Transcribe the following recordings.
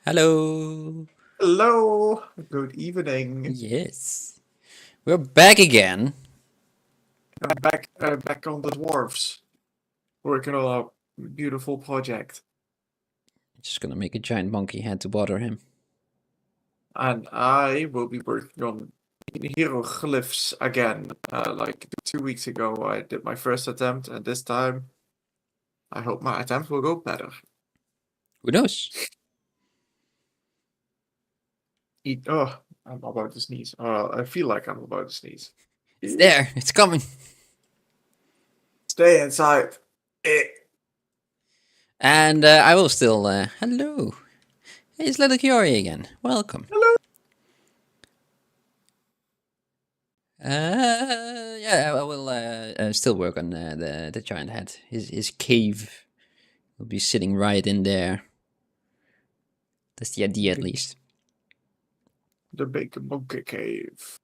Hello. Hello, good evening. Yes. We're back again. I'm back on the dwarfs, working on a beautiful project, Just gonna make a giant monkey head to bother him. and I will be working on hieroglyphs again. Like 2 weeks ago, I did my first attempt, and this time, I hope my attempt will go better. Who knows? Oh, I'm about to sneeze. I feel like I'm about to sneeze. It's there. It's coming. Stay inside. And I will still. Hello. Hey, it's little Kiori again. Welcome. Hello. Yeah, I will still work on the giant head. His cave will be sitting right in there. That's the idea, at least. The big monkey cave.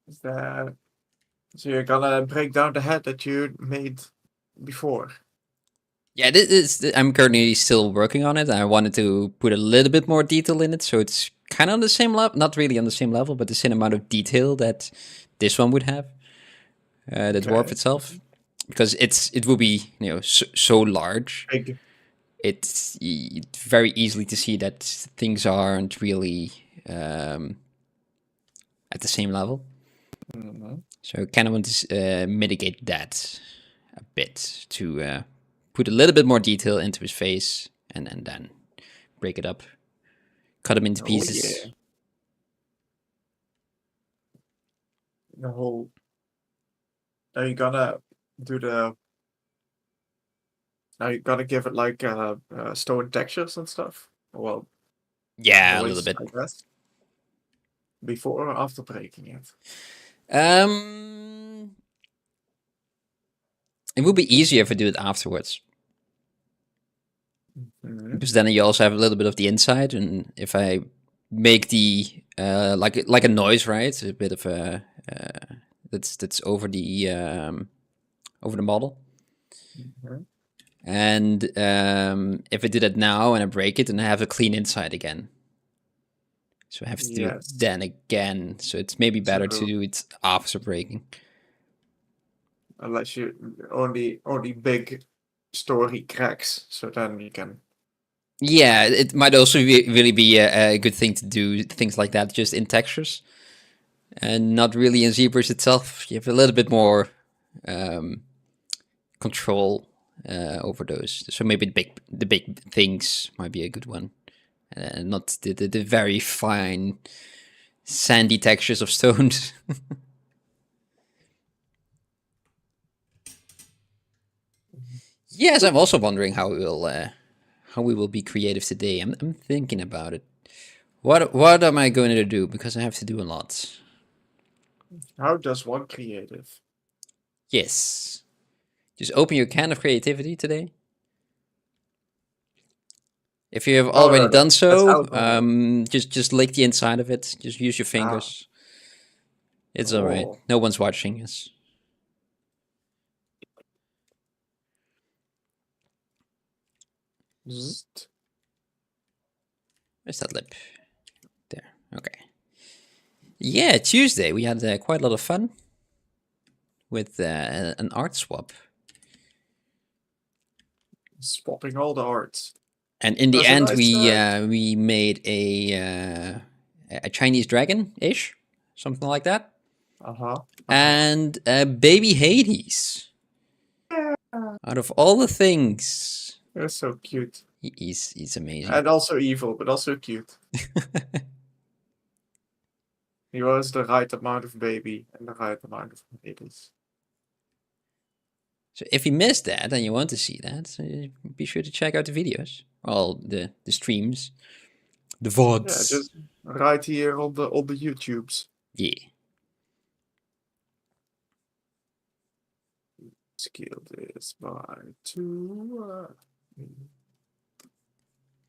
Is that? So you're gonna break down the head that you made before. Yeah, I'm currently still working on it. I wanted to put a little bit more detail in it, so it's kind of on the same level. Not really on the same level, but the same amount of detail that this one would have. The dwarf itself, because it will be so large. Big. It's very easily to see that things aren't really at the same level. Mm-hmm. So I kind of want to mitigate that a bit to put a little bit more detail into his face and then break it up, cut him into pieces. Yeah. The whole. Are you gonna do the? Are you gonna give it like stone textures and stuff? Well, Yeah, a little always, bit. I guess. Before or after breaking it? It would be easier if I do it afterwards. Mm-hmm. Because then you also have a little bit of the inside, and if I make the like a noise, right? A bit of a that's over the model. Mm-hmm. And if I do that now and I break it, and I have a clean inside again. So I have to do it then again. So it's maybe better to do it after breaking. Unless you only big story cracks, so then you can. Yeah, it might also really be a good thing to do things like that just in textures, and not really in ZBrush itself. You have a little bit more control over those. So maybe the big things might be a good one, not the very fine sandy textures of stones. Yes, I'm also wondering how we will be creative today. I'm thinking about it. What am I going to do? Because I have to do a lot. How does one creative? Yes. Just open your can of creativity today. If you have already done so, just lick the inside of it. Just use your fingers. It's all right. No one's watching us. Where's that lip? There. Okay. Yeah, Tuesday we had quite a lot of fun with an art swap. Swapping all the arts. And in the end, we made a Chinese dragon-ish, something like that. And baby Hades. Yeah. Out of all the things, They're so cute. He's amazing. And also evil, but also cute. He was the right amount of baby and the right amount of Hades. So if you missed that and you want to see that, be sure to check out the videos, all the streams, the VODs. Yeah, just right here on the YouTubes. Yeah. Scale this by 2.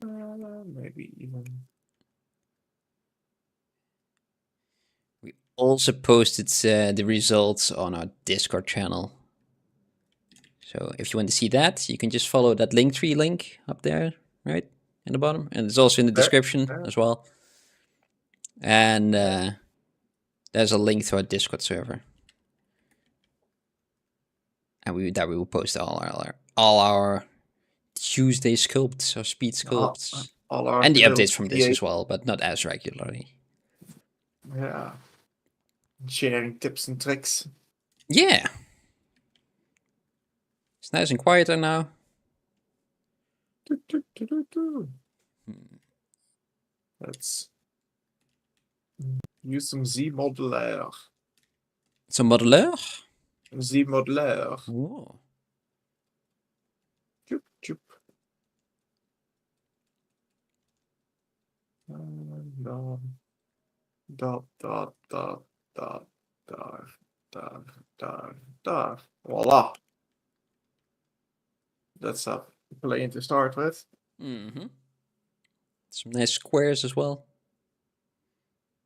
Maybe even. We also posted the results on our Discord channel. So if you want to see that, you can just follow that Linktree link up there, right in the bottom, and it's also in the description as well. And there's a link to our Discord server, and we will post all our Tuesday sculpts or speed sculpts, all our and the updates from this as well, but not as regularly. Yeah, sharing tips and tricks. Yeah, it's nice and quieter now. Let's use some Z-modeler. Some modeleur? Z-modeler. Whoa. Choop, choop. Dot, dot, dot, dot, dot. Voila. That's a plane to start with. Mm-hmm. Some nice squares as well.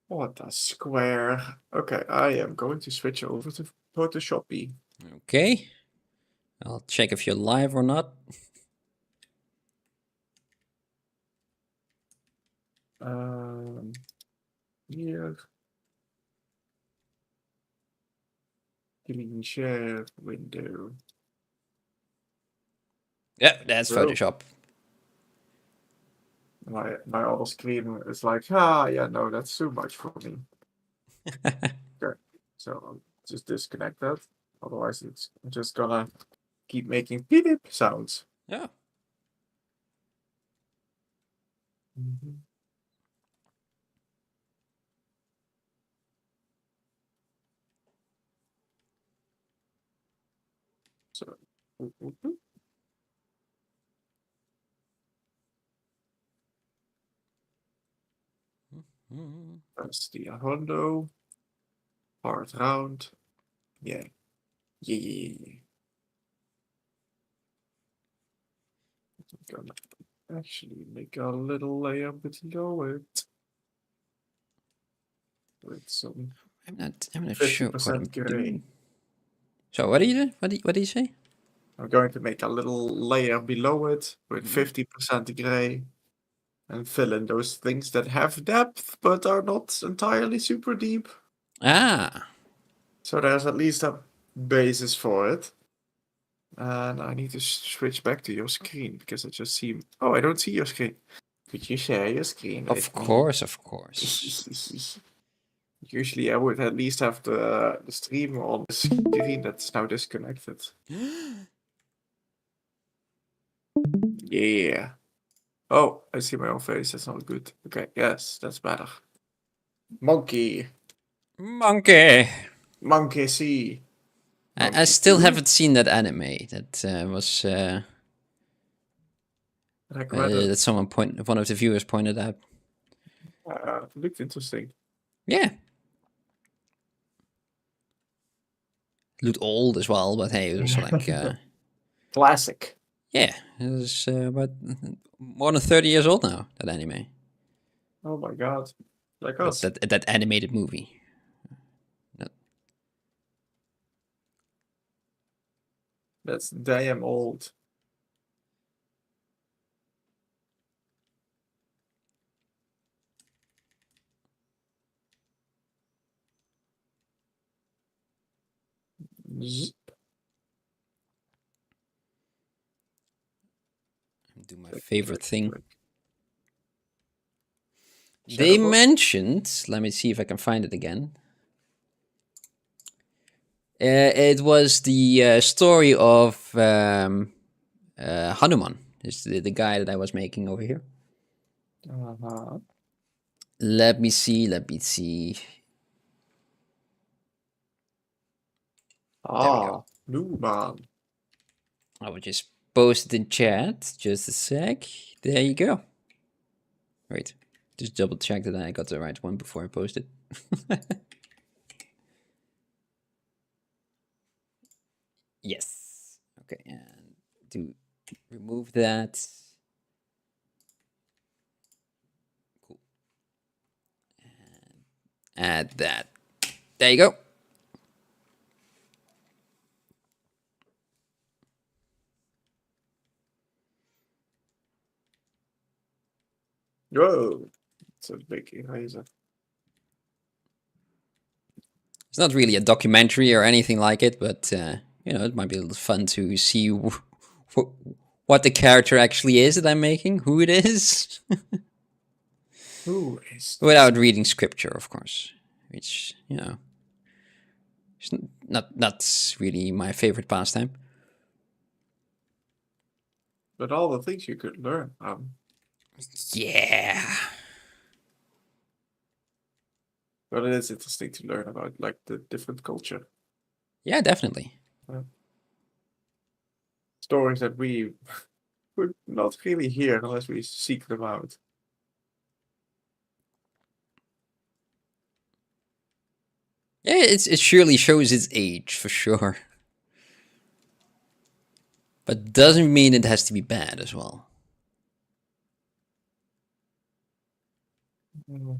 What a square. Okay, I am going to switch over to Photoshoppy. Okay. I'll check if you're live or not. Here. Clean share window. Yeah, that's Photoshop. My other screen is like, yeah, no, that's too much for me. Okay, so I'll just disconnect that. Otherwise, it's just gonna keep making beep beep sounds. Yeah. So, that's the Hondo part round. Yeah. I'm gonna actually make a little layer below it with some. I'm not sure what I'm 50% gray. doing. So what do you do? What do you say? I'm going to make a little layer below it with 50% gray and fill in those things that have depth but are not entirely super deep. Ah. So there's at least a basis for it. And I need to switch back to your screen because I just see. Oh, I don't see your screen. Could you share your screen? Of course, of course. Usually I would at least have the stream on the screen that's now disconnected. Yeah. Oh, I see my own face. That's not good. Okay, yes, that's better. Monkey. Monkey see. I still haven't seen that anime. That was that someone one of the viewers pointed out. It looked interesting. Yeah. It looked old as well, but hey, it was like classic. Yeah, it was about more than 30 years old now, that anime. Oh my god. Like us. That animated movie. That's damn old. Do my favorite thing. They mentioned, let me see if I can find it again. It was the story of Hanuman. Is the guy that I was making over here. Let me see. Hanuman. I will just post it in chat. Just a sec. There you go. Wait, just double check that I got the right one before I post it. Yes. Okay, and to remove that. Cool. And add that. There you go. Whoa, it's a big eraser. It's not really a documentary or anything like it, but you know, it might be a little fun to see what the character actually is that I'm making, who it is, Who is without reading scripture, of course, which you know, is not really my favorite pastime. But all the things you could learn. Yeah. But it is interesting to learn about like the different culture. Yeah, definitely. Stories that we would not really hear unless we seek them out. Yeah, it surely shows its age for sure. But doesn't mean it has to be bad as well. Mm.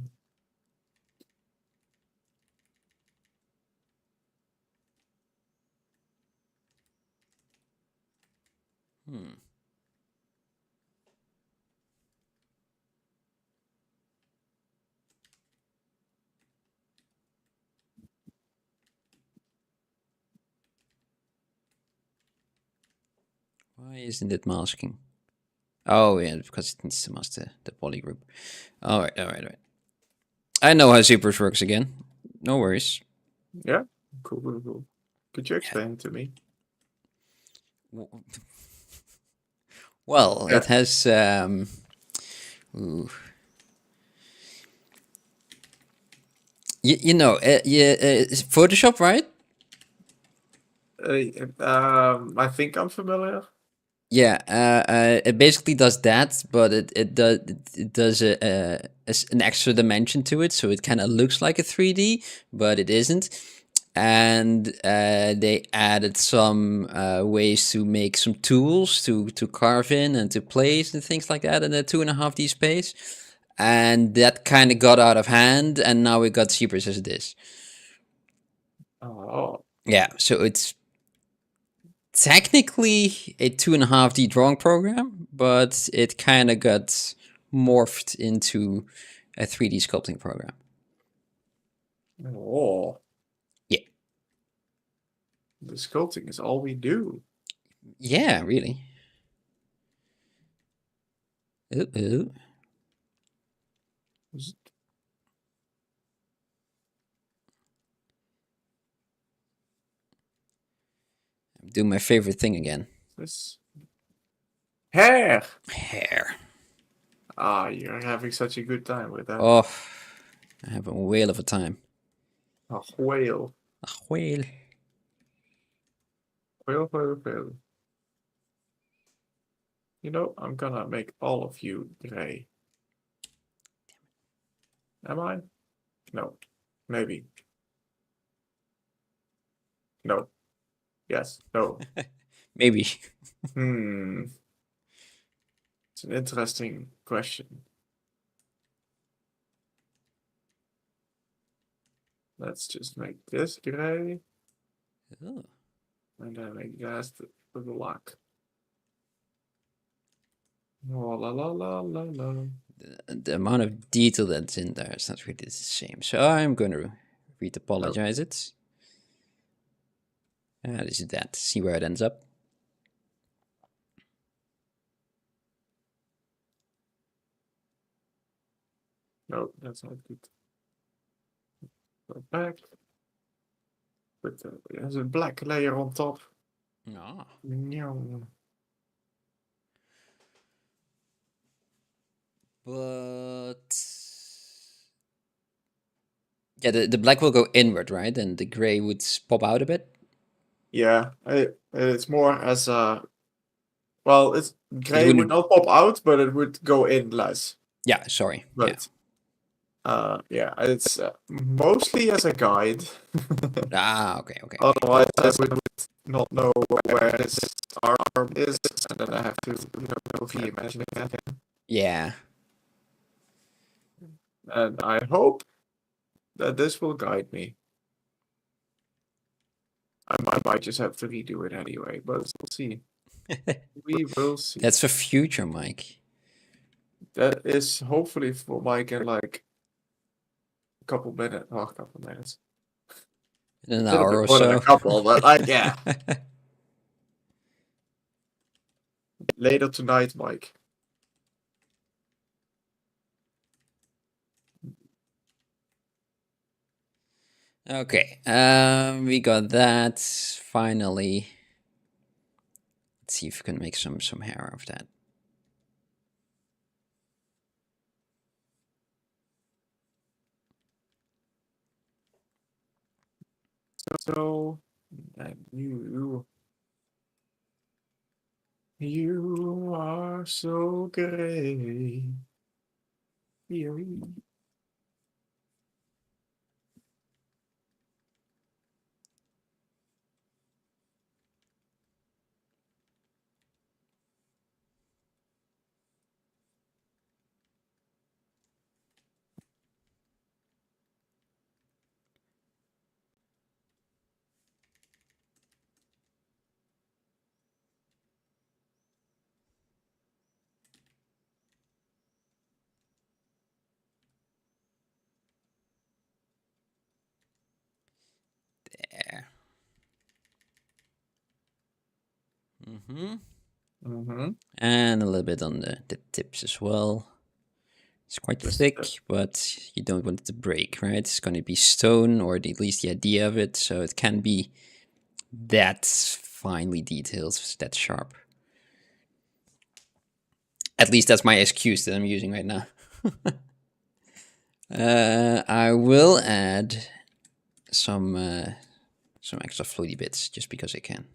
Hmm. Why isn't it masking? Oh yeah, because it needs to mask the poly group. Alright. I know how supers works again. No worries. Yeah, cool. Could you explain it to me? Well, Yeah. it has ooh. You know, Photoshop, right? I think I'm familiar. Yeah, it basically does that, but it does an extra dimension to it, so it kind of looks like a 3D, but it isn't. And they added some ways to make some tools to carve in and to place and things like that in the 2.5D space, and that kind of got out of hand, and now we got Cypress as it is. Oh, Yeah, so it's technically a 2.5D drawing program, but it kind of got morphed into a 3D sculpting program. oh. Yeah. The sculpting is all we do. Yeah, really. Ooh. I'm doing my favorite thing again. This hair. Hair. Ah, you're having such a good time with that. Oh, I have a whale of a time. A whale. A whale. Whale. You know, I'm gonna make all of you gray. Am I? No. Maybe. No. Yes. No. Maybe. It's an interesting question. Let's just make this gray. Oh. And then make that the black. Oh, la. The amount of detail that's in there is not really the same. So I'm going to retopologize it. This is that. See where it ends up. No, that's not good. Go back. But there's a black layer on top. No. No. But yeah, the black will go inward, right? And the gray would pop out a bit. Yeah, it's more as a. Well, it's gray wouldn't- would not pop out, but it would go in less. Yeah, sorry. But yeah, it's mostly as a guide. Ah, okay. Otherwise, I would not know where this arm is, and then I have to reimagine it again. Yeah. And I hope that this will guide me. I might just have to redo it anyway, but we'll see. We will see. That's for future, Mike. That is hopefully for Mike in like a couple minutes. Oh, a couple minutes. In an A little hour bit or more than a so. couple, but like, yeah. Later tonight, Mike. Okay, we got that finally. Let's see if we can make some hair of that. So, and you are so great. There. Mm-hmm. Mm-hmm. And a little bit on the tips as well. It's quite thick, but you don't want it to break, right? It's going to be stone, or at least the idea of it, so it can be that finely detailed, that sharp. At least that's my excuse that I'm using right now. I will add some extra floaty bits just because I can.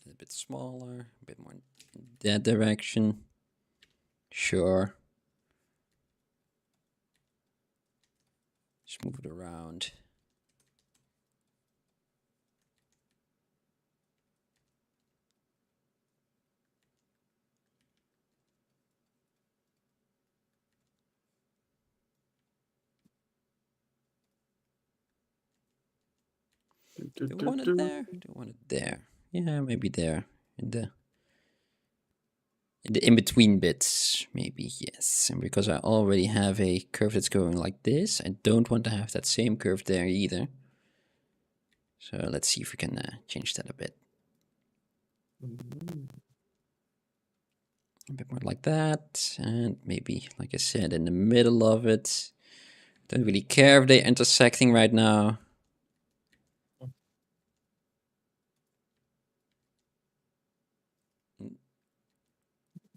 A bit smaller, a bit more in that direction. Sure. Just move it around. Do we want it there? Do we want it there? Yeah, maybe there. In the in-between bits, maybe, yes. And because I already have a curve that's going like this, I don't want to have that same curve there either. So let's see if we can change that a bit. A bit more like that. And maybe, like I said, in the middle of it. Don't really care if they're intersecting right now.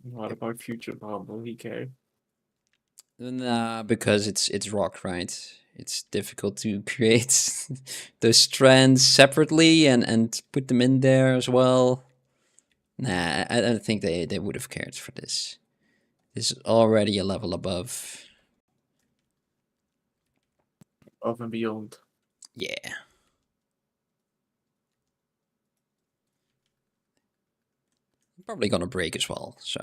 What about future Bram? Will he care? Nah, because it's rock, right? It's difficult to create those strands separately and put them in there as well. Nah, I don't think they would have cared for this. This is already a level above. Above and beyond. Yeah. Probably gonna break as well, so.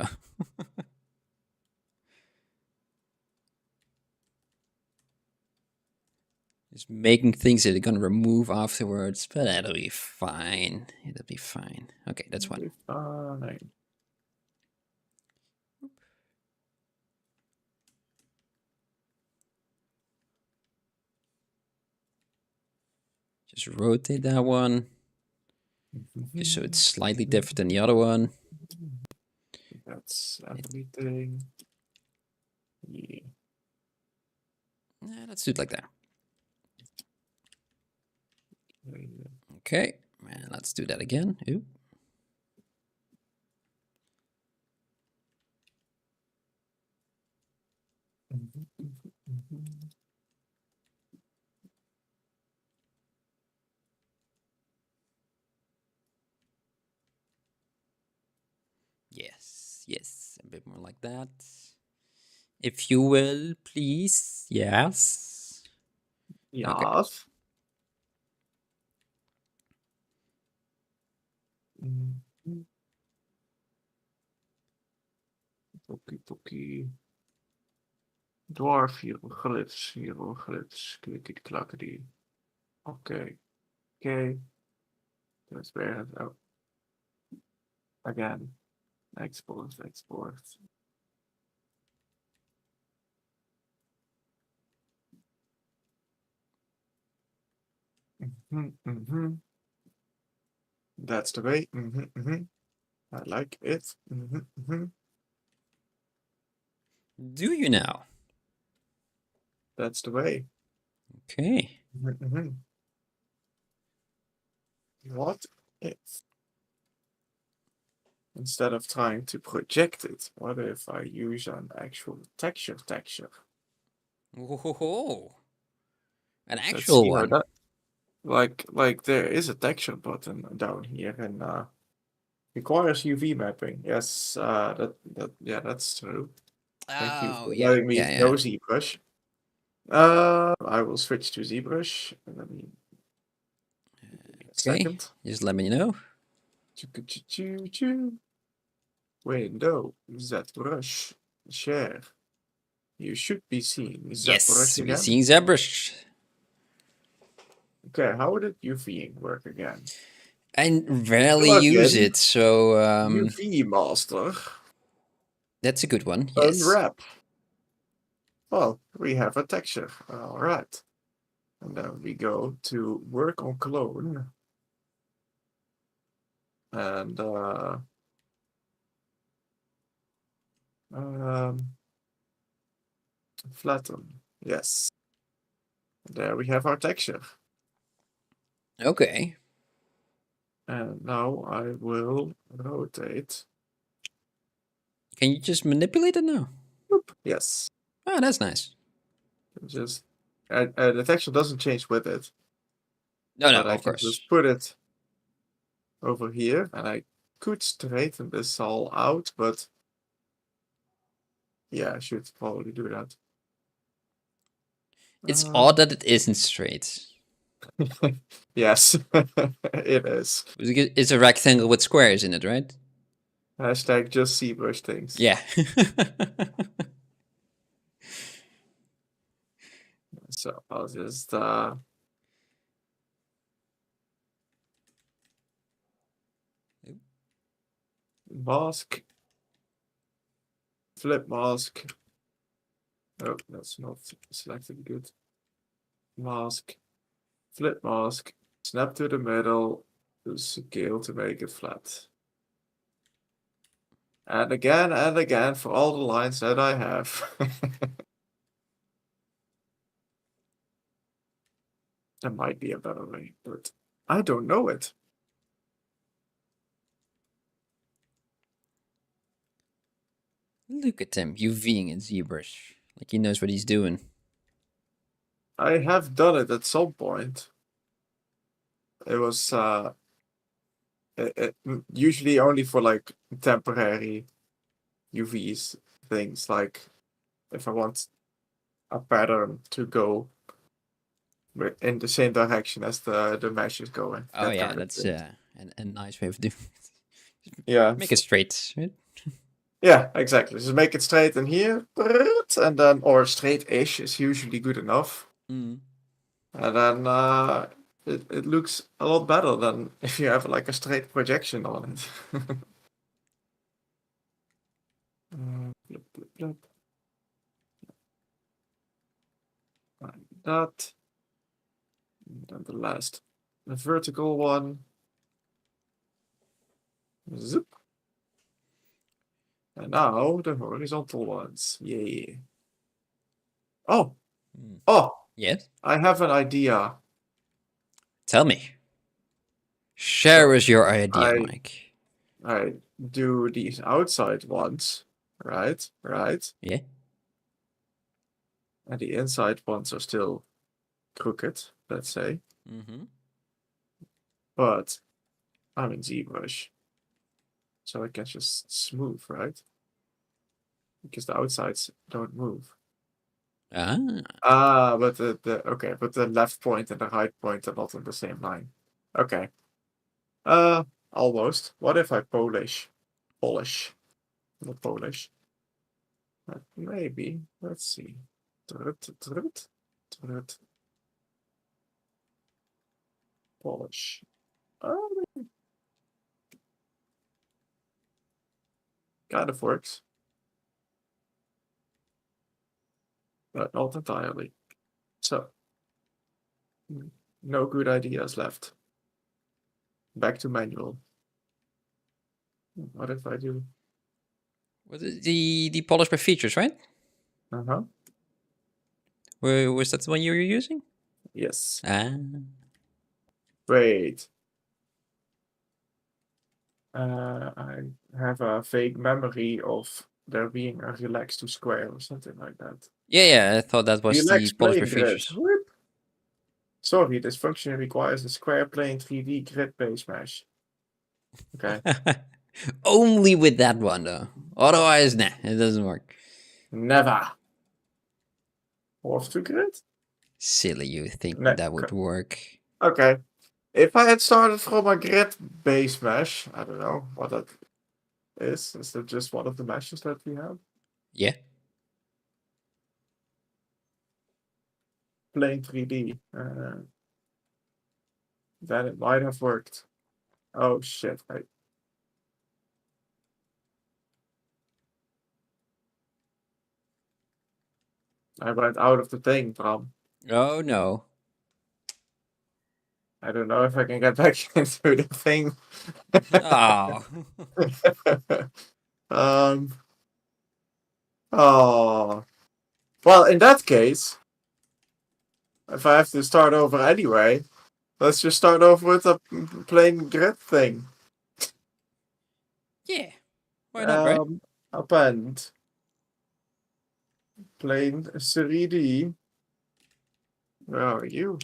Just making things that are gonna remove afterwards, but that'll be fine. It'll be fine. Okay, that's one. Fine. Just rotate that one. Just so it's slightly different than the other one. That's everything. Yeah. Let's do it like that. Okay, and let's do that again. Ooh. Yes, yes, a bit more like that. If you will, please. Yes. Yes. Okay. Pokey. Dwarf hieroglyphs, clickety clackety. Okay. That's where, oh, again, export. That's the way. I like it. Do you now? That's the way. Okay. What if, instead of trying to project it, what if I use an actual texture? Whoa. An Let's actual see how one. that, like there is a texture button down here and requires UV mapping. Yes, that's true. Thank you Oh, for yeah. letting me Yeah, know yeah. ZBrush. I will switch to ZBrush. Let me a Okay. second. Just let me know. Window, ZBrush, share. You should be seeing ZBrush Yes, we're again. seeing ZBrush. Okay, how did UVing work again? I rarely Plug use in it, so UV master, that's a good one. Yes. unwrap. Well, we have a texture. All right. And then we go to work on clone. And flatten. Yes. There we have our texture. Okay. And now I will rotate. Can you just manipulate it now? Whoop. Yes. Oh, that's nice. Just the texture doesn't change with it. No, But I of can course. just put it over here, and I could straighten this all out, but yeah, I should probably do that. It's odd that it isn't straight. Yes, it is. It's a rectangle with squares in it, right? Hashtag just ZBrush things. Yeah. So I'll just mask, flip mask. Oh, that's not selected good. Mask, flip mask, snap to the middle, to scale to make it flat. And again for all the lines that I have. There might be a better way, but I don't know it. Look at him, UVing in ZBrush. Like he knows what he's doing. I have done it at some point. It was usually only for like temporary UVs things, like if I want a pattern to go in the same direction as the mesh is going. Oh That yeah, kind of that's thing. a nice way of doing it. Yeah. Make it straight. Right? Yeah, exactly. Just make it straight in here, and then, or straight-ish is usually good enough. Mm. And then it looks a lot better than if you have like a straight projection on it. Blip, blip, blip. Like that. And then the vertical one. Zip. And now the horizontal ones. Yay. Oh, Yes. I have an idea. Tell me. Share So us your idea, I Mike. I do these outside ones, right? Yeah. And the inside ones are still crooked, let's say. Mm-hmm. But I'm in ZBrush, so I can just smooth, right? Because the outsides don't move. But but the left point and the right point are not on the same line. Okay. Almost. What if I polish? Not Polish. Maybe. Let's see. Polish. Kind of works. But not entirely. So, no good ideas left. Back to manual. What if I do? Was it the polish by features, right? Uh-huh. Was that the one you were using? Yes. Ah. Wait. I have a vague memory of there being a relax to square or something like that. Yeah, I thought that was Relax the polish by plane grid. features. Whoop. Sorry, this function requires a square plane 3D grid base mesh. Okay. Only with that one, though. Otherwise, nah, it doesn't work. Never. Morph to grid? Silly, you think No, that would work. Okay. If I had started from a grid base mesh, I don't know what that is. Is that just one of the meshes that we have? Yeah. Plane 3D. Then it might have worked. Oh shit. I went out of the thing, Bram. Oh, no. I don't know if I can get back into the thing. Oh. Oh. Well, in that case, if I have to start over anyway, let's just start over with a plain grid thing. Yeah. Why not, right? Append. Plain 3D. Where are you?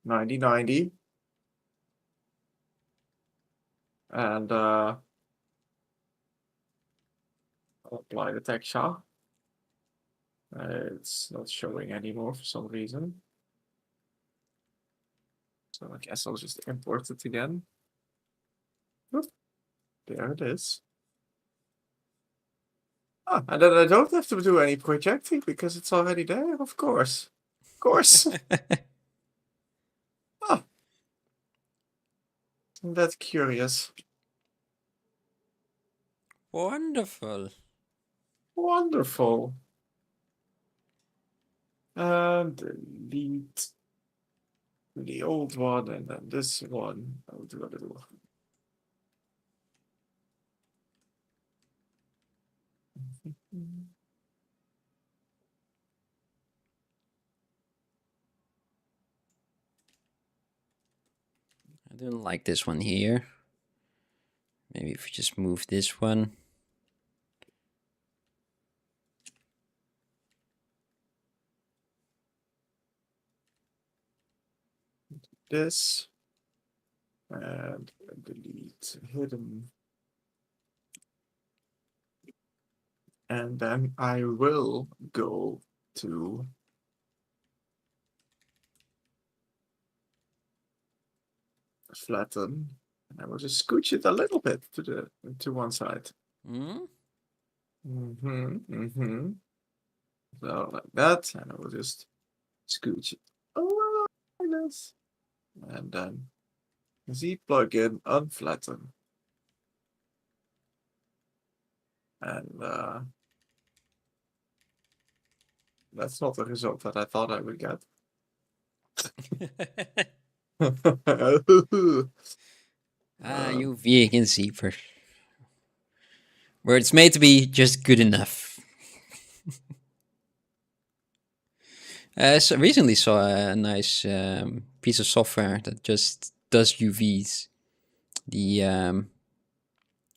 $90.90. And I'll apply the texture. It's not showing anymore for some reason. So I guess I'll just import it again. Oop. There it is. Ah, and then I don't have to do any projecting because it's already there, of course. Of course. Ah. That's curious. Wonderful. Wonderful. And delete the old one and then this one. I'll do a little. I don't like this one here. Maybe if we just move this one. This. And delete hidden. And then I will go to flatten. And I will just scooch it a little bit to one side. Hmm? So like that, and I will just scooch it around like this. And then Z plugin unflatten. And that's not the result that I thought I would get. You vegan zebra. Where it's made to be just good enough. So recently saw a nice piece of software that just does UVs. The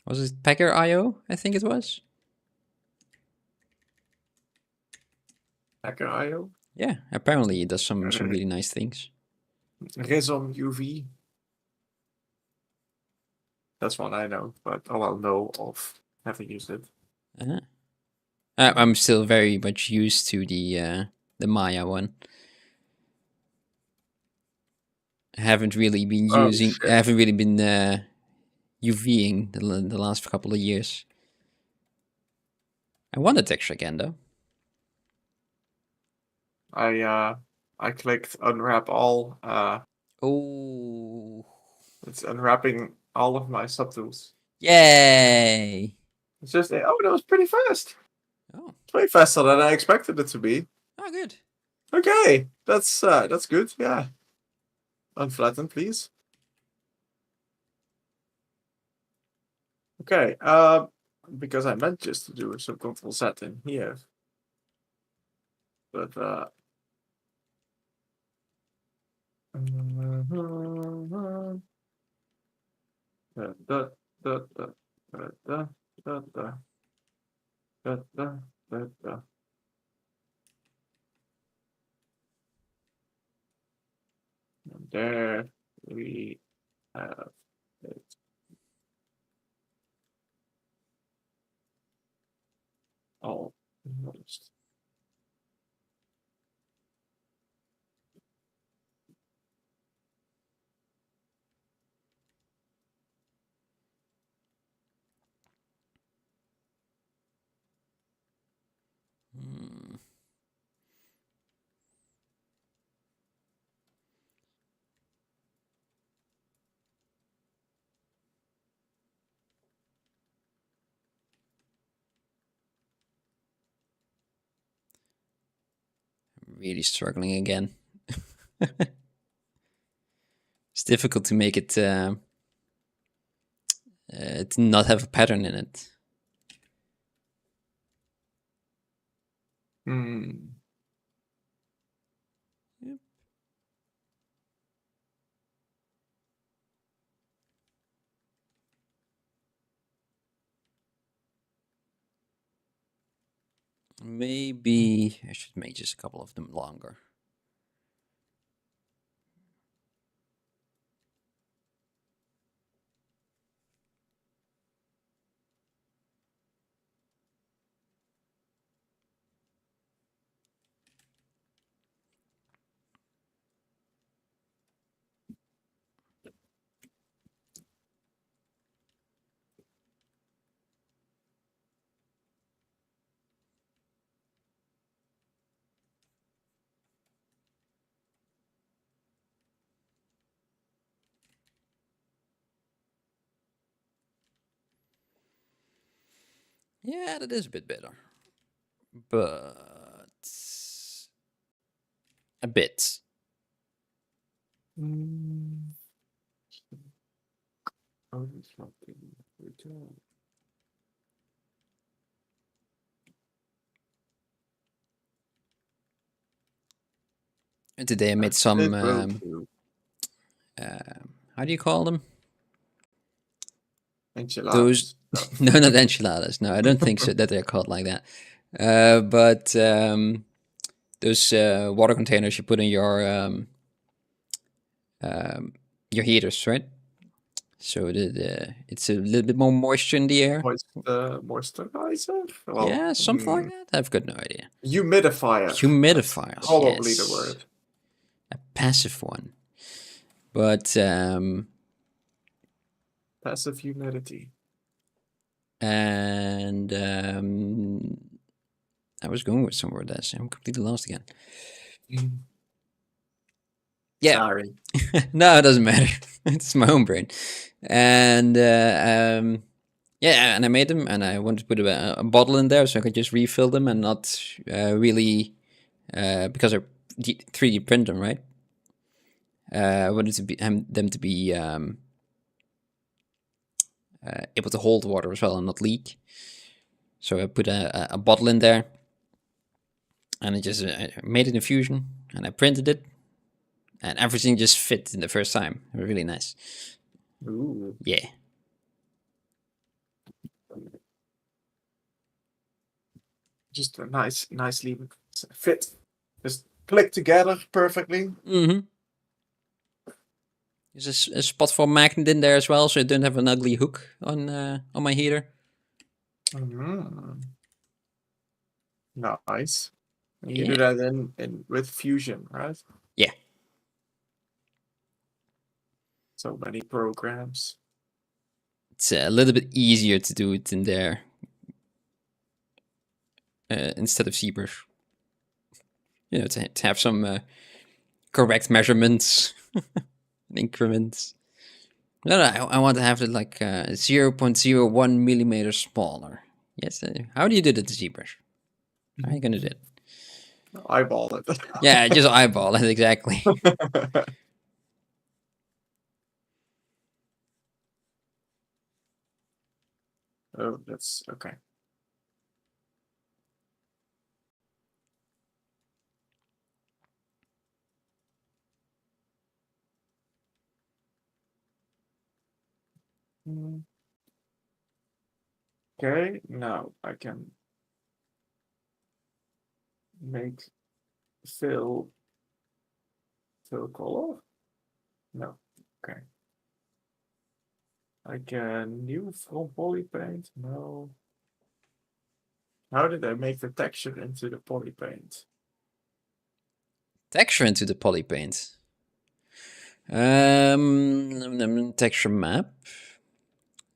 was it Packer IO? I think it was. Hacker IO? Yeah, apparently it does some really nice things. Resom UV. That's one I know, but I'll know of. Haven't used it. I'm still very much used to the Maya one. I haven't really been Oh, using. I shit. haven't really been UVing the last couple of years. I want the texture again though. I clicked unwrap all. Oh, It's unwrapping all of my subtools. yay! It's just that was pretty fast. Oh, It's way faster than I expected it to be. oh, good. Okay, that's good. Yeah. Unflatten, please. Okay. Because I meant just to do some Control Z in here, but da, da, da, da, da, da, da, da, da, da, da, da. And there we have it. Almost. Hmm. Really struggling again. It's difficult to make it to not have a pattern in it. Hmm. Yep. Maybe I should make just a couple of them longer. Yeah, that is a bit better. But a bit. Mm. Oh, it's not being returned. And today I made some. It will do. How do you call them? Those. Enchiladas. No, not enchiladas. No, I don't think so that they're called like that. But those water containers you put in your heaters, right? So it's a little bit more moisture in the air. Moisturizer? Well, Yeah, something like that. I've got no idea. humidifier. Humidifiers, Probably yes. the word. A passive one. But Passive humidity. and I was going with somewhere that's I'm completely lost again. Yeah. Sorry. No, it doesn't matter. It's my own brain. And yeah, and I made them, and I wanted to put a bottle in there so I could just refill them and not really because I 3D print them, right? I wanted to be them to be able to hold water as well and not leak. So I put a bottle in there, and I just made an infusion, and I printed it, and everything just fit in the first time. Really nice. Ooh. Yeah. Just a nicely fit. Just click together perfectly. Mm-hmm. There's a spot for a magnet in there as well, so I don't have an ugly hook on my heater. Mm. Nice. And you Yeah. do that in with Fusion, right? Yeah. So many programs. It's a little bit easier to do it in there instead of ZBrush. You know, to have some correct measurements, increments. No, I want to have it like 0.01 millimeter smaller. Yes. How do you do that to ZBrush? How are you gonna do it? Eyeball it. Yeah, just eyeball it exactly. Oh, that's okay. Okay, now I can make fill color. No, okay. I can new from PolyPaint. No. How did I make the texture into the PolyPaint? Texture into the PolyPaint. Texture map.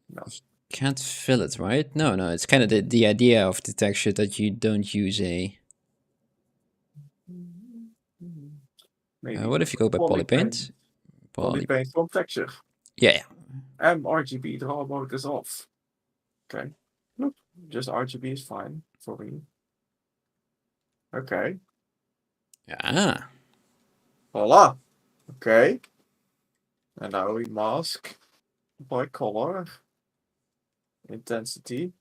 No. Can't fill it, right? No, it's kind of the idea of the texture that you don't use a... Maybe what if you go by PolyPaint? PolyPaint from texture. Yeah. RGB draw mode is off. Okay. Nope. Just RGB is fine for me. Okay. Ah. Voila. Okay. And now we mask by color, intensity,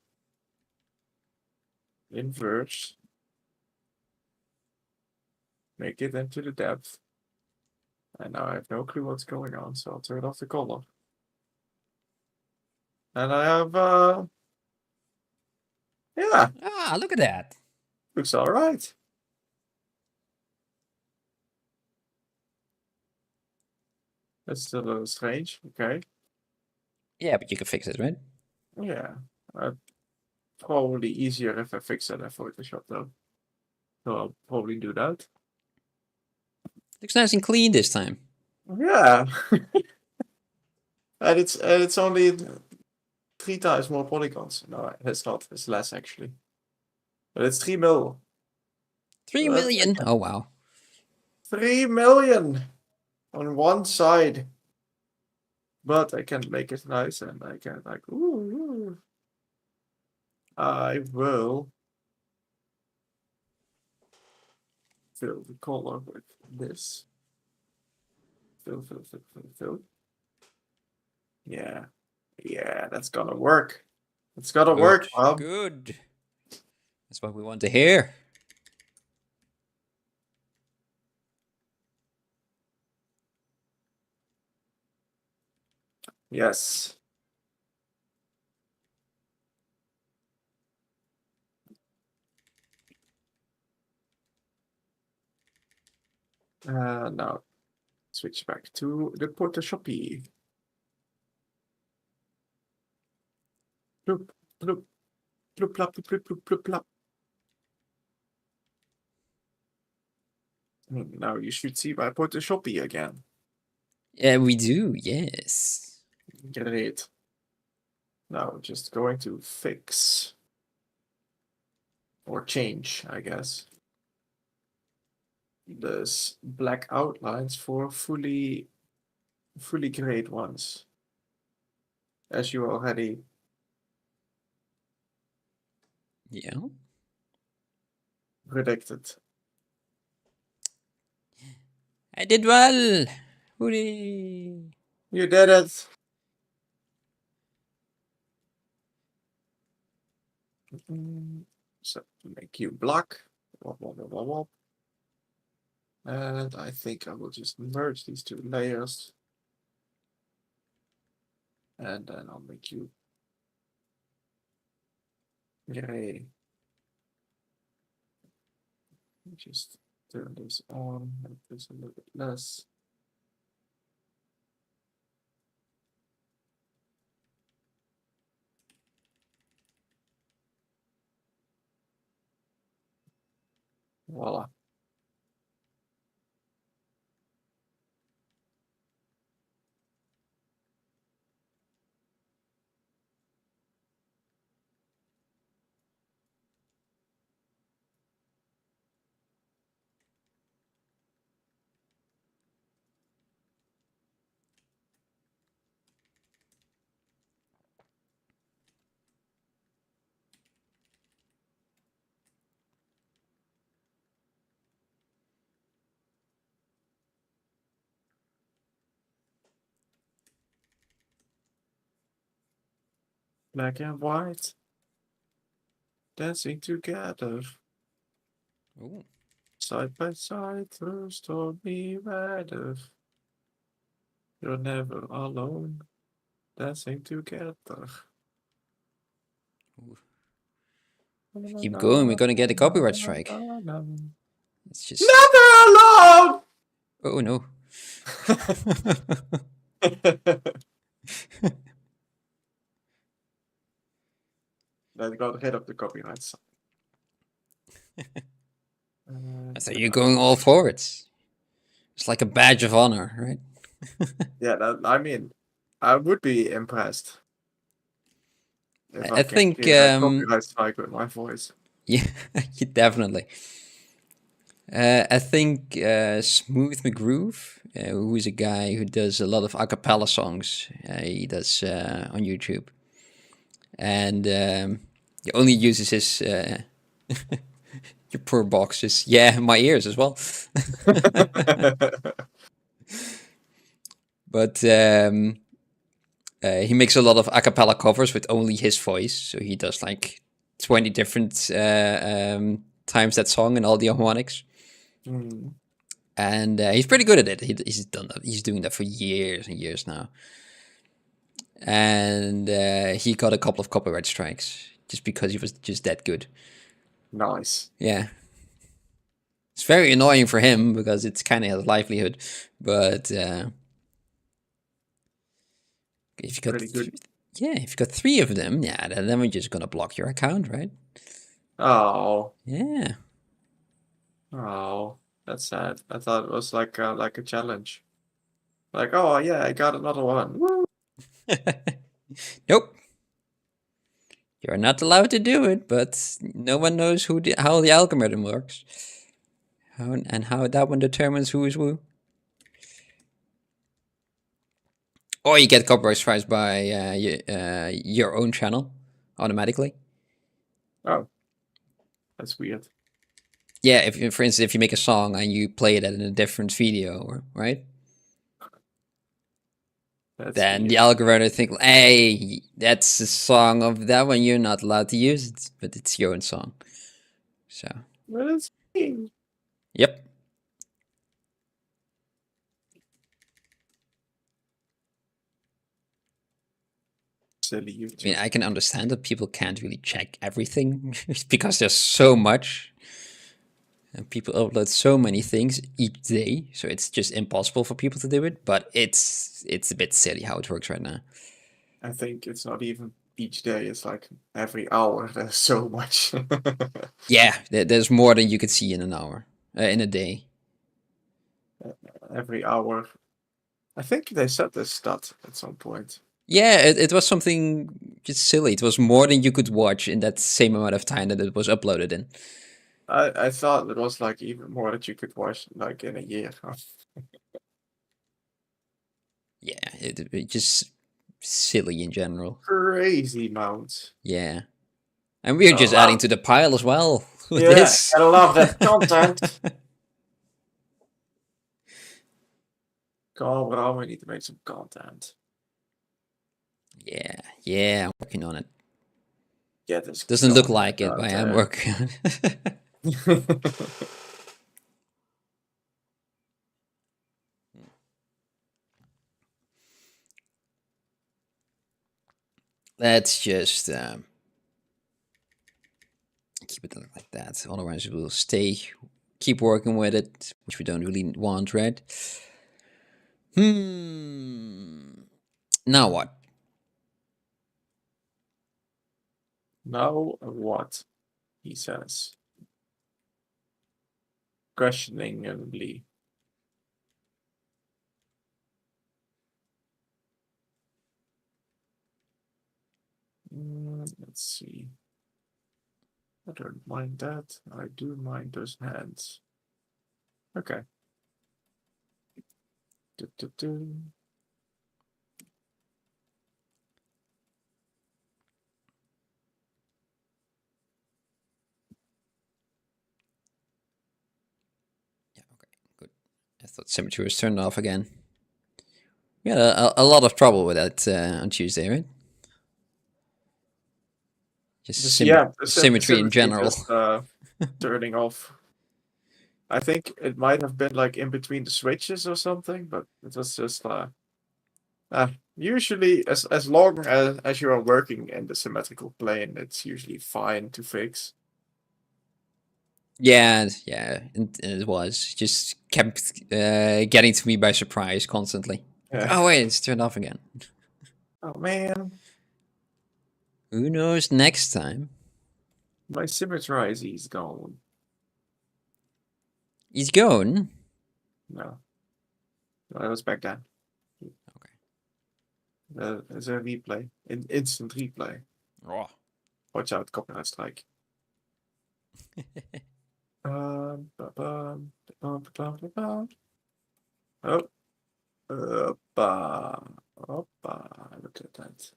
inverse, make it into the depth. And now I have no clue what's going on, so I'll turn off the color. And I have, yeah. Ah, look at that. Looks all right. That's still a little strange. Okay. Yeah, but you can fix it, right? Yeah. Probably easier if I fix it in Photoshop, though. So I'll probably do that. Looks nice and clean this time. Yeah. and it's only 3 times more polygons. No, it's not. It's less actually. But it's 3 mil. 3 million. Oh wow. 3 million on one side. But I can make it nice and I can like ooh. I will fill the color with this. Fill. Yeah. Yeah, that's gonna work. It's gonna work, Bram. Good. That's what we want to hear. Yes. Now switch back to the Photoshop. Bloop, bloop, bloop, plop, bloop, bloop, bloop, bloop, plop. Now you should see my Photoshop again. Yeah, we do. Yes. Great. Now just going to fix or change, I guess, this black outlines for fully grayed ones, as you already predicted. I did well. Hooray. You did it. So make you black. And I think I will just merge these 2 layers. And then I'll make you gray. Just turn this on, make this a little bit less. Voila. Black and white. Dancing together. Ooh. Side by side through stormy weather. You're never alone. Dancing together. Ooh. Keep going, we're gonna get a copyright strike. It's just... Never alone! Oh no. That got rid of the copyright sign. So you're going all forwards. It's like a badge of honor, right? Yeah, I mean, I would be impressed. If I can think, clear a copyright strike with my voice. yeah, definitely. I think Smooth McGroove, who is a guy who does a lot of a cappella songs, he does on YouTube. And he only uses his... your poor boxes. Yeah, my ears as well. But he makes a lot of a cappella covers with only his voice. So he does like 20 different times that song and all the harmonics. Mm. And he's pretty good at it. He's done that. He's doing that for years and years now. And he got a couple of copyright strikes just because he was just that good. Nice. Yeah. It's very annoying for him because it's kind of his livelihood. But if you got if you got 3 of them, yeah, then we're just gonna block your account, right? Oh. Yeah. Oh, that's sad. I thought it was like a challenge. Like, oh yeah, I got another one. Woo! Nope. You're not allowed to do it, but no one knows how the algorithm works. How that one determines who is who. Or you get copyright strikes by your own channel automatically. Oh, that's weird. Yeah, if for instance, if you make a song and you play it in a different video, right? Then the algorithm think, hey, that's a song of that one. You're not allowed to use it, but it's your own song. So. What is it? Yep. Silly YouTube. I mean, I can understand that people can't really check everything because there's so much. And people upload so many things each day, so it's just impossible for people to do it. But it's a bit silly how it works right now. I think it's not even each day. It's like every hour. There's so much. Yeah, there's more than you could see in an hour, in a day. Every hour. I think they said this stat at some point. Yeah, it was something just silly. It was more than you could watch in that same amount of time that it was uploaded in. I thought it was like even more that you could watch like in a year. Yeah, it just silly in general. Crazy amounts. Yeah. And we're just adding to the pile as well with this. I love that content. Come on, Bram, we need to make some content. Yeah, I'm working on it. Yeah, this doesn't look like it, but I am working on it. Let's just keep it like that. Otherwise, we'll keep working with it, which we don't really want, right? Now what? Now what? He says. Questioningly. Let's see. I don't mind that. I do mind those hands. Okay. Yeah, okay, good. I thought symmetry was turned off again. We had a lot of trouble with that on Tuesday, right? Just the symmetry in general. Just turning off. I think it might have been like in between the switches or something, but it was just usually as long as you are working in the symmetrical plane, it's usually fine to fix. Yeah, it was just kept getting to me by surprise constantly. Yeah. Oh wait, it's turned off again. Oh man, Who knows next time? my symmetrize is gone. He's gone. No, I was back then. Okay. There's a replay, instant replay. Oh. Watch out, copyright strike. Oh, look at that.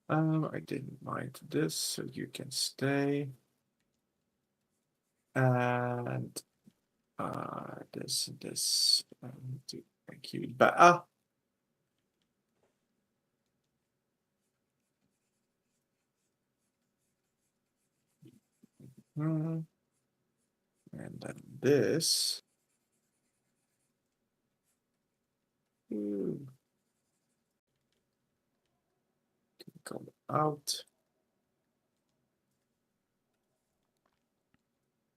I didn't mind this, so you can stay. And this to make you better. And then this. Ooh. Come out.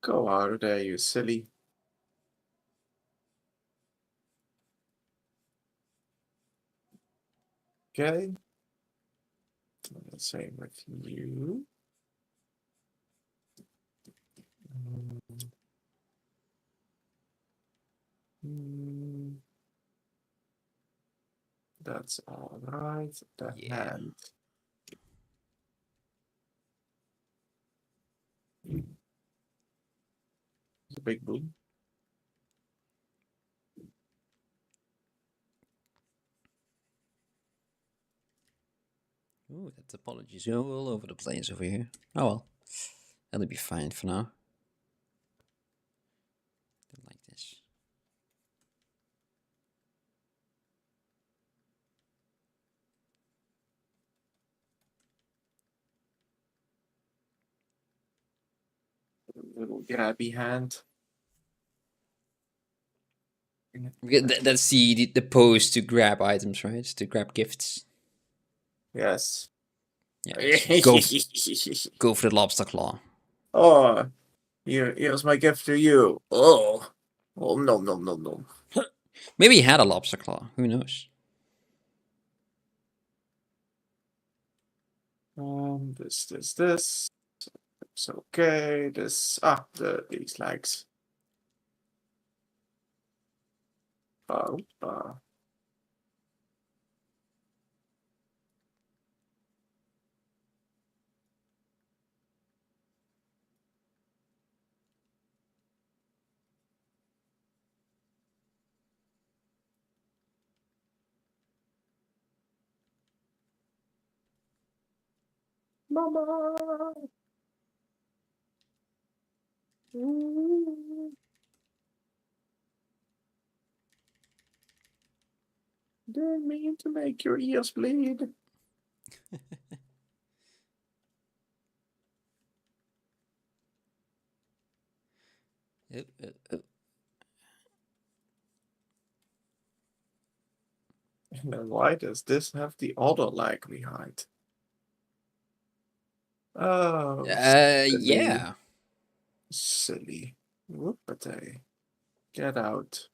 Go out of there, you silly. Okay. Same with you. That's all right. The hand. The big boom. Ooh, that topology's all over the place over here. Oh well, that'll be fine for now. Like this. Little grabby hand. That's the pose to grab items, right? To grab gifts. Yes. Yeah. Go for the lobster claw. Oh, here's my gift to you. Oh, no. Maybe he had a lobster claw. Who knows? This. It's okay. This these legs. Oh. Mama. Didn't mean to make your ears bleed. And then why does this have the other leg behind? Oh, yeah. Silly. Whoopatay. Get out.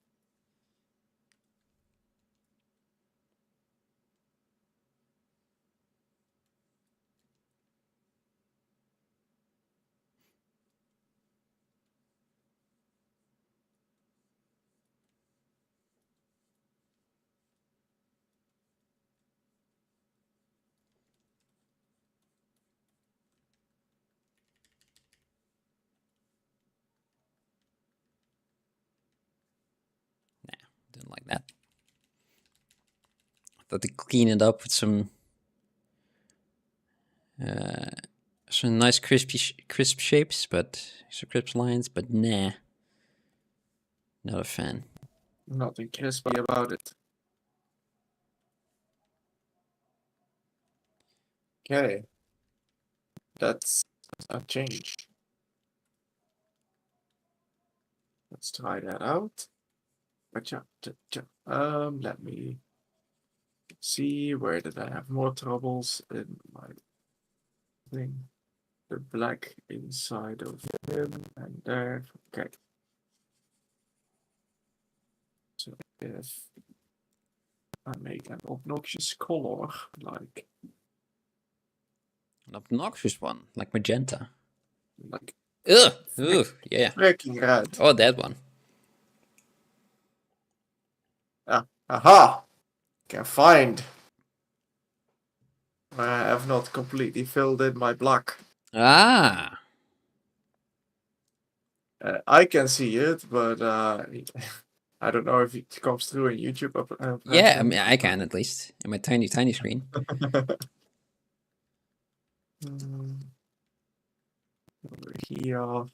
Didn't like that. I thought to clean it up with some nice crisp shapes, but some crisp lines, but nah. Not a fan. Nothing crispy about it. Okay. That's a change. Let's try that out. Let me see, where did I have more troubles in my thing? The black inside of him and there. Okay. So if I make an obnoxious color, like An obnoxious one, like magenta. like Ugh! Ugh! Yeah. freaking red. Oh, that one. Aha! Can find. I have not completely filled in my black. Ah! I can see it, but I don't know if it comes through in YouTube. Yeah, I mean, I can at least. In my tiny, tiny screen. Over here. Over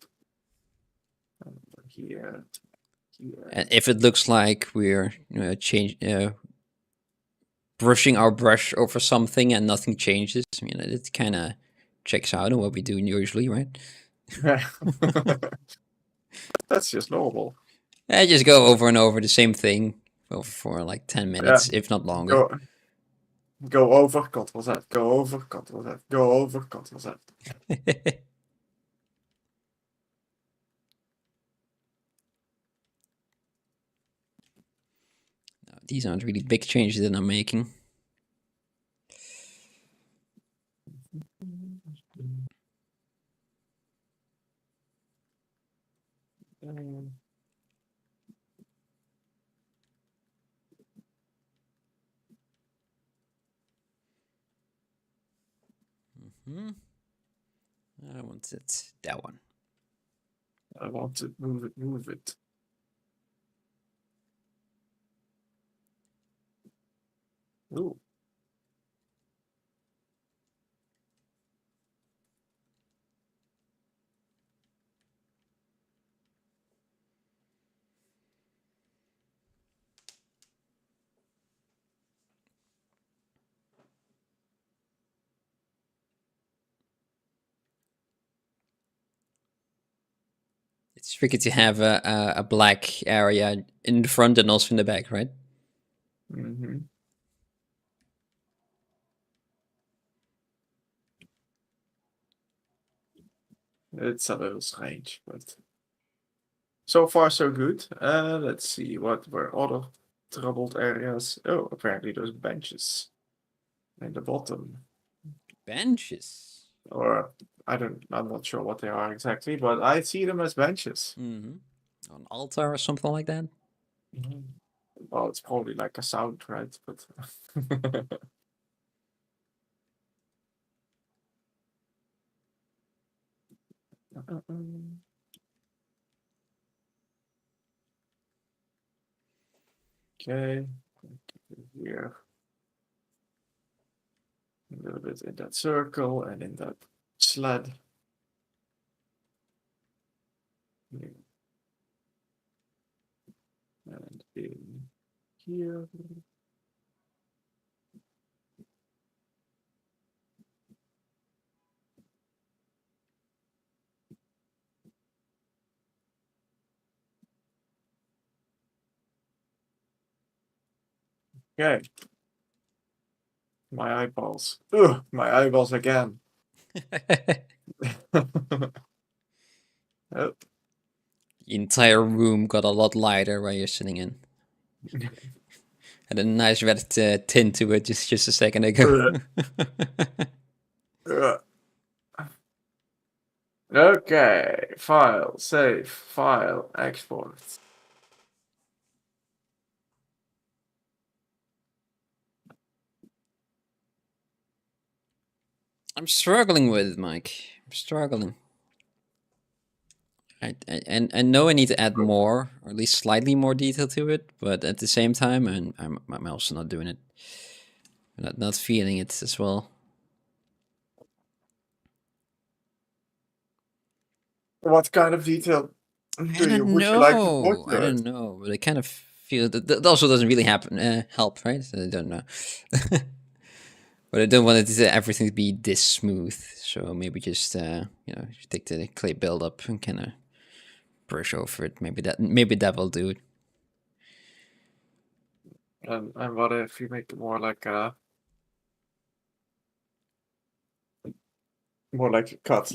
here. Here. And if it looks like we're brushing our brush over something and nothing changes, I mean, it kind of checks out on what we do usually, right? That's just normal. I just go over and over the same thing for like 10 minutes, if not longer. Go over, Ctrl Z. Go over, Ctrl Z. Go over, Ctrl Z. No, these aren't really big changes that I'm making. I want it. That one. I want to move it, move it. Ooh. It's tricky to have a black area in the front and also in the back, right? Mm-hmm. It's a little strange, but so far so good. Let's see what were other troubled areas. Oh, apparently those benches in the bottom. Benches. Or I'm not sure what they are exactly, but I see them as benches. An altar or something like that. Well, it's probably like a sound, right? But okay, here a little bit in that circle and in that sled. And in here. Okay. My eyeballs. Ugh, my eyeballs again. Oh. The entire room got a lot lighter where you're sitting in. Had a nice red tint to it just a second ago. Okay, file, save, file, export. I'm struggling with it, Mike. I'm struggling. I know I need to add more, or at least slightly more detail to it, but at the same time, I'm also not doing it. Not feeling it as well. What kind of detail would you like to put to I don't know, but I kind of feel that also doesn't really happen. Help, right? I don't know. But I don't want everything to be this smooth, so maybe just take the clay buildup and kind of brush over it. Maybe that will do it. And what if you make it more like cut,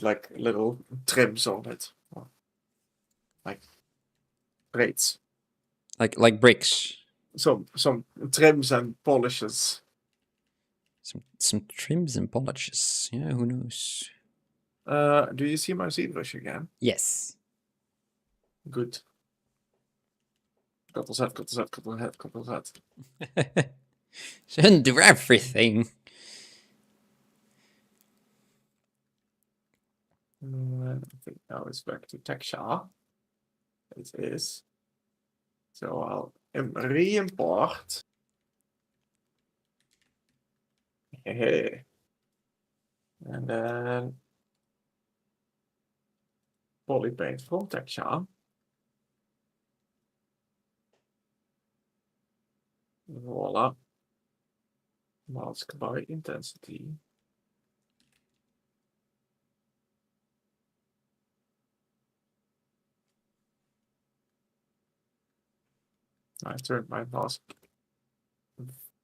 like little trims on it, like braids, like bricks. Some trims and polishes. Some trims and polishes. Yeah, who knows? Do you see my ZBrush again? Yes. Good. Cut head. Shouldn't do everything. I think now it's back to texture. It is. So I'll re-import. Hey. And then polypaint from texture. Voila. Mask by intensity. I turned my mask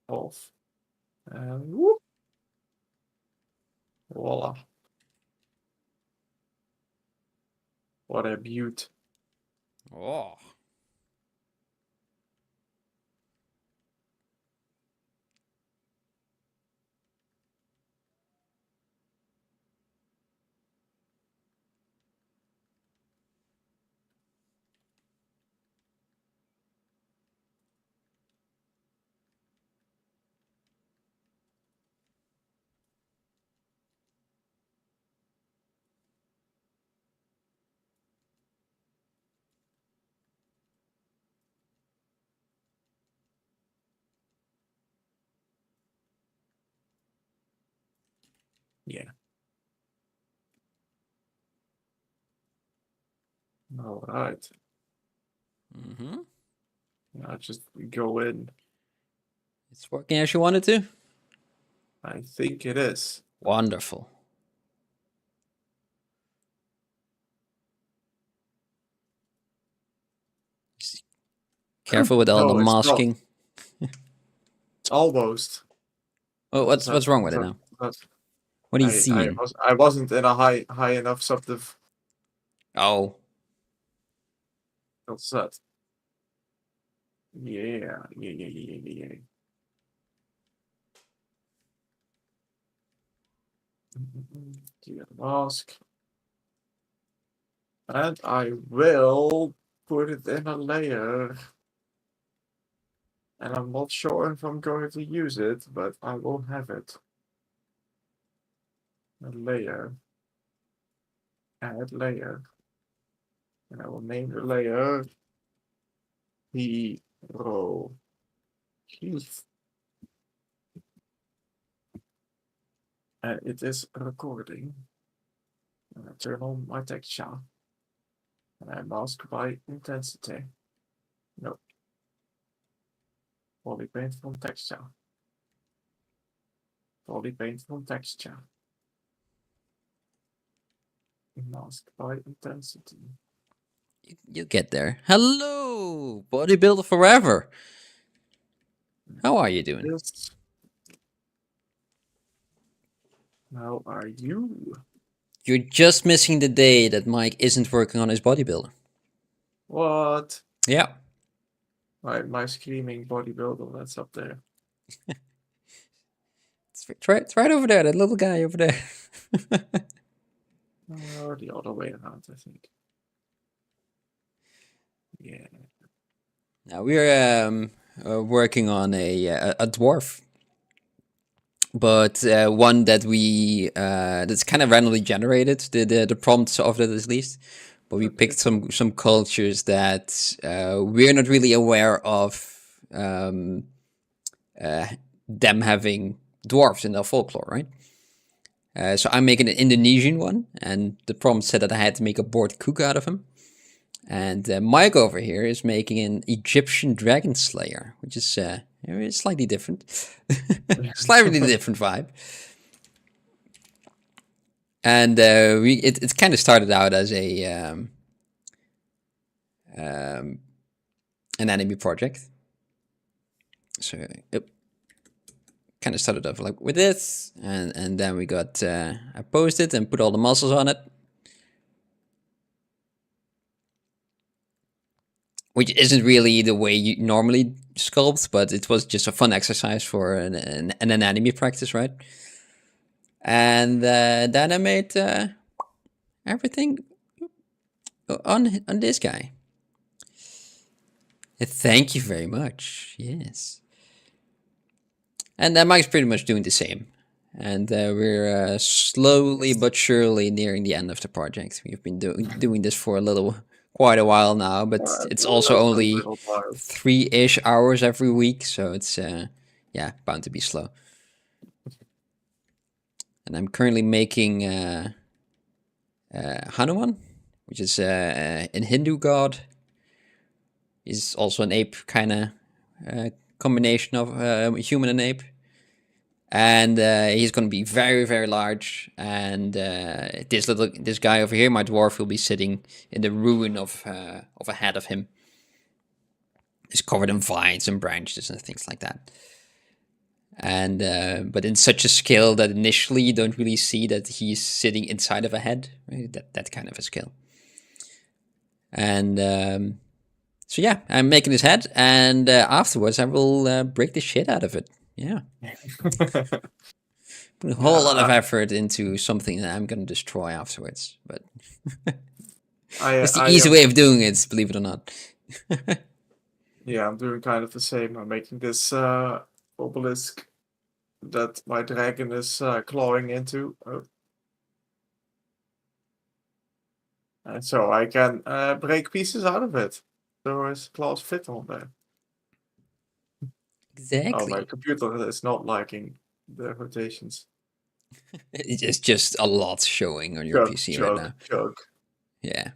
off. And whoop. Voila. What a beaut. Oh. Yeah. All right. Mm-hmm. Now just go in. It's working as you wanted to? I think it is. Wonderful. Careful with all the masking. It's almost. Oh, what's wrong with it now? What are you seeing? I wasn't in a high enough subdiv. Oh. What's that? Yeah. Clear the mask. And I will put it in a layer. And I'm not sure if I'm going to use it, but I will have it. A layer. Add layer. And I will name the layer Hero Heath. And it is recording. And I turn on my texture. And I mask by intensity. No. Polypaint from texture. Polypaint from texture. Mask by intensity. You get there. Hello, bodybuilder forever. How are you doing? Yes. How are you? You're just missing the day that Mike isn't working on his bodybuilder. What? Yeah. My screaming bodybuilder, that's up there. It's right over there, that little guy over there. Or the other way around, I think. Yeah. Now we're working on a dwarf, but one that we that's kind of randomly generated. The prompts of it at least, but we picked some cultures that we're not really aware of them having dwarfs in their folklore, right? So I'm making an Indonesian one, and the prompt said that I had to make a bored cook out of him. And Mike over here is making an Egyptian dragonslayer, which is It's slightly different. Slightly different vibe. And it kind of started out as an anime project. So it kind of started off like with this, and then we got I posted and put all the muscles on it, which isn't really the way you normally sculpt, but it was just a fun exercise for an anatomy practice, right? And then I made everything on this guy. Thank you very much. Yes. And Mike's pretty much doing the same. And we're slowly but surely nearing the end of the project. We've been doing this for quite a while now, but it's also only 3-ish hours every week, so it's bound to be slow. And I'm currently making Hanuman, which is an Hindu god. He's also an ape kind of combination of human and ape. And he's going to be very, very large. And this guy over here, my dwarf, will be sitting in the ruin of a head of him. He's covered in vines and branches and things like that. And but in such a scale that initially you don't really see that he's sitting inside of a head, right? That kind of a scale. And so yeah, I'm making his head, and afterwards I will break the shit out of it. Yeah. Put a whole lot of effort into something that I'm going to destroy afterwards, but it's the easy way of doing it, believe it or not. Yeah, I'm doing kind of the same. I'm making this obelisk that my dragon is clawing into. And so I can break pieces out of it. So his claws fit on there. Exactly. Oh, my computer is not liking the rotations. It's just a lot showing on your PC right now. Yeah.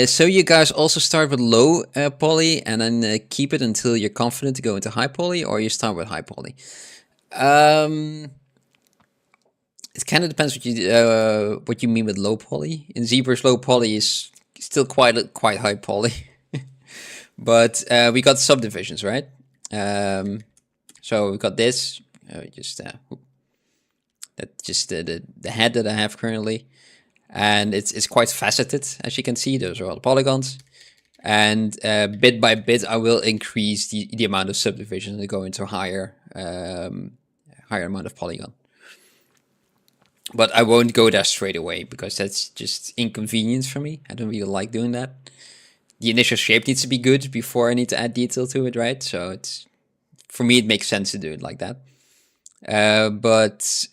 So you guys also start with low poly and then keep it until you're confident to go into high poly, or you start with high poly. It kind of depends what you mean with low poly. In ZBrush, low poly is still quite high poly, but we got subdivisions, right? So we got this, that's just the head that I have currently, and it's quite faceted, as you can see. Those are all the polygons, and bit by bit I will increase the amount of subdivisions and go into higher amount of polygon. But I won't go there straight away because that's just inconvenience for me. I don't really like doing that. The initial shape needs to be good before I need to add detail to it, right? So for me, it makes sense to do it like that. But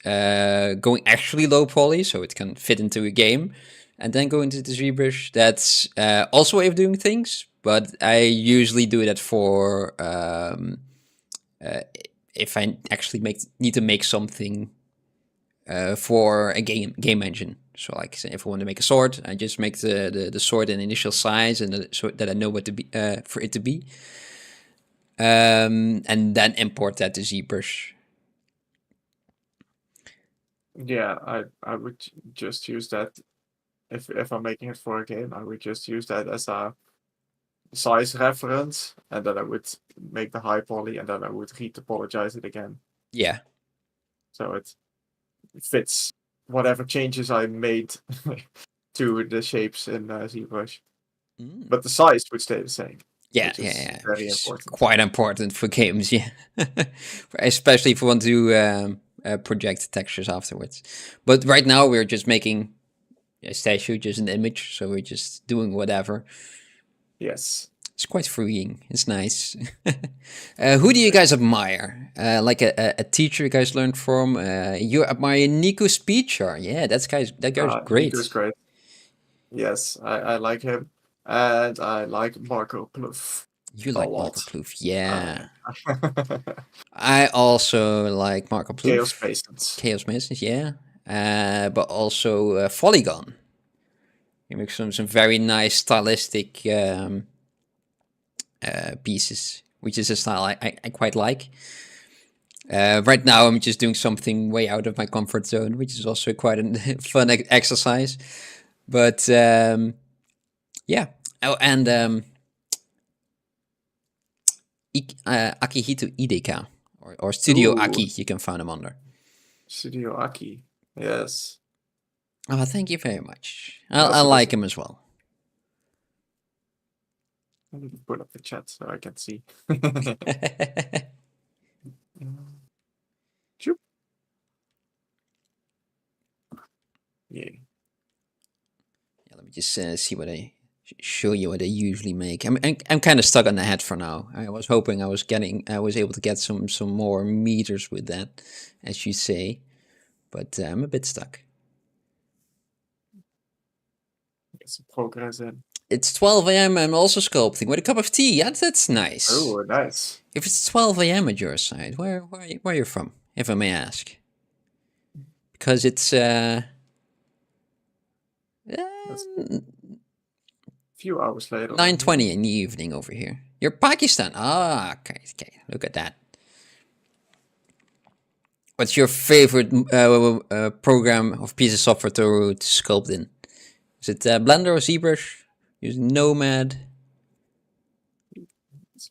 going actually low poly, so it can fit into a game, and then go into the ZBrush, that's also a way of doing things. But I usually do that for if I actually need to make something for a game engine. So like if I want to make a sword, I just make the sword in initial size and so that I know what to be for it to be, and then import that to ZBrush. Yeah, I would just use that if I'm making it for a game. I would just use that as a size reference, and then I would make the high poly, and then I would retopologize it again. Yeah. So it fits whatever changes I made to the shapes in ZBrush. But the size would stay the same. Yeah, Very important. Quite important for games, yeah. Especially if you want to project textures afterwards. But right now we're just making a statue, just an image, so we're just doing whatever. Yes. It's quite freeing. It's nice. Who do you guys admire? Like a teacher you guys learned from? You admire Nico Speechar. Yeah, that guy's great. Nico's great. Yes, I like him. And I like Marco Plouffe. You like Marco Plouffe, yeah. I also like Marco Plouffe. Chaos Masons, yeah. But also Polygon. He makes some very nice stylistic pieces. which is a style I quite like. Right now, I'm just doing something way out of my comfort zone, which is also quite a fun exercise. But yeah. Oh, and Akihito Ideka or Studio Ooh. Aki, you can find him under. Studio Aki. Yes. Oh, thank you very much. I Also like him as well. I need to put up the chat so I can see. Choop. Yeah. Yeah, let me just see what I show you what I usually make. I'm kind of stuck on the head for now. I was hoping I was able to get some more meters with that, as you say, but I'm a bit stuck. Get some progress in. It's 12 a.m. I'm also sculpting with a cup of tea. That's nice. Oh, nice. If it's 12 a.m. at your side, where are you from, if I may ask? Because it's Few hours later. 9:20 in the evening over here. You're Pakistan. Ah, okay. Look at that. What's your favorite program of piece of software to sculpt in? Is it Blender or ZBrush? Using Nomad? Let's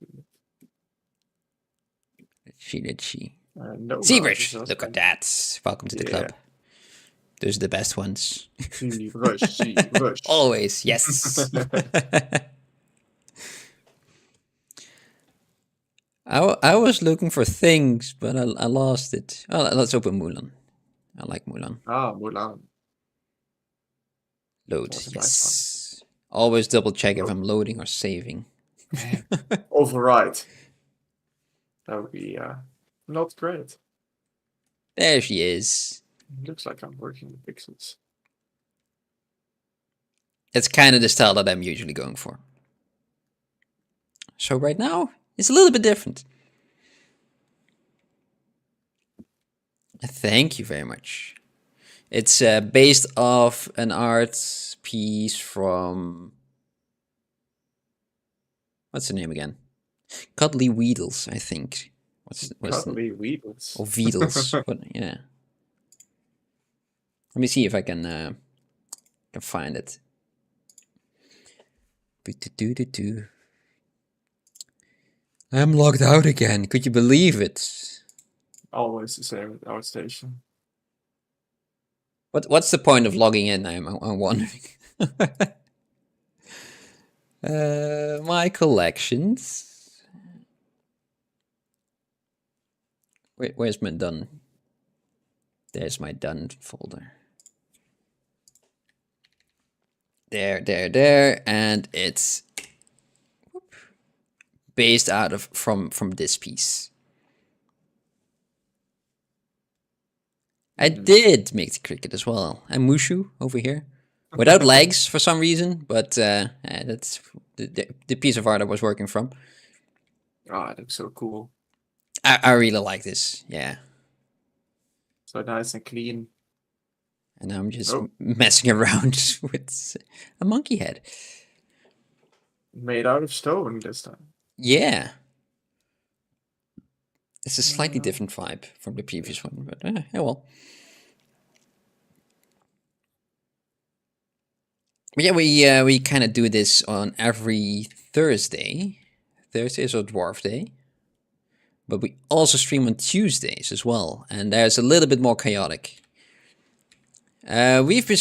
see. No, ZBrush. Look at that. Welcome to the club. Those are the best ones. ZBrush. Always, yes. I was looking for things, but I lost it. Oh, let's open Mulan. I like Mulan. Ah, Mulan. Load, yes. Always double check if I'm loading or saving. Override. That would be not great. There she is. Looks like I'm working with pixels. That's kind of the style that I'm usually going for. So right now, it's a little bit different. Thank you very much. It's based off an art piece from... What's the name again? Cuddly Weedles, I think. What's Cuddly Weedles? Or Weedles. But, yeah. Let me see if I can find it. I'm logged out again. Could you believe it? Always the same at our station. What's the point of logging in? I'm wondering. My collections. Where's my done? There's my done folder. There, and it's based out of from this piece. I did make the cricket as well, and Mushu over here, without legs for some reason, but that's the piece of art I was working from. Ah, it looks so cool. I really like this, yeah. So nice and clean. And I'm just messing around with a monkey head. Made out of stone this time. Yeah. It's a slightly different vibe from the previous one, but yeah, well. But yeah, we kind of do this on every Thursday. Thursday is our Dwarf Day. But we also stream on Tuesdays as well, and there's a little bit more chaotic. We've been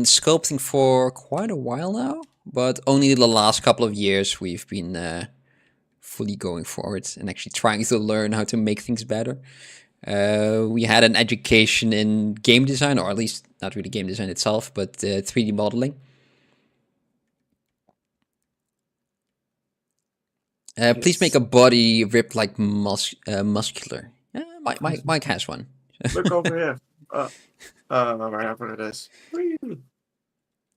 sculpting for quite a while now, but only the last couple of years we've been fully going for it and actually trying to learn how to make things better. We had an education in game design, or at least not really game design itself, but 3D modeling. Please make a body ripped like muscular. Mike has one. Look over here. Wherever it is.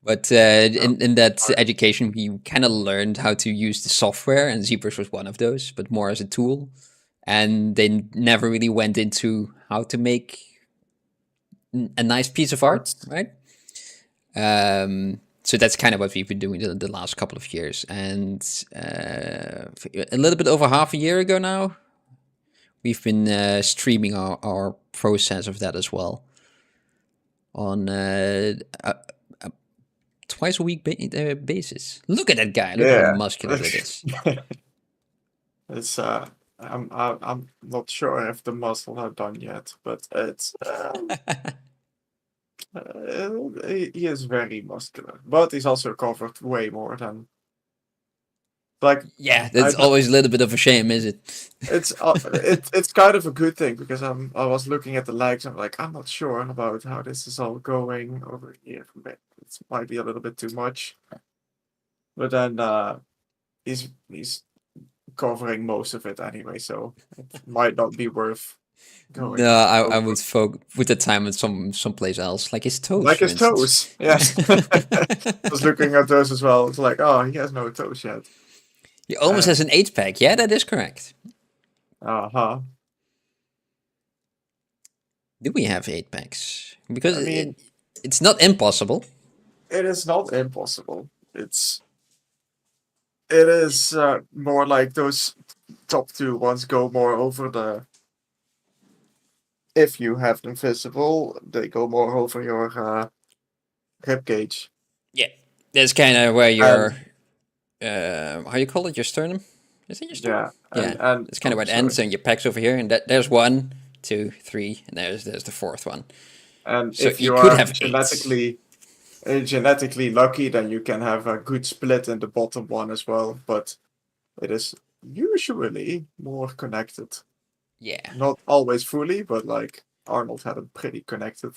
But in that education, we kind of learned how to use the software, and ZBrush was one of those, but more as a tool. And they never really went into how to make a nice piece of art, right? So that's kind of what we've been doing the last couple of years. And a little bit over half a year ago now, we've been streaming our process of that as well on a twice a week basis. Look at that guy! Look how muscular it is. It's I'm not sure if the muscle are done yet, but it's he is very muscular, but he's also covered way more than like. Yeah, that's always a little bit of a shame, is it? It's kind of a good thing because I was looking at the legs. I'm like, I'm not sure about how this is all going over here. It might be a little bit too much, but then he's covering most of it anyway, so it might not be worth going. No, I would put the time at someplace else, like his toes. Like his toes, yes. I was looking at those as well. It's like, oh, he has no toes yet. He almost has an 8-pack. Yeah, that is correct. Uh-huh. Do we have 8-packs? Because I mean, it's not impossible. It is not impossible. It is more like those top two ones go more over the. If you have them visible, they go more over your rib cage. Yeah, that's kind of where your how you call it, your sternum? Is it your sternum? Yeah, and it's kind of where it ends, and your pecs over here, and there's 1, 2, 3, and there's the 4th one. And so if you could are have genetically lucky, then you can have a good split in the bottom one as well. But it is usually more connected. Yeah. Not always fully, but like Arnold had it pretty connected.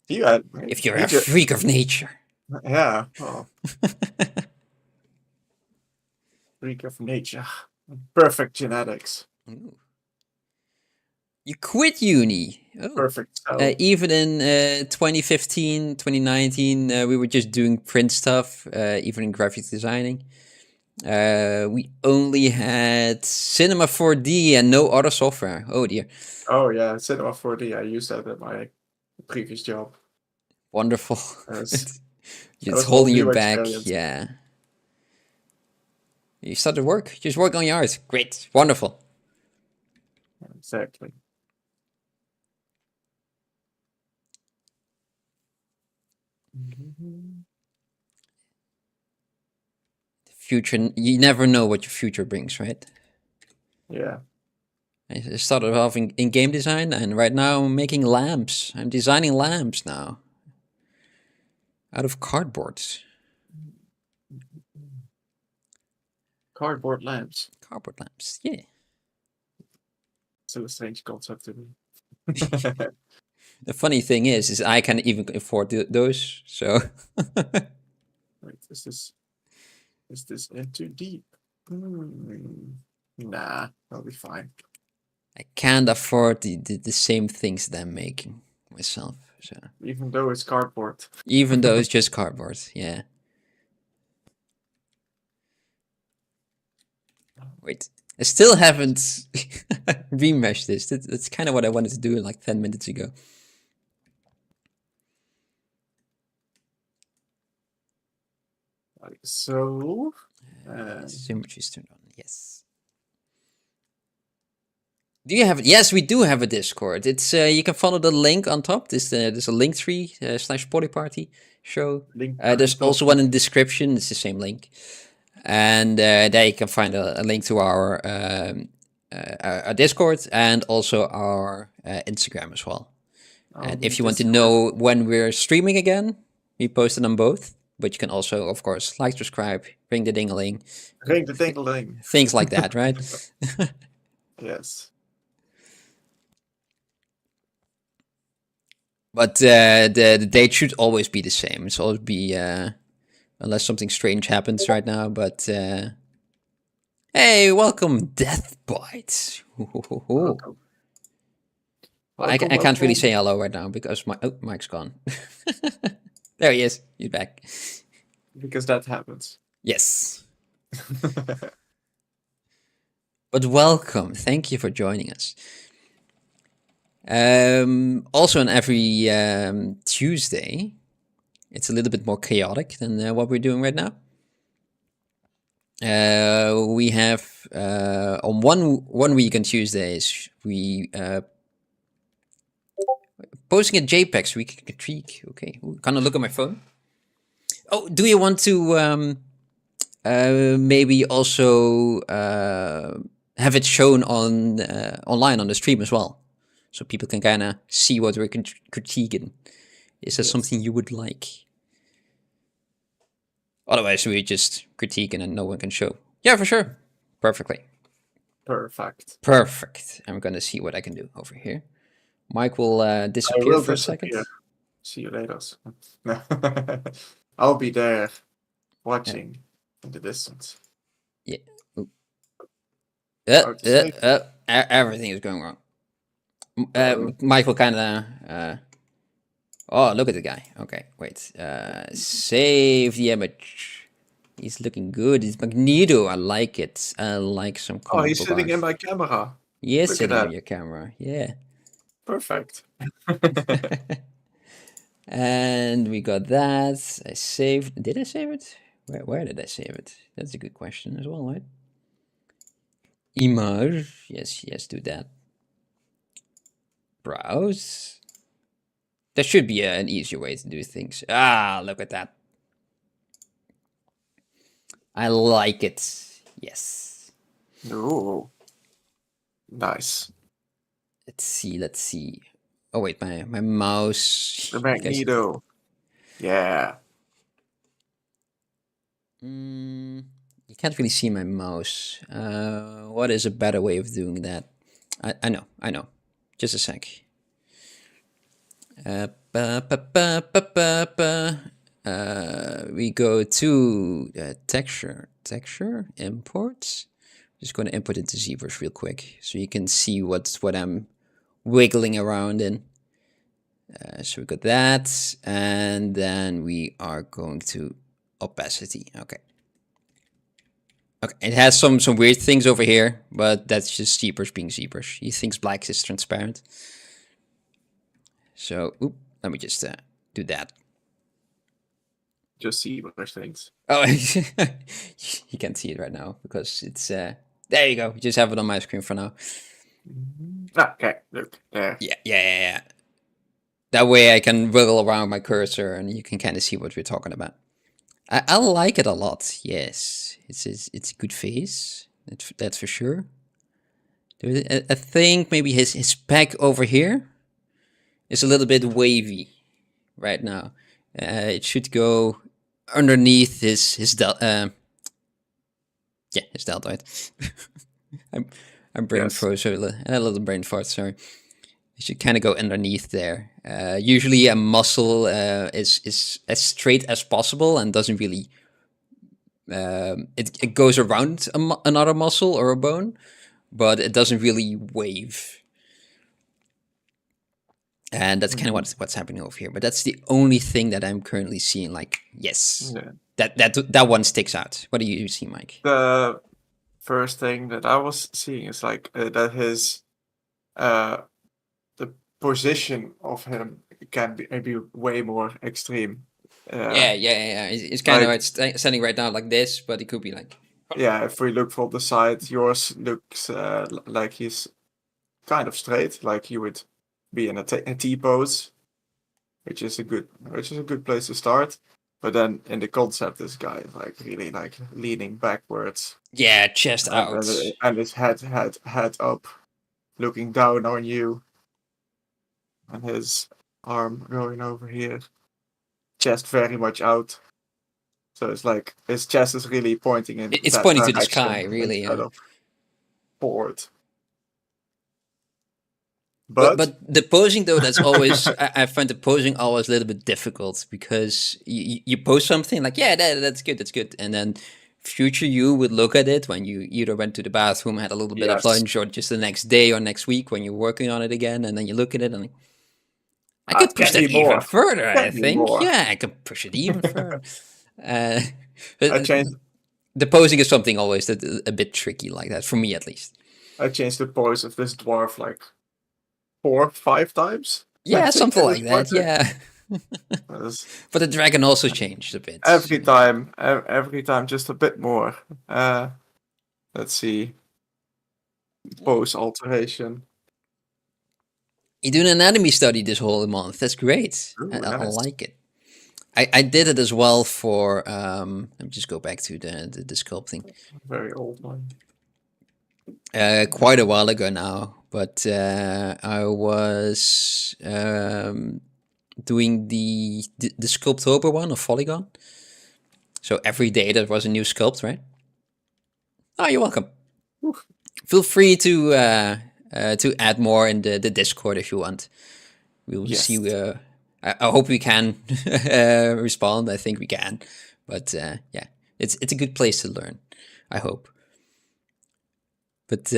If you're a freak of nature. Yeah. Oh. Freak of nature. Perfect genetics. Ooh. You quit uni. Oh. Perfect. Even in 2015, 2019, we were just doing print stuff, even in graphic designing. We only had Cinema 4D and no other software. Oh dear. Oh yeah, Cinema 4D. I used that at my previous job. Wonderful. It's holding you back. Experience. Yeah. You started work. Just work on your art. Great. Wonderful. Exactly. Future, you never know what your future brings, right? Yeah. I started off in game design, and right now I'm making lamps. I'm designing lamps now. Out of cardboard. Cardboard lamps. Cardboard lamps, yeah. Still a strange concept to me. The funny thing is I can't even afford those, so... Wait, is this in too deep? Nah, I'll be fine. I can't afford the same things that I'm making myself. So even though it's cardboard. Even though it's just cardboard, yeah. Wait, I still haven't remeshed this. That's kind of what I wanted to do like 10 minutes ago. Like so. Symmetry is turned on. Yes. Do you have it? Yes, we do have a Discord. It's you can follow the link on top. There's a link tree / PolyParty show. There's also one in the description. It's the same link, and there you can find a link to our Discord and also our Instagram as well. And if you want to know when we're streaming again, we post it on both. But you can also, of course, like, subscribe, ring the ding-a-ling. Ring the ding-a-ling. Things like that, right? Yes. But the date should always be the same. It's always be, unless something strange happens right now. But, hey, welcome, Deathbite. Welcome. I can't really say hello right now because my mic's gone. There he is. He's back. Because that happens. Yes. But welcome. Thank you for joining us. Also on every Tuesday, It's a little bit more chaotic than what we're doing right now. We have on one week on Tuesdays we posting a JPEG so we can critique. Okay, kind of look at my phone. Oh, do you want to maybe also have it shown on online on the stream as well, so people can kind of see what we're critiquing? Is that something you would like? Otherwise, we just critiquing and no one can show. Yeah, for sure. Perfectly. Perfect. Perfect. I'm gonna see what I can do over here. Mike will disappear for a second. See you later. No. I'll be there watching in the distance. Yeah. Everything is going wrong. Mike will kind of... oh, look at the guy. Okay, wait. Save the image. He's looking good. It's Magneto. I like it. I like some comic Oh, he's book sitting art. in my camera. Yes, sitting in your camera. Yeah. Perfect. And we got that. I saved. Did I save it? Where did I save it? That's a good question as well, right? Image. Yes, do that. Browse. There should be an easier way to do things. Ah, look at that. I like it. Yes. Ooh. Nice. Let's see. Oh wait, my mouse. The Magneto. Yeah. You can't really see my mouse. What is a better way of doing that? I know. Just a sec. We go to texture, import. Just going to import into ZBrush real quick so you can see what I'm wiggling around in. So we got that, and then we are going to opacity. Okay, it has some weird things over here, but that's just ZBrush being ZBrush. He thinks black is transparent. So, let me just do that. Just see what things. Oh, you can't see it right now because it's there you go. You just have it on my screen for now. Okay, look there. Yeah. That way I can wiggle around my cursor and you can kind of see what we're talking about. I like it a lot. Yes, it's a good face. That's for sure. I think maybe his back over here is a little bit wavy right now. It should go underneath his deltoid. I'm brain froze a little brain fart. Sorry. It should kind of go underneath there. Usually a muscle is as straight as possible and doesn't really. It goes around another muscle or a bone, but it doesn't really wave. And that's kind of what's happening over here. But that's the only thing that I'm currently seeing. Like, yes, that one sticks out. What do you see, Mike? The first thing that I was seeing is like that his the position of him can be maybe way more extreme. Yeah. It's kind of standing right now like this, but it could be like. Yeah, if we look from the side, yours looks like he's kind of straight, like you would be in a T pose, which is a good place to start. But then in the concept, this guy is like really like leaning backwards. Yeah, chest out, and his head up, looking down on you, and his arm going over here, chest very much out. So it's like his chest is really pointing in. It's pointing to the sky, really. Forward. But the posing though, that's always I find the posing always a little bit difficult because you post something like that's good, and then future you would look at it when you either went to the bathroom, had a little bit of lunch, or just the next day or next week when you're working on it again, and then you look at it and I could push that even further. I think I could push it even further. The posing is something always that a bit tricky like that for me at least. I changed the pose of this dwarf like 4-5 times. Yeah, something like that. Yeah. Because But the dragon also changed a bit. every time, just a bit more. Let's see. Pose alteration. You're doing an anatomy study this whole month. That's great. Ooh, I nice. like it. I did it as well for. Let me just go back to the sculpting. Very old one. Quite a while ago now, but I was doing the Sculptober one of Polygon. So every day there was a new sculpt, right? Oh, you're welcome. Oof. Feel free to add more in the Discord if you want. We'll Yes. see. I hope we can respond. I think we can, but yeah, it's a good place to learn. I hope. But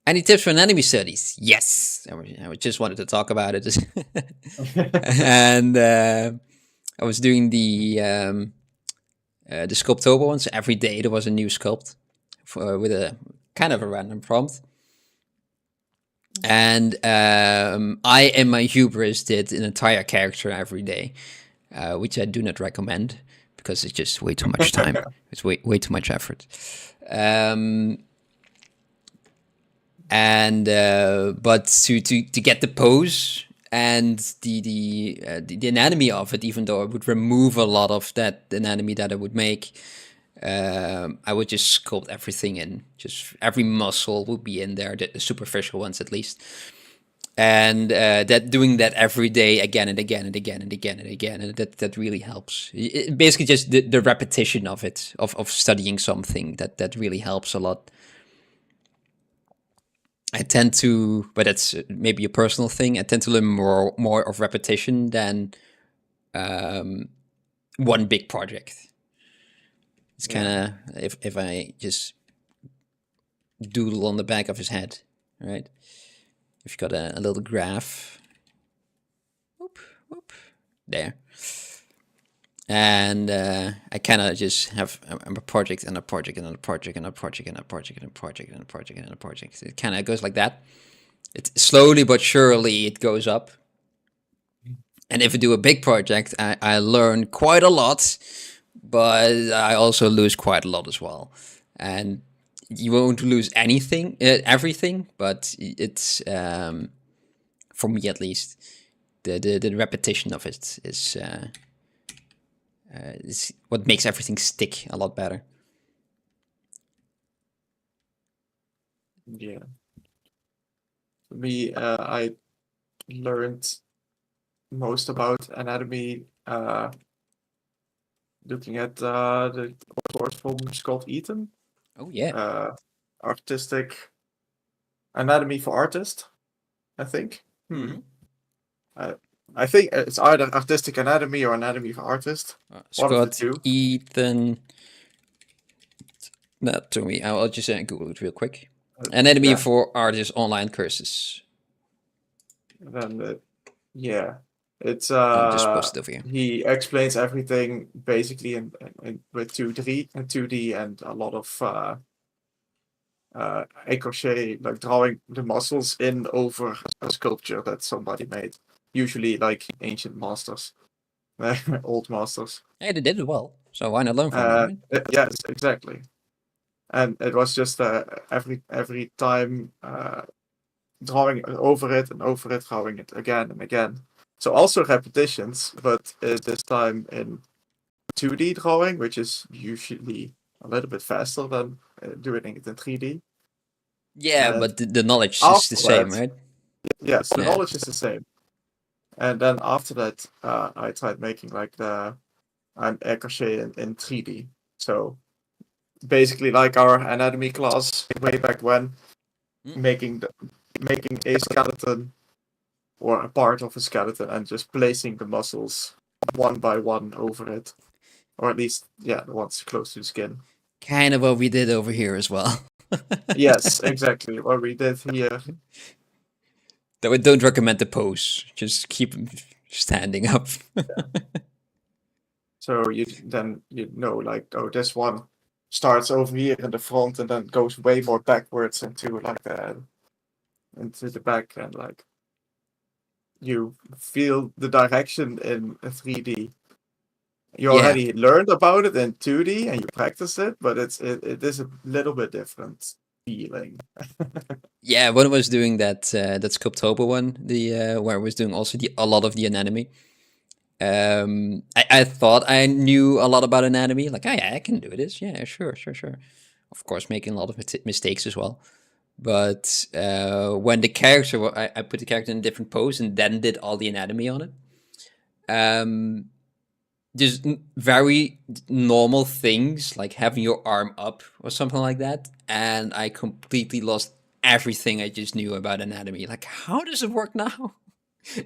any tips for anatomy studies? Yes, I just wanted to talk about it, and I was doing the Sculptober ones. Every day there was a new sculpt with a kind of a random prompt. And I, in my hubris, did an entire character every day, which I do not recommend because it's just way too much time. It's way too much effort. But to get the pose and the anatomy of it, even though I would remove a lot of that anatomy that I would make, I would just sculpt everything in. Just every muscle would be in there, the superficial ones at least. And doing that every day again and again and again and again and again, and that really helps. Basically, just the repetition of it, of studying something, that really helps a lot. I tend to, but that's maybe a personal thing. I tend to learn more of repetition than one big project. It's kind of if I just doodle on the back of his head, right? If you've got a little graph, whoop, there, and I kind of just have a project and a project and a project and a project and a project and a project and a project and a project. It kind of goes like that. It's slowly but surely it goes up. And if I do a big project, I learn quite a lot, but I also lose quite a lot as well. And you won't lose everything, but it's for me at least, the repetition of it is what makes everything stick a lot better. Yeah. For me, I learned most about anatomy looking at the course from Scott Eaton. Oh yeah. Artistic anatomy for artists, I think. Mm-hmm. I think it's either artistic anatomy or anatomy for artists. One of the Scott two. Ethan. That to me. I'll just Google it real quick. Anatomy for artists online courses. Then it's I'll just post it over here. he explains everything basically in with 2D and a lot of crochet, like drawing the muscles in over a sculpture that somebody made. Usually like ancient masters, old masters. Hey, they did it well, so why not learn from them? Right? Yes, exactly. And it was just every time drawing over it and over it, drawing it again and again. So also repetitions, but this time in 2D drawing, which is usually a little bit faster than doing it in 3D. Yeah, but the knowledge is the same, right? Yes, the knowledge is the same. And then after that, I tried making like an crochet in 3D. So basically, like our anatomy class way back when, making a skeleton or a part of a skeleton and just placing the muscles one by one over it, or at least the ones close to the skin. Kind of what we did over here as well. Yes, exactly what we did here. Though I don't recommend the pose. Just keep standing up. So you know, like, oh, this one starts over here in the front and then goes way more backwards into like into the back, and like you feel the direction in 3D. You Yeah. already learned about it in 2D and you practice it, but it is a little bit different feeling. Yeah, when I was doing that Sculptober one, where I was doing also a lot of the anatomy, I thought I knew a lot about anatomy. Like, oh yeah, I can do this. Yeah, sure. Of course, making a lot of mistakes as well. But when the character, I put the character in a different pose and then did all the anatomy on it. Just very normal things like having your arm up or something like that, and I completely lost everything I just knew about anatomy. Like, how does it work now?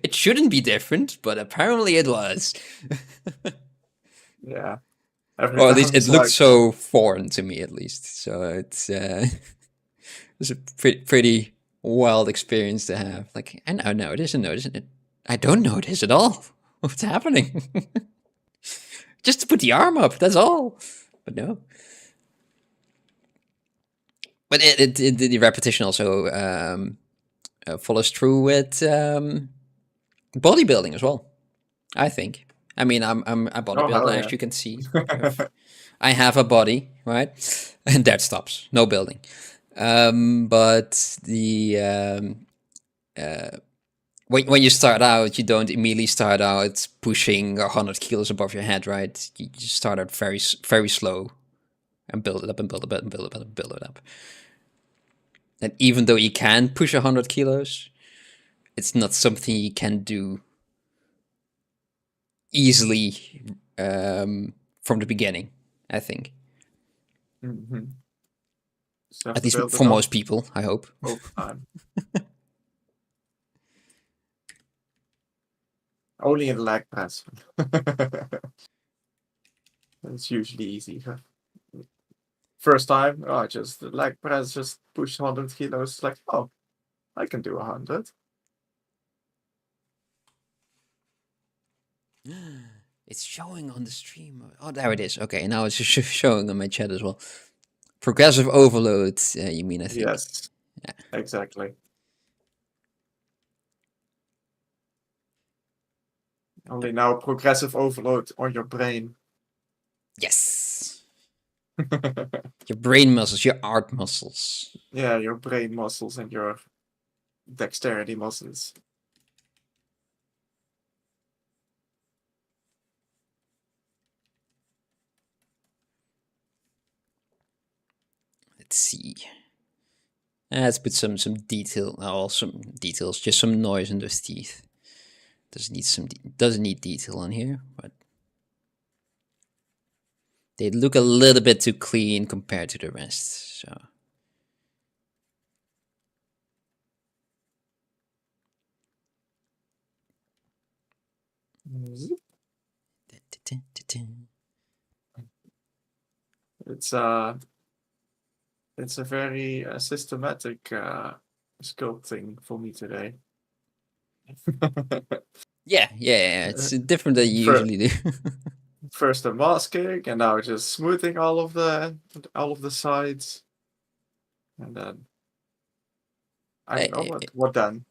It shouldn't be different, but apparently it was. Yeah. Every Or at time least it it's looked like, so foreign to me, at least. So it's a pretty wild experience to have. Like, I now notice and notice it. I don't notice at all. What's happening? Just to put the arm up, that's all. But no. But the repetition also follows through with bodybuilding as well, I think. I mean, I'm a oh, hell bodybuilder, yeah. as you can see. I have a body, right? And that stops. No building. But when you start out, you don't immediately start out pushing 100 kilos above your head, right? You just start out very slow and build it up and build it up and build it up and build it up. And even though you can push 100 kilos, it's not something you can do easily from the beginning, I think. Mm-hmm. At least for most people, I hope. Over time. Only in leg press. It's usually easy. Huh? First time, just the leg press, just push 100 kilos. Like, oh, I can do 100. It's showing on the stream. Oh, there it is. Okay, now it's showing on my chat as well. Progressive overload, you mean, I think. Yes, yeah. Exactly. Only now progressive overload on your brain. Yes. Your brain muscles, your art muscles. Yeah, your brain muscles and your dexterity muscles. Let's see. Let's put some detail. Some details. Just some noise in those teeth. Doesn't need detail on here, but they look a little bit too clean compared to the rest. So. It's a very systematic sculpting for me today. Yeah, it's different than you usually do. First the masking, and now just smoothing all of the sides, and then I don't know what then.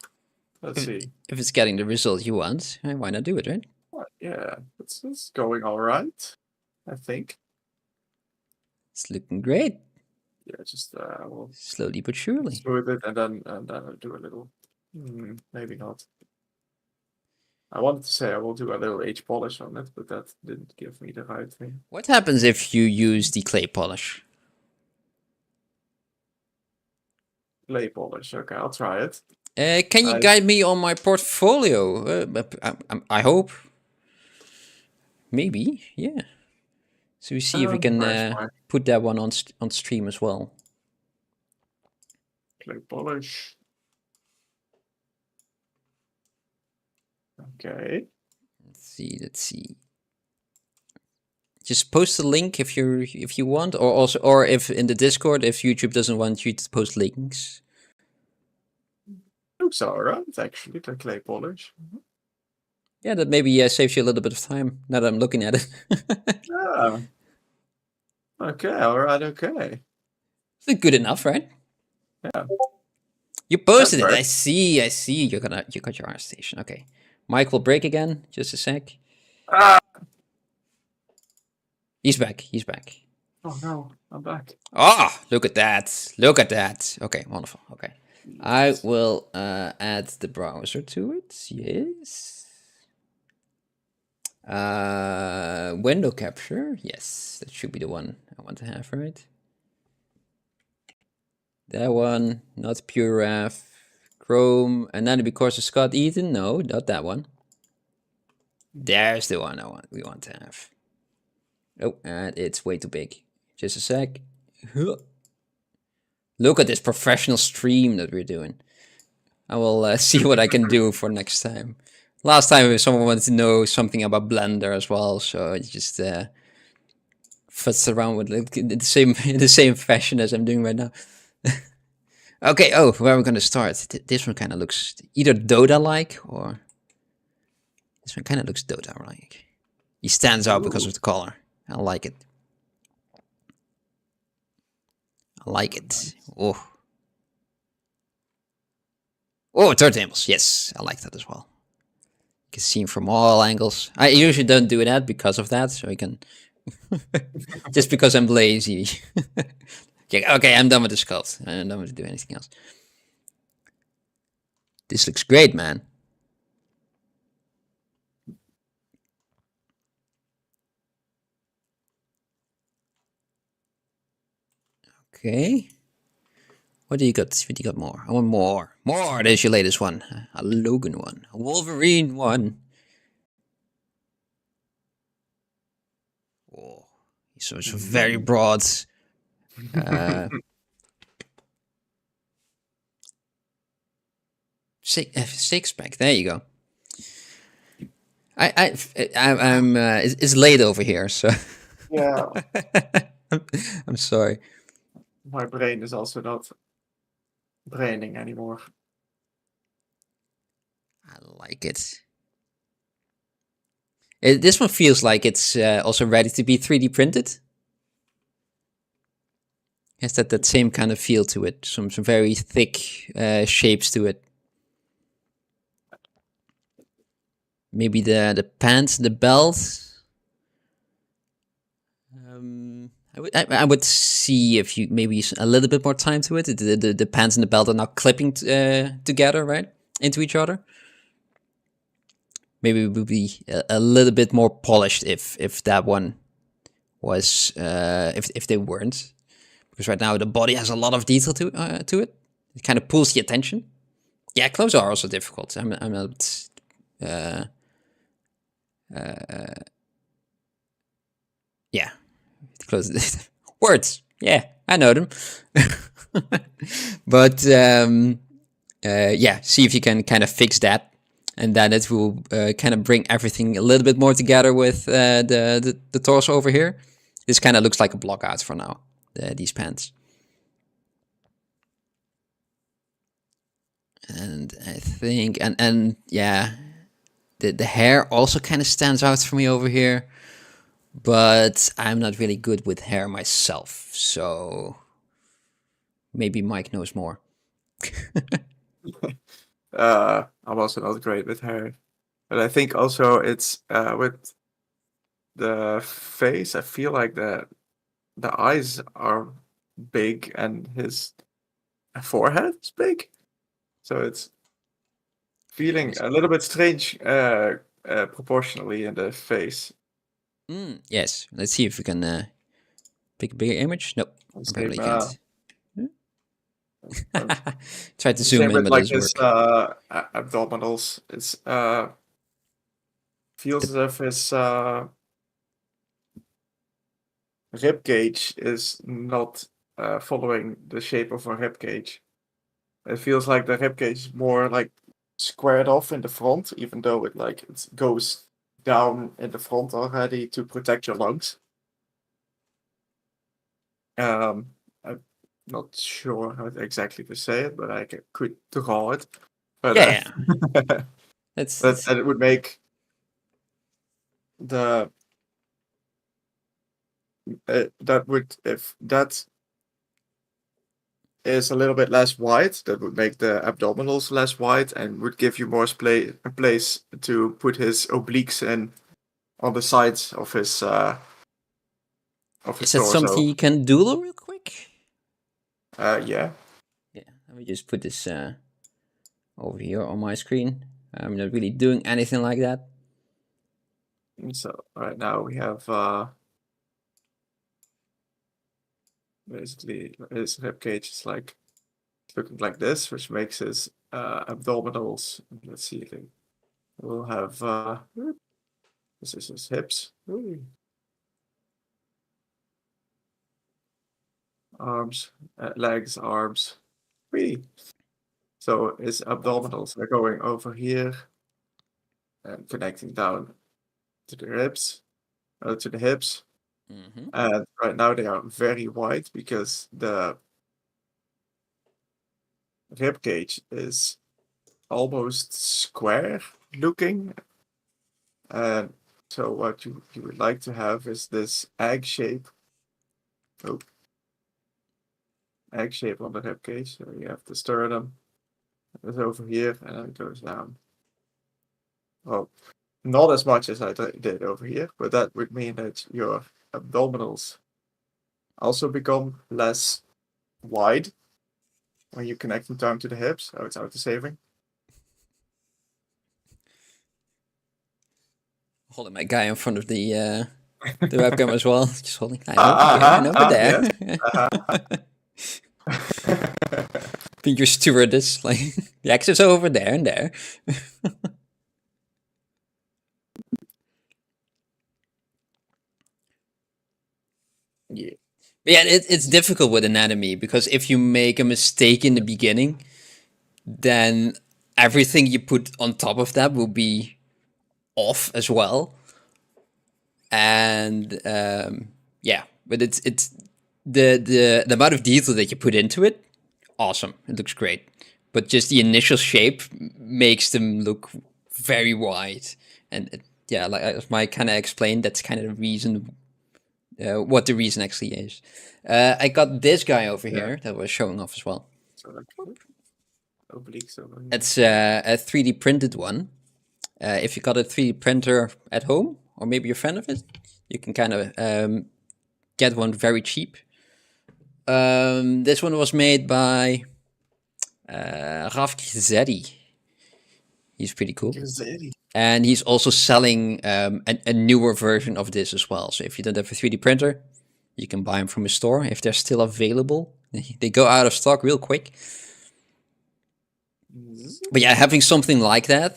Let's see. If it's getting the result you want, why not do it, right? Yeah, it's going all right, I think. It's looking great. Yeah, just we'll slowly but surely smooth it, and then I'll do a little. Maybe not. I wanted to say I will do a little H polish on it, but that didn't give me the right thing. What happens if you use the clay polish? Clay polish. Okay, I'll try it. Can you guide me on my portfolio? I hope. Maybe, yeah. So we see if we can put that one on stream as well. Clay polish. Okay. Let's see. Just post a link if you want, or if in the Discord, if YouTube doesn't want you to post links. Looks alright, actually, the clay polish. Yeah, that maybe saves you a little bit of time now that I'm looking at it. Yeah. Okay, alright, okay. Is it good enough, right? Yeah. You posted it. right. I see. You got your R station. Okay. Mike will break again. Just a sec. Ah! He's back. He's back. Oh no, I'm back. Ah, look at that. Look at that. Okay, wonderful. Okay. I Yes. will add the browser to it. Yes. Window capture. Yes, that should be the one I want to have, right? That one, not pure RAF. Chrome, and then because of Scott Eaton. No, not that one. There's the one we want to have. Oh, and it's way too big. Just a sec. Look at this professional stream that we're doing. I will see what I can do for next time. Last time someone wanted to know something about Blender as well, so I just futzed around with it in the same fashion as I'm doing right now. Okay, oh, where are we gonna start? This one kind of looks either Dota-like or this one kind of looks Dota-like. He stands out because of the color. I like it. I like it. Oh. Oh, turntables. Yes, I like that as well. You can see him from all angles. I usually don't do that because of that, so I can... Just because I'm lazy. Okay, I'm done with the sculpt. I don't want to do anything else. This looks great, man. Okay. What do you got? What do you got more? I want more. More! There's your latest one. A Logan one. A Wolverine one. Oh, so it's very broad. Six pack. There you go. I'm it's late over here, so Yeah, I'm sorry. my brain is also not braining anymore. I like it. This one feels like it's also ready to be 3D printed. Has that same kind of feel to it. Some very thick shapes to it. Maybe the pants, the belt. I would see if you maybe a little bit more time to it. The pants and the belt are now clipping together, right, into each other. Maybe it would be a little bit more polished if that one was if they weren't, because right now the body has a lot of detail to it. It kind of pulls the attention. Yeah, clothes are also difficult. I'm not. Yeah, clothes. Words. Yeah, I know them. But yeah, see if you can kind of fix that, and then it will kind of bring everything a little bit more together with the torso over here. This kind of looks like a block out for now. These pants. And I think and yeah, the hair also kind of stands out for me over here, but I'm not really good with hair myself, so maybe Mike knows more. I'm also not great with hair, but I think also it's with the face. I feel like the eyes are big and his forehead is big, so it's feeling a little bit strange proportionally in the face. Yes, let's see if we can pick a bigger image. Nope, apparently Same, can't. Try to zoom same in, with but like it doesn't his work. abdominals. It's feels as if his rib cage is not following the shape of a rib cage. It feels like the rib cage is more like squared off in the front, even though it goes down in the front already to protect your lungs. I'm not sure how exactly to say it, but I could draw it. But Yeah, that that's it would make the that would if that is a little bit less wide. That would make the abdominals less wide and would give you more place to put his obliques in on the sides of his Is that torso. something you can doodle real quick? Yeah. Yeah, let me just put this over here on my screen. I'm not really doing anything like that. So right now we have basically his ribcage is like looking like this, which makes his abdominals. Let's see, we'll have this is his hips, arms, legs, arms. So his abdominals are going over here and connecting down to the ribs, to the hips. Mm-hmm. And right now they are very wide because the rib cage is almost square looking. And so what you would like to have is this egg shape. Oh, egg shape on the rib cage. So you have the sternum. It's over here and then it goes down. Well, not as much as I did over here, but that would mean that your abdominals also become less wide when you connect them down to the hips. Oh, it's auto-saving. Holding my guy in front of the webcam as well. Just holding. I know over there. Yes. Being your stewardess, like the access over there and there. Yeah. But yeah, it's difficult with anatomy because if you make a mistake in the beginning, then everything you put on top of that will be off as well. And yeah, but it's the amount of detail that you put into it, awesome. It looks great. But just the initial shape makes them look very wide. And yeah, like as Mike kind of explained, that's kind of the reason, what the reason actually is. I got this guy over here that was showing off as well. So like obliques over here. It's a 3D printed one. If you got a 3D printer at home, or maybe you're a fan of it, you can kind of get one very cheap. This one was made by Raf Gizzetti. He's pretty cool. And he's also selling a newer version of this as well. So if you don't have a 3D printer, you can buy them from his store if they're still available. They go out of stock real quick. But yeah, having something like that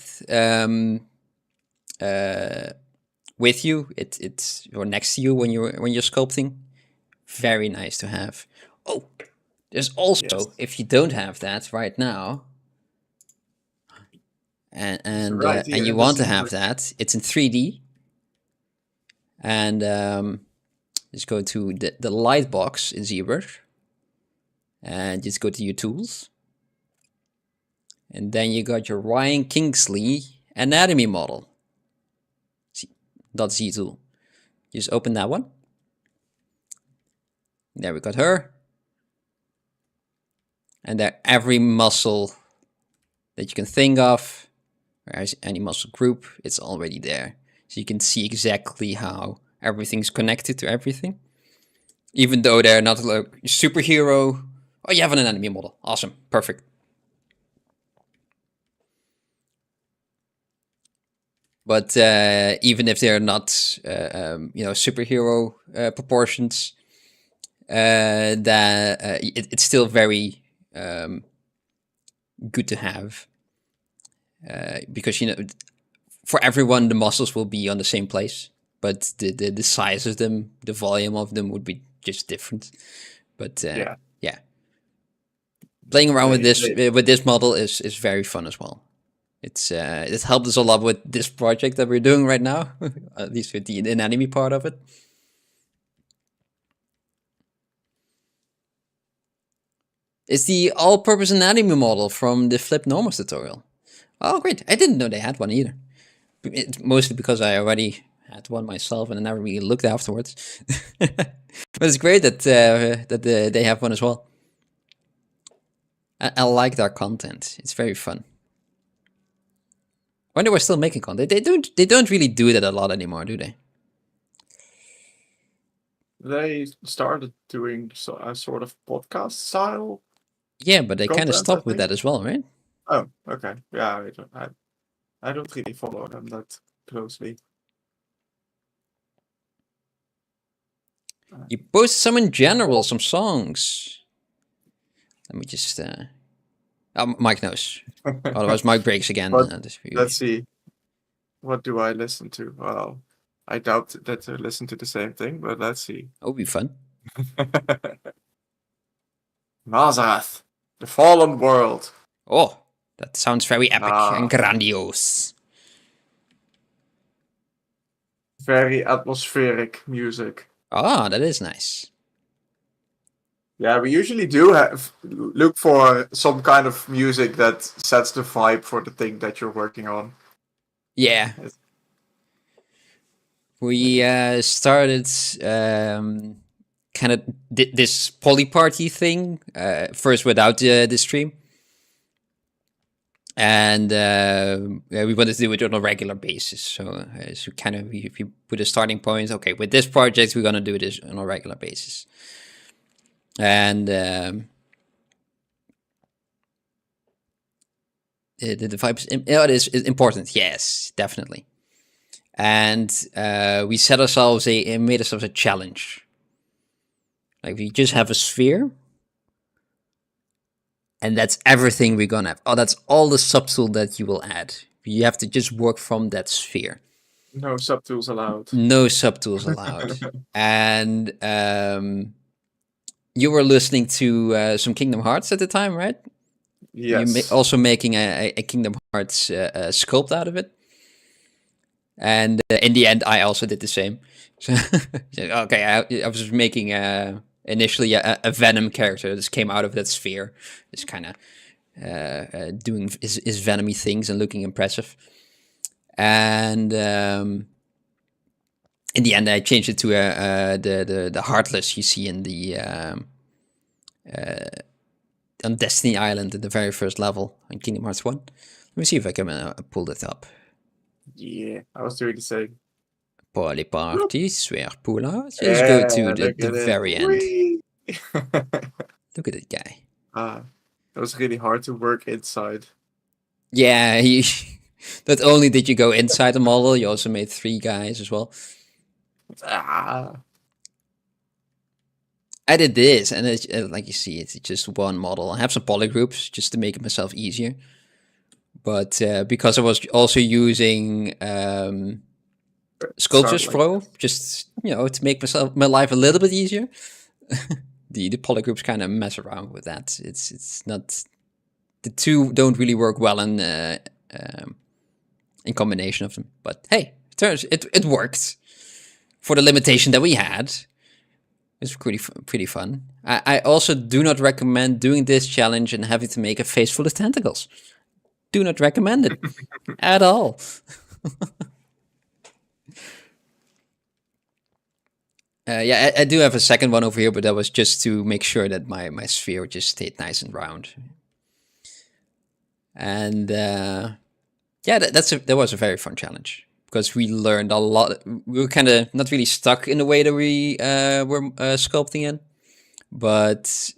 with you, it's or next to you when you're sculpting, very nice to have. Oh, there's also, if you don't have that right now, and you want to have that, it's in 3D. And just go to the light box in ZBrush, and just go to your tools. And then you got your Ryan Kingsley anatomy model. .z tool. Just open that one. There we got her. And there, every muscle that you can think of, or any muscle group, it's already there. So you can see exactly how everything's connected to everything. Even though they're not like superhero. Oh, you have an anatomy model. Awesome. Perfect. But even if they're not, superhero proportions, it's still very good to have, because for everyone the muscles will be on the same place, but the size of them, the volume of them would be just different. But yeah, playing around with this model is very fun as well. It helped us a lot with this project that we're doing right now, at least with the anatomy part of it. It's the all-purpose anatomy model from the Flip Normals tutorial. Oh, great. I didn't know they had one either. It's mostly because I already had one myself and I never really looked afterwards. But it's great that they have one as well. I like their content. It's very fun. When they were still making content, they don't really do that a lot anymore, do they? They started doing a sort of podcast style. Yeah, but they kind of Content, I stopped with think. that as well, right? Oh, okay. Yeah, I don't really follow them that closely. You post some in general, some songs. Let me just. Mike knows. Otherwise, Mike breaks again. But let's see. What do I listen to? Well, I doubt that I listen to the same thing, but let's see. That would be fun. Nazareth, the fallen world. Oh, that sounds very epic and grandiose. Very atmospheric music. Ah, that is nice. Yeah, we usually do look for some kind of music that sets the vibe for the thing that you're working on. Yeah. We started kind of this PolyParty thing first without the stream. And we wanted to do it on a regular basis. So kind of if you put a starting point, okay, with this project, we're going to do this on a regular basis. And the vibe it is important. Yes, definitely. And we set ourselves made ourselves a challenge. Like we just have a sphere. And that's everything we're gonna have. Oh, that's all the subtool that you will add. You have to just work from that sphere. No subtools allowed. No subtools allowed. And you were listening to some Kingdom Hearts at the time, right? Yes. You're also making a Kingdom Hearts sculpt out of it. And in the end, I also did the same. So, okay, I was making initially a Venom character. This came out of that sphere. Just kind of doing his Venomy things and looking impressive. And in the end, I changed it to the Heartless you see in the on Destiny Island in the very first level in Kingdom Hearts 1. Let me see if I can pull that up. Yeah, I was doing the same. PolyParty, Swearpula. Just go to the very end. Look at that guy. It was really hard to work inside. Yeah, not only did you go inside the model, you also made 3 guys as well. I did this, and it's, like you see, it's just one model. I have some polygroups just to make it myself easier. But because I was also using Sculptures Pro, just to make my life a little bit easier. the polygroups kind of mess around with that. It's not, the two don't really work well in combination of them. But hey, it worked for the limitation that we had. It's pretty fun. I also do not recommend doing this challenge and having to make a face full of tentacles. Do not recommend it at all. Yeah, I do have a second one over here, but that was just to make sure that my sphere just stayed nice and round. And yeah, that was a very fun challenge because we learned a lot. We were kind of not really stuck in the way that we were sculpting in, but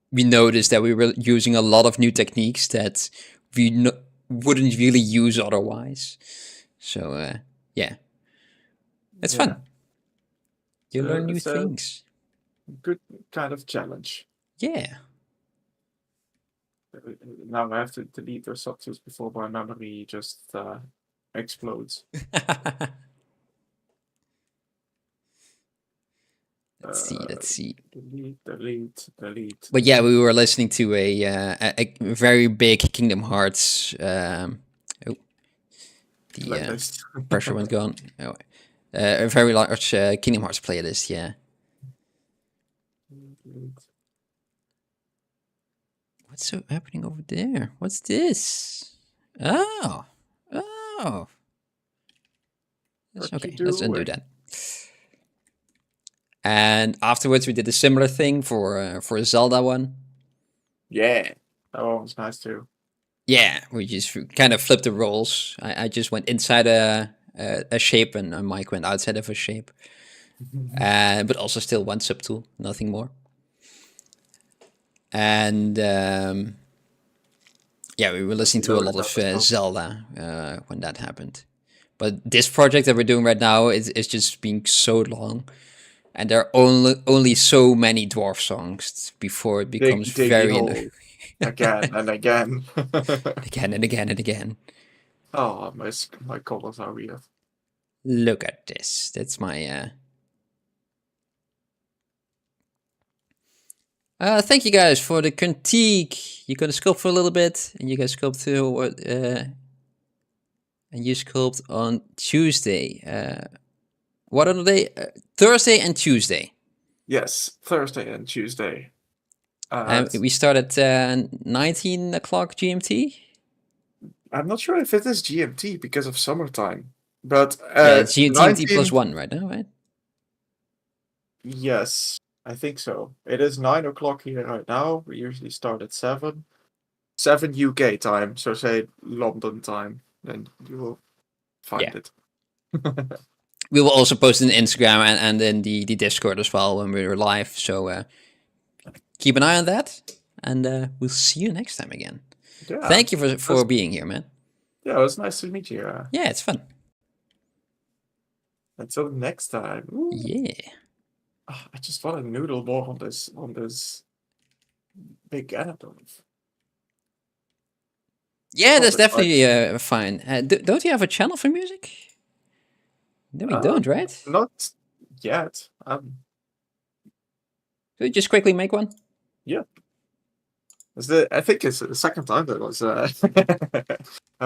we noticed that we were using a lot of new techniques that we wouldn't really use otherwise. So yeah, it's fun. You learn new things. Good kind of challenge. Yeah. Now I have to delete those subtitles before my memory just explodes. Let's see. Delete. But yeah, we were listening to a very big Kingdom Hearts. Pressure went gone. Oh, a very large Kingdom Hearts playlist. Yeah. What's happening over there? What's this? Oh. Okay, let's undo that. And afterwards, we did a similar thing for a Zelda one. Yeah, that one was nice too. Yeah, we just kind of flipped the roles. I just went inside a shape, and Mike went outside of a shape. But also still one subtool, nothing more. And yeah, we were listening to a lot of Zelda when that happened. But this project that we're doing right now is just being so long, and there are only so many dwarf songs before it becomes dig the very hole again and again. again and again and again. Oh, my colors are weird. Look at this. That's my. Thank you guys for the critique. You're gonna sculpt for a little bit, and you guys sculpt through what. And you sculpt on Tuesday. What are the day? Thursday and Tuesday. Yes, Thursday and Tuesday. We start at 19 o'clock GMT. I'm not sure if it is GMT because of summertime, but Yeah, it's GMT 19... plus 1 right now, right? Yes, I think so. It is 9 o'clock here right now. We usually start at 7. 7 UK time, so say London time, then you will find it. We will also post in Instagram and in the Discord as well when we're live. So keep an eye on that, and we'll see you next time again. Yeah. Thank you for being here, man. Yeah, it was nice to meet you. Yeah, it's fun. Until next time. Ooh. Yeah. Oh, I just want to noodle more on this big anatomy. Yeah, that's definitely fine. Don't you have a channel for music? No, we don't, right? Not yet. Could you just quickly make one? Yeah. I think it's the second time that was a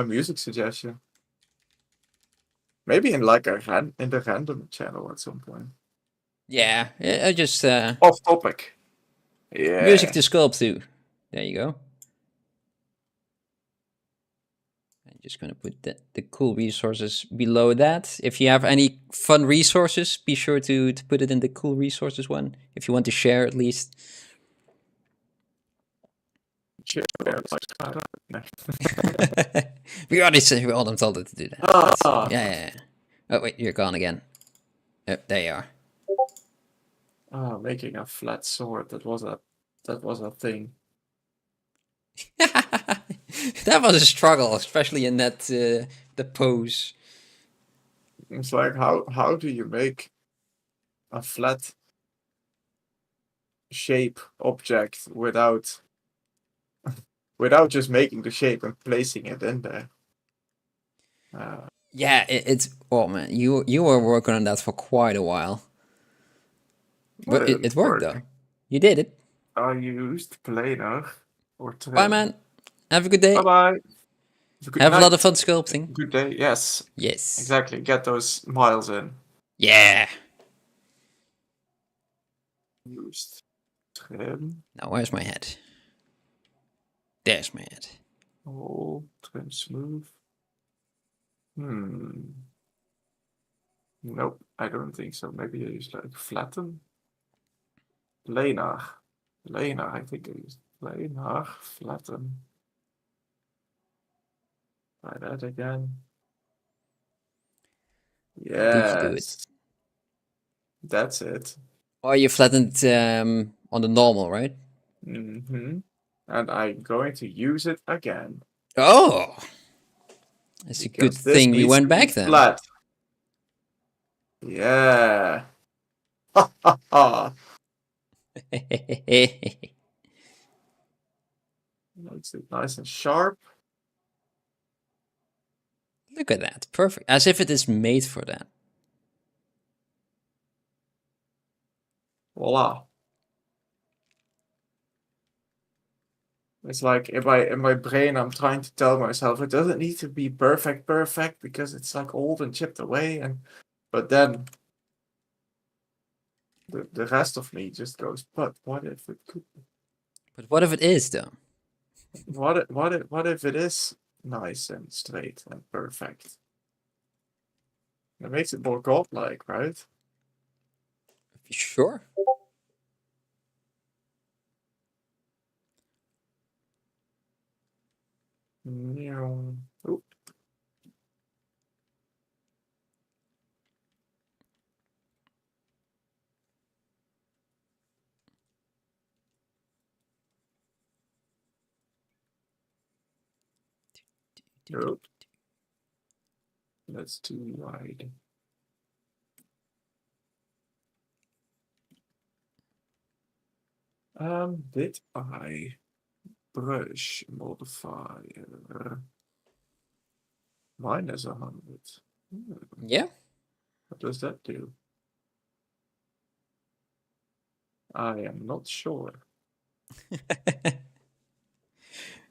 music suggestion. Maybe in like in the random channel at some point. Yeah, I just off topic. Yeah. Music to sculpt to. There you go. I'm just gonna put the cool resources below that. If you have any fun resources, be sure to put it in the cool resources one. If you want to share at least. We already said we all told it to do that. Yeah. Oh wait, you're gone again. Oh, there you are. Oh, making a flat sword. That was a thing. That was a struggle, especially in that the pose. It's like how do you make a flat shape object without just making the shape and placing it in there? Yeah, it's oh man, you were working on that for quite a while. But it worked though. You did it. I used planer or trim. Bye man. Have a good day. Bye bye. Have a lot of fun sculpting. Good day. Yes. Yes. Exactly. Get those miles in. Yeah. Used trim. Now where's my head? There's my head. Oh, trim smooth. Nope, I don't think so. Maybe I used like flatten. Planar. I think I used planar, flatten. Try that again. Yes. Did you do it? That's it. Oh, you flattened on the normal, right? Mm-hmm. And I'm going to use it again. Oh! It's a good thing we went back then. Flat. Yeah. Ha ha ha. Makes it nice and sharp. Look at that. Perfect. As if it is made for that. Voila. It's like in my brain, I'm trying to tell myself it doesn't need to be perfect because it's like old and chipped away, but then the rest of me just goes, but what if it could be? But what if it is though? What if it is nice and straight and perfect? It makes it more godlike, right? Sure. Oh. Oh. That's too wide. Did I brush modifier minus 100? Yeah. What does that do? I am not sure.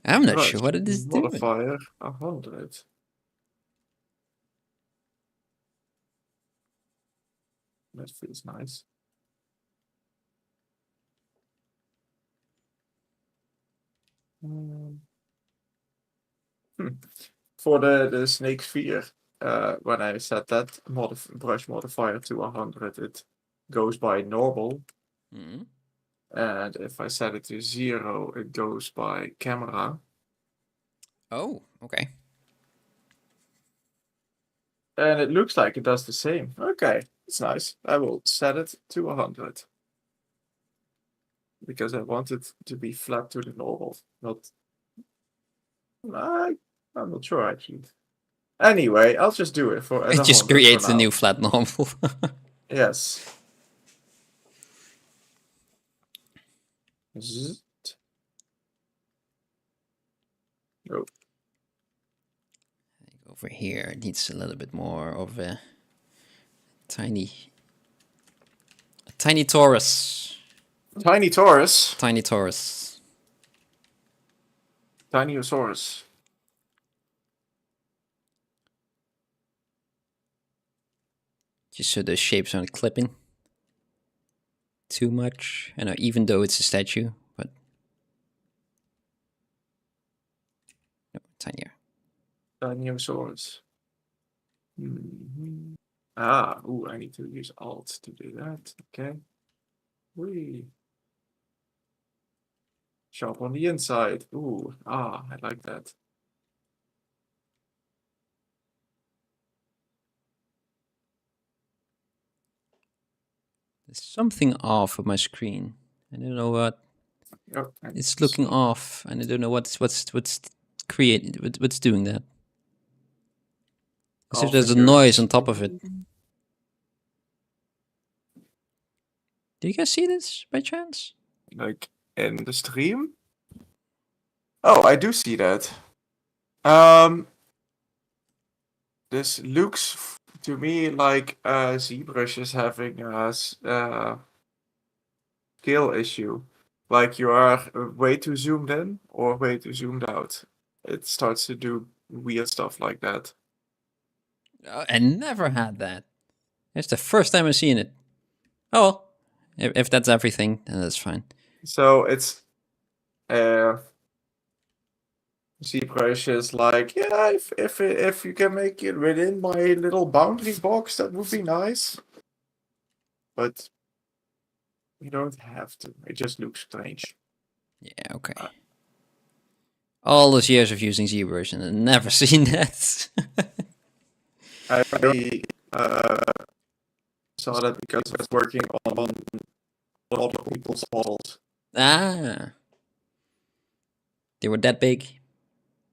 I'm not Brush sure what it is doing. modifier 100. That feels nice. For the snake sphere, when I set that brush modifier to 100, it goes by normal. Mm. And if I set it to 0, it goes by camera. Oh, okay. And it looks like it does the same. Okay, it's nice. I will set it to 100. Because I want it to be flat to the normal, not... I'm not sure, actually. Anyway, I'll just do it for at It just 100 creates for a now. new flat normal. Yes. Zzzt. Oh. Over here, it needs a little bit more of a tiny torus. Tiny Taurus. Tiny torus. Tinyosaurus. Just so the shapes aren't clipping too much. I know, even though it's a statue, but no, tinier. Tinyosaurus. Ah, ooh, I need to use Alt to do that. Okay. Whee. Sharp on the inside. Ooh, I like that. There's something off with my screen. I don't know what. Oh, It's looking off, and I don't know what's creating what's doing that. As if there's a noise on top of it. Do you guys see this by chance? Like in the stream? Oh, I do see that. This looks to me like ZBrush is having a scale issue. Like you are way too zoomed in or way too zoomed out. It starts to do weird stuff like that. I never had that. It's the first time I've seen it. Oh well, if that's everything, then that's fine. So it's ZBrush is like, yeah, if you can make it within my little boundary box, that would be nice. But you don't have to. It just looks strange. Yeah, okay. All those years of using ZBrush and I've never seen that. I saw that because I was working on a lot of people's models. Ah. They were that big?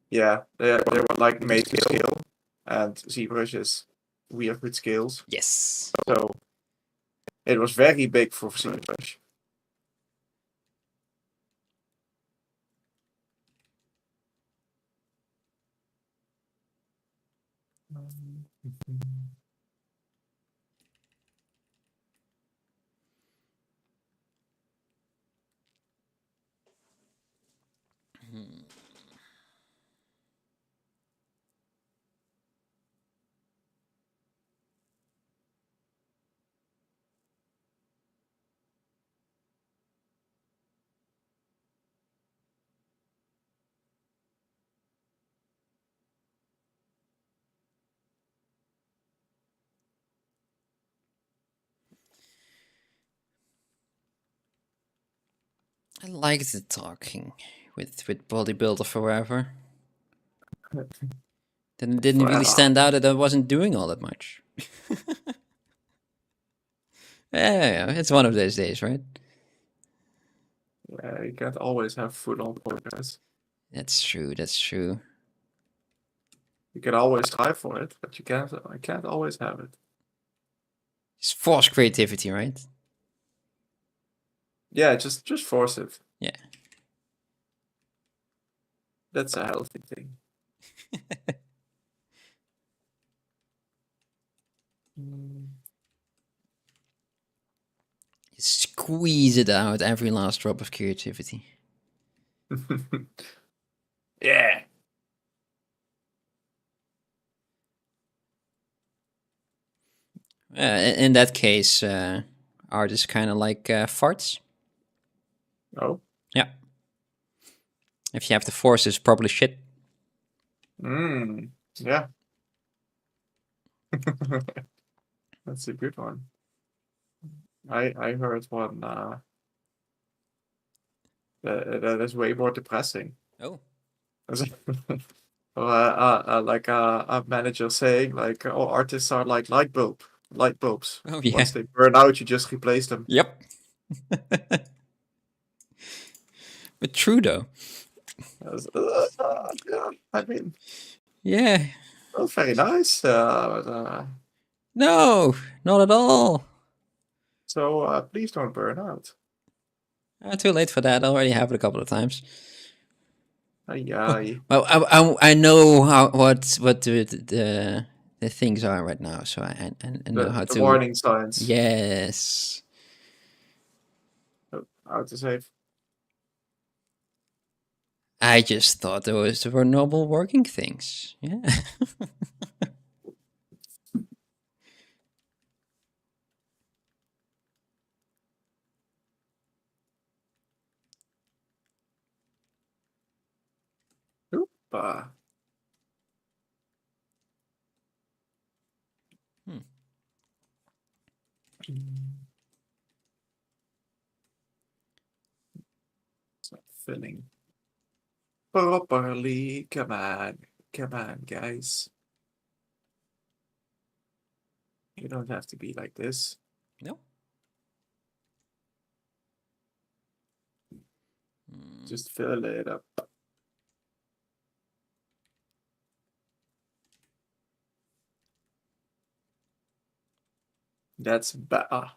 Yeah, they were like made to scale, and ZBrush is weird with scales. Yes. So it was very big for ZBrush. I like the talking with bodybuilder forever. Then it didn't really Forever. stand out that I wasn't doing all that much. Yeah, it's one of those days, right? Yeah, you can't always have food on progress. That's true, that's true. You can always strive for it, but I can't always have it. It's forced creativity, right? Yeah, just force it. Yeah. That's a healthy thing. Squeeze it out, every last drop of creativity. Yeah. In that case, art is kind of like farts. Oh. Yeah. If you have the forces, probably shit. Yeah. That's a good one. I heard one that is way more depressing. Oh. Like a manager saying like, "Oh, artists are like light bulbs. Oh yeah. Once they burn out, you just replace them." Yep. But true though. Yeah, I mean, Yeah. well, very nice. No, not at all. So please don't burn out. Too late for that. I already have it a couple of times. Aye. Well, I know what the things are right now, so I know how The to. warning signs. Yes. How to say? I just thought those were noble working things. Yeah. Oop. It's not filling properly. Come on, guys. You don't have to be like this. No. Just fill it up. That's better.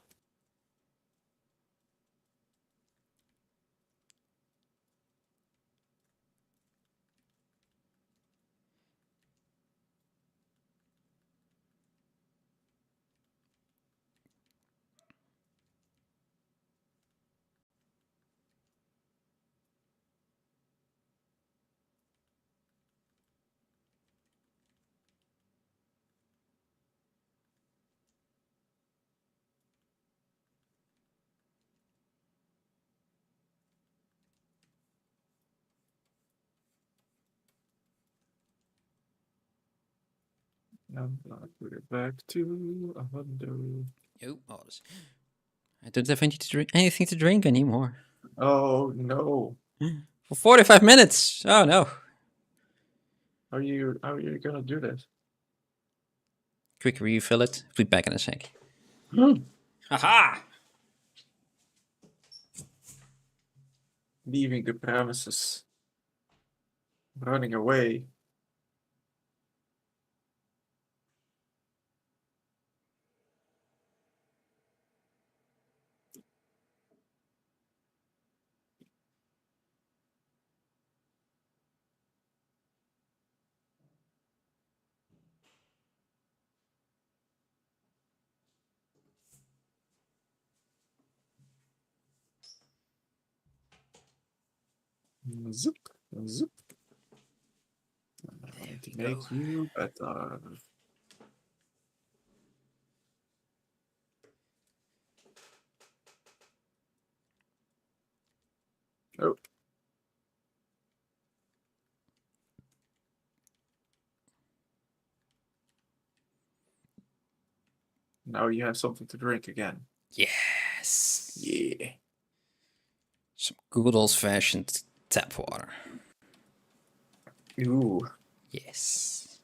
I'm gonna put it back to 100. Oh, I don't have anything to drink anymore. Oh no. For 45 minutes. Oh no. How are you gonna do this? Quick refill it. Be back in a sec. Haha! Leaving the premises. Running away. Zip, zip. I'm going to make you better. Oh. Now you have something to drink again. Yes. Yeah. Some good old fashioned tap water. Ooh. Yes.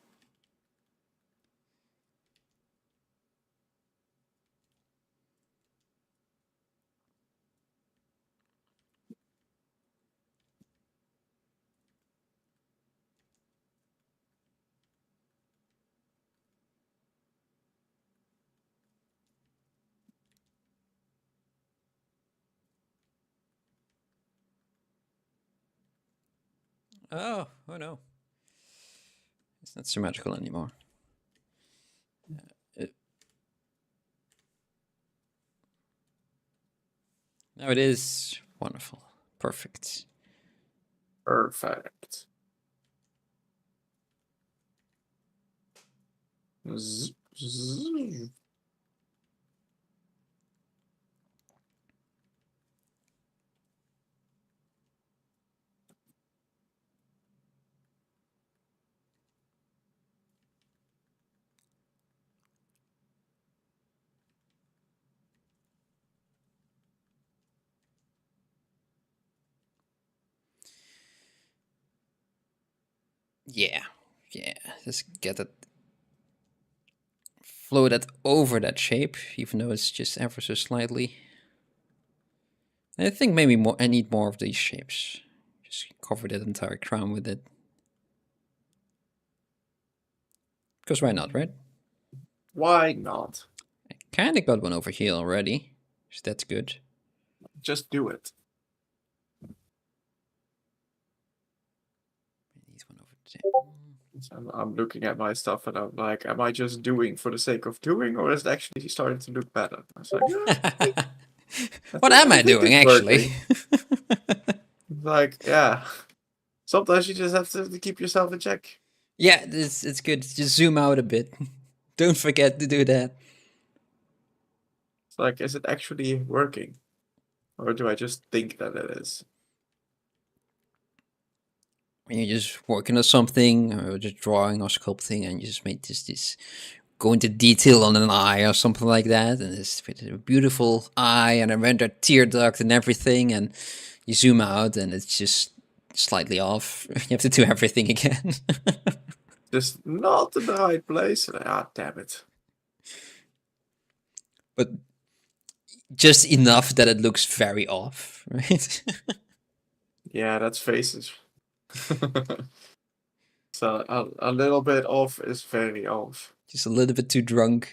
Oh no. It's not symmetrical anymore. Now it is wonderful. Perfect. Perfect. Yeah. Just get it. Flow that over that shape, even though it's just ever so slightly. I think maybe more. I need more of these shapes. Just cover that entire crown with it. Because why not, right? Why not? I kind of got one over here already, so that's good. Just do it. I need one over there. I'm looking at my stuff and I'm like, am I just doing for the sake of doing, or is it actually starting to look better? I was like, What am I doing, actually? Like, yeah. Sometimes you just have to keep yourself in check. Yeah, it's good. Just zoom out a bit. Don't forget to do that. It's like, is it actually working? Or do I just think that it is? When you're just working on something, or just drawing or sculpting, and you just make this go into detail on an eye or something like that, and it's a beautiful eye and a rendered tear duct and everything, and you zoom out and it's just slightly off. You have to do everything again. Just not in the right place. Ah, damn it. But just enough that it looks very off, right? Yeah, that's faces. So a little bit off is very off. Just a little bit too drunk.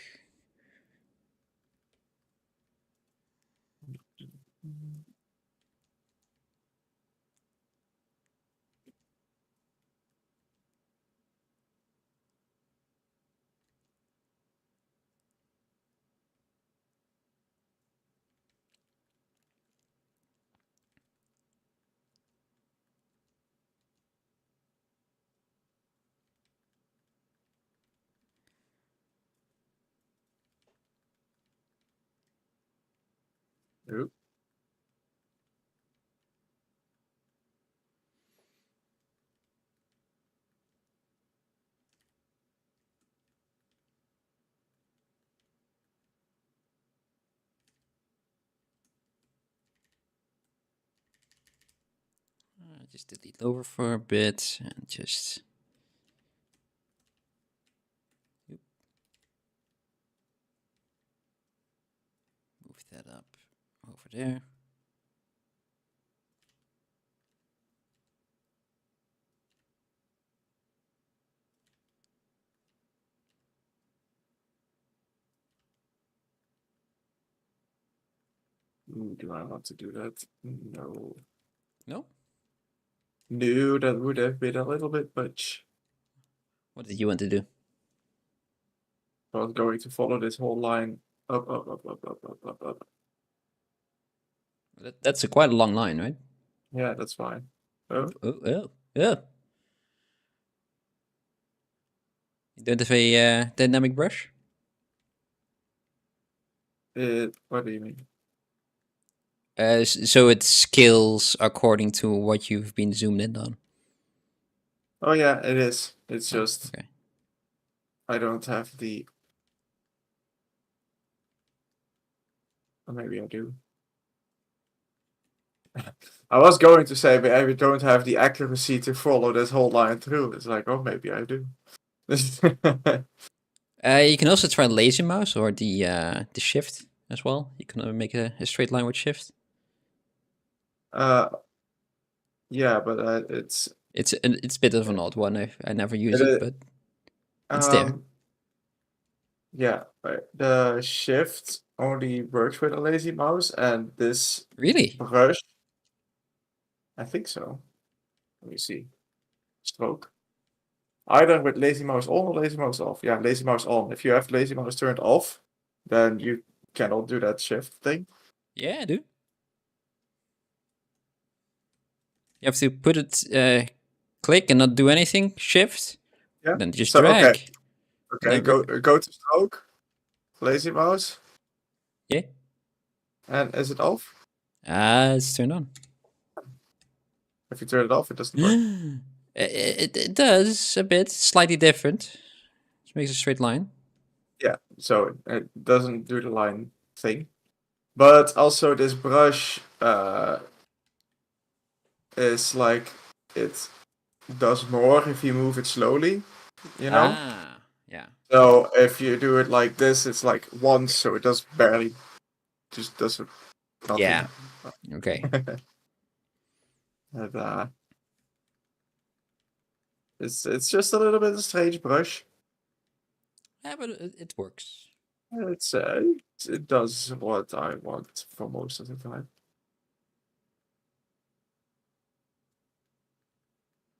Oop. Just delete over for a bit and just move that up over there. Do I want to do that? No. No? No, that would have been a little bit much. What did you want to do? I was going to follow this whole line up, up, up, up, up, up, up, up. That's quite a long line, right? Yeah, that's fine. Oh, Yeah. You don't have a dynamic brush? what do you mean? So it scales according to what you've been zoomed in on. Oh yeah, it is. It's Oh, just okay. I don't have the. Or maybe I do. I was going to say, but I don't have the accuracy to follow this whole line through. It's like, oh, maybe I do. You can also try lazy mouse or the shift as well. You can make a straight line with shift. Yeah, but it's a bit of an odd one. I never use It it, is- but it's there. Yeah, the shift only works with a lazy mouse, and this Really? brush, I think so. Let me see. Stroke. Either with lazy mouse on or lazy mouse off. Yeah, lazy mouse on. If you have lazy mouse turned off, then you cannot do that shift thing. Yeah, I do. You have to put it, click and not do anything, shift, Yeah. then just So drag. okay, go to stroke, lazy mouse, Yeah. and is it off? It's turned on. If you turn it off, it doesn't work. It does a bit, slightly different. It makes a straight line. Yeah, so it doesn't do the line thing. But also this brush is like it does more if you move it slowly, you know? Yeah. So if you do it like this, it's like once, so it does barely just does nothing. Yeah. Okay. And, it's just a little bit of a strange brush. Yeah, but it works. It does what I want for most of the time.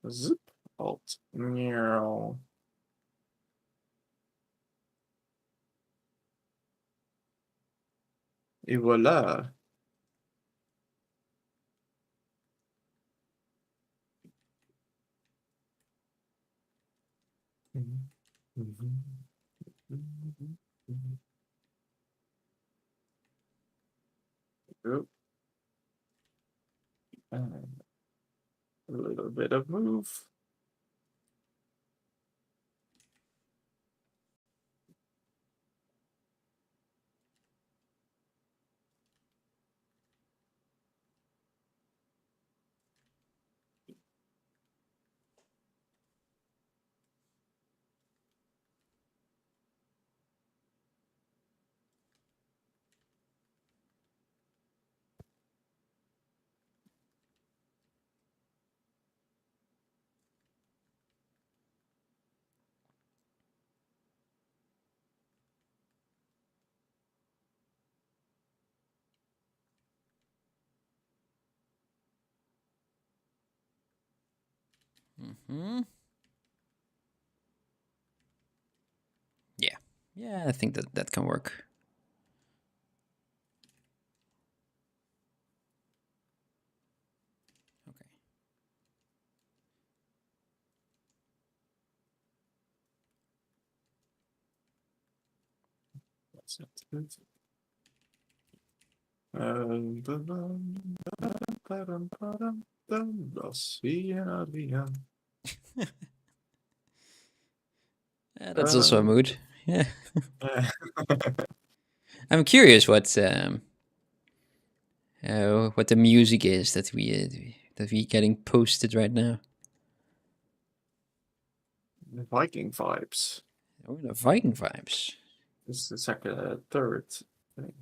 Zip, alt, meow. Et voilà. Oop. And a little bit of move. Yeah. Yeah, I think that can work. Okay. That's not good. Das Adrian. Yeah, that's also a mood. Yeah. I'm curious what the music is that we getting posted right now. Viking vibes. Oh, the Viking vibes. This is like a third thing.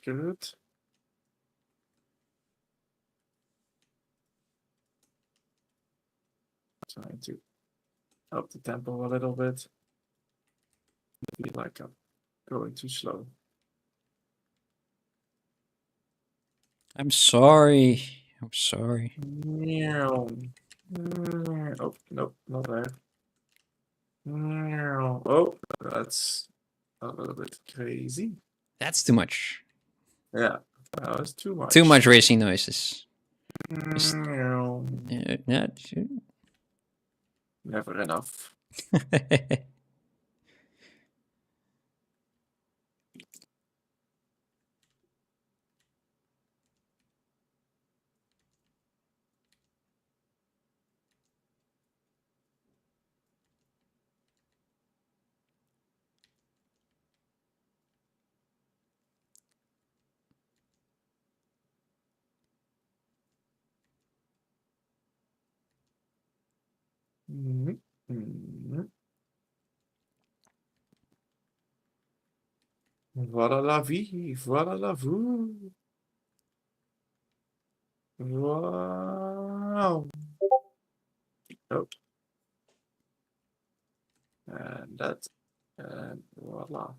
Good. Trying to up the tempo a little bit. Maybe like I'm going too slow. I'm sorry. I'm sorry. Meow. Oh, nope, not there. Meow. Oh, that's a little bit crazy. That's too much. Yeah, that was too much. Too much racing noises. Meow. Yeah. Never enough. Mhm, mhm. Voilà la vie, voilà la vie. Wow. Oh, and that, and voila.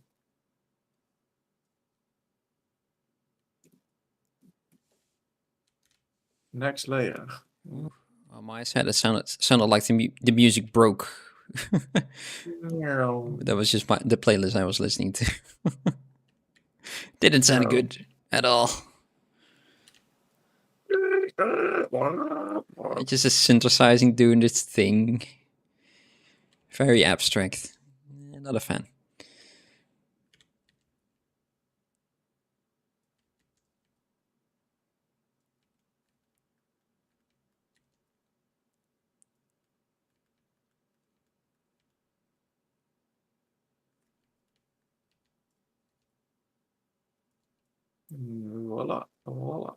Next layer. On my side, it sounded like the music broke. No. That was just the playlist I was listening to. Didn't sound good at all. It's just a synthesizing doing its thing. Very abstract. Not a fan. Voila, voila.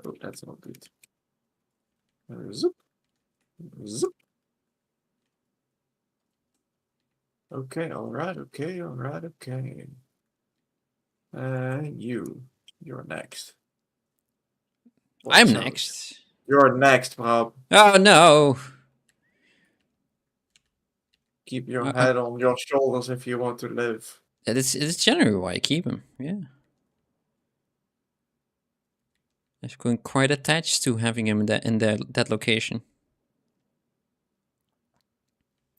Oh, that's not good. Zoop, zoop. Okay, alright, okay, alright, okay. You're next. I'm next. You're next, Bram. Oh no! Keep your head on your shoulders if you want to live. It's generally why I keep him. Yeah. I've been quite attached to having him in that location.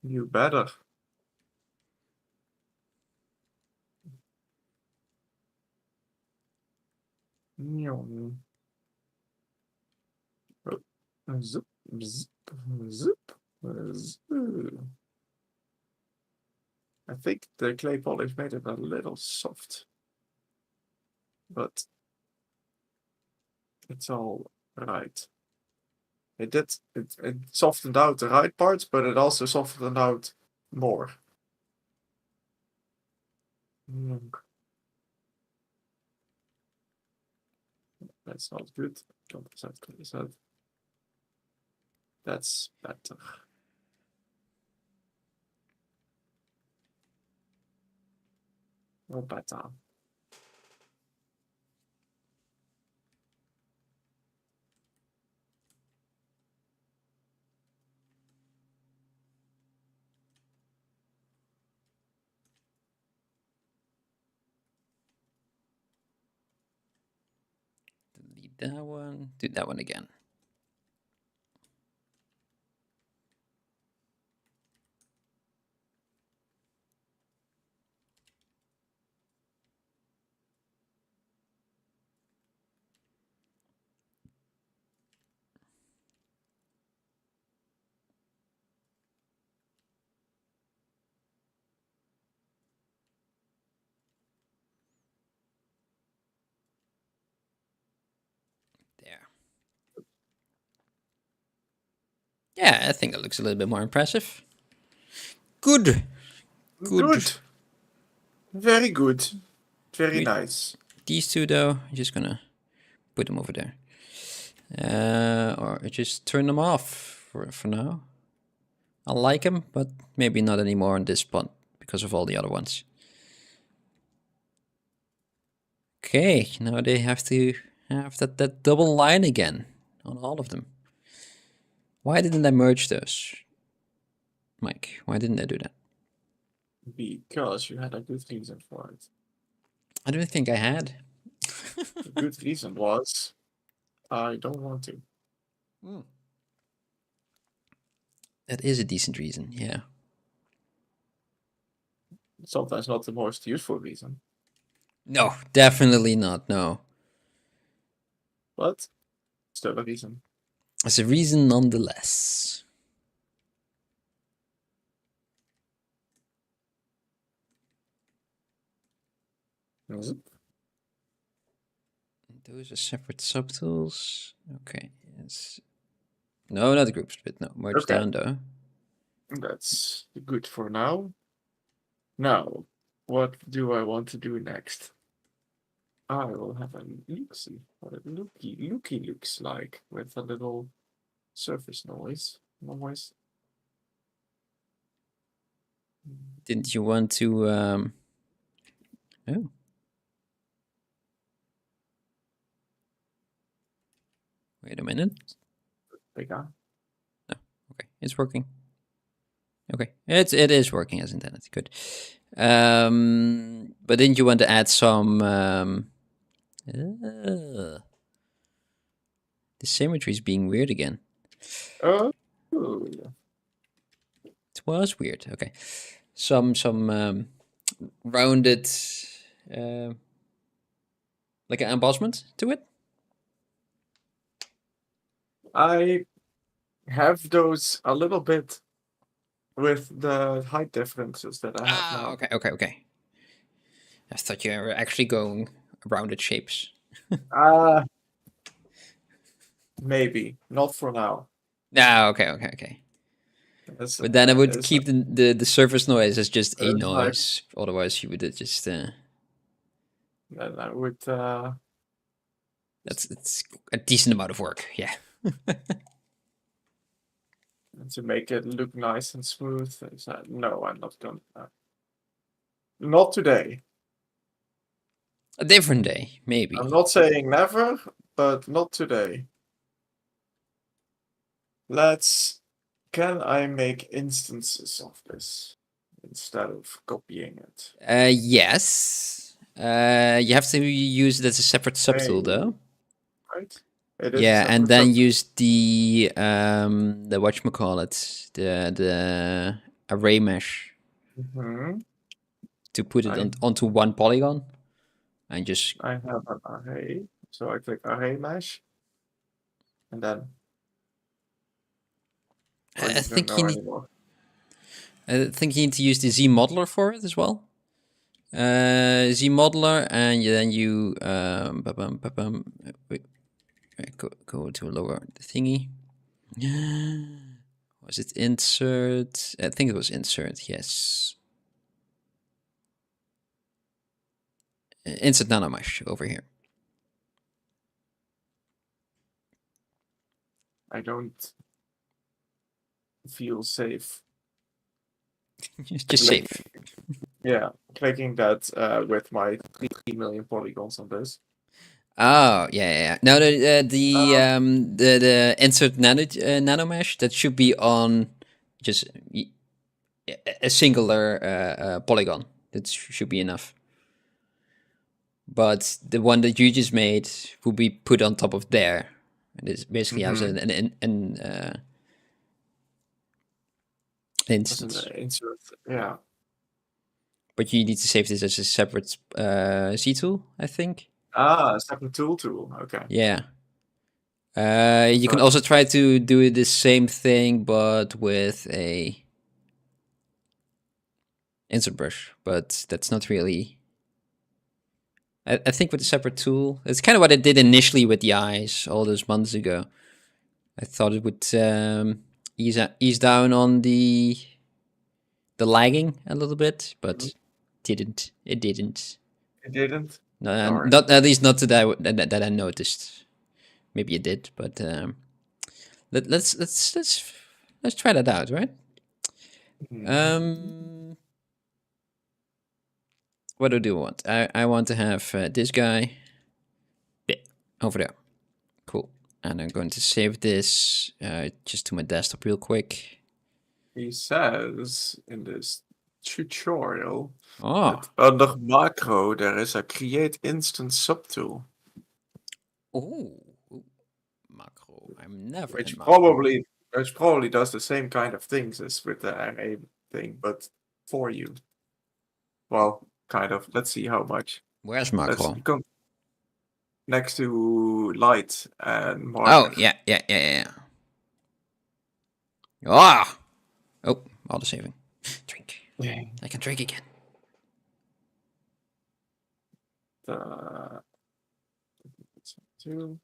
You better. Nyom. Zip, zip, zip, zip. I think the clay polish made it a little soft, but it's all right. It softened out the right parts, but it also softened out more. That's not good. Don't that. That's better. Or better. Delete that one. Do that one again. There. Yeah, I think it looks a little bit more impressive. Good. Good. Very good. Very Wait. nice. These two, though, I'm just gonna put them over there. Or just turn them off for now. I like them, but maybe not anymore on this spot because of all the other ones. Okay, now they have to have that double line again on all of them. Why didn't I merge those? Mike, why didn't I do that? Because you had a good reason for it. I don't think I had. The good reason was I don't want to. That is a decent reason, yeah. Sometimes not the most useful reason, No, definitely not, no. but still a reason. It's a reason nonetheless. Zip. Those are separate subtools. Okay, yes. No, not the group split. No, merge down though. That's good for now. Now, what do I want to do next? I will have a look-see what a looky looks like with a little surface noise. Didn't you want to? Oh, wait a minute. Bigger. Okay, it's working. Okay, it is working as intended. Good. But didn't you want to add some? The symmetry is being weird again. Oh. It was weird. Okay, some rounded, like an embossment to it. I have those a little bit with the height differences that I have now. Okay. I thought you were actually going rounded shapes. Maybe not for now. No, okay. It's, But then I would it's, keep the surface noise as just a it's like, noise. Otherwise, you would just. then I would It's a decent amount of work. Yeah. to make it look nice and smooth. No, I'm not going to. Not today. A different day, maybe. I'm not saying never, but not today. Can I make instances of this instead of copying it? Yes. You have to use it as a separate subtool, though. Right? It is a Yeah, and separate then subtool. use the whatchamacallit, the array mesh Mhm. to put it onto one polygon, and just I have an array, so I click array mesh, and then. Or I you don't think you know need. anymore. I think you need to use the Z modeler for it as well. Z modeler, and then you wait, go to a lower thingy. Was it insert? I think it was insert. Yes. Insert nanomesh over here. I don't feel safe. Just save. Yeah, clicking that with my 3 million polygons on this. Oh yeah. No, the insert nanomesh that should be on just a singular polygon. That should be enough. But the one that you just made will be put on top of there. And it basically has an instance. Insert, yeah. But you need to save this as a separate Z tool, I think. Separate tool. Okay. Yeah. You can also try to do the same thing, but with a insert brush. But that's not really. I think with a separate tool, it's kind of what I did initially with the eyes all those months ago. I thought it would ease down on the lagging a little bit, but didn't. It didn't. It didn't. No, not at least not that I noticed. Maybe it did, but let's try that out, right? What do I want? I want to have this guy over there. Cool. And I'm going to save this just to my desktop real quick. He says in this tutorial Oh, that under macro there is a create instance subtool. oh, macro. I'm never Which in macro. probably does the same kind of things as with the array thing, but for you. Well, kind of. Let's see how much. Where's Let's macro? come next to light and Oh, marker. yeah. Ah! Oh, all the saving. Drink. I can drink again. Two.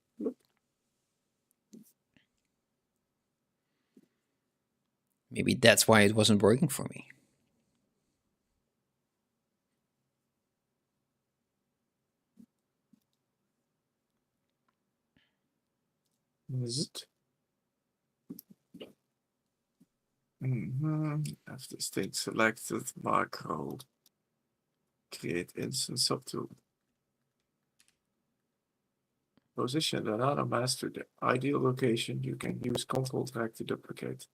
Maybe that's why it wasn't working for me. Have this thing selected, macro, create instance subtool. Position another mask to the ideal location. You can use Ctrl drag to duplicate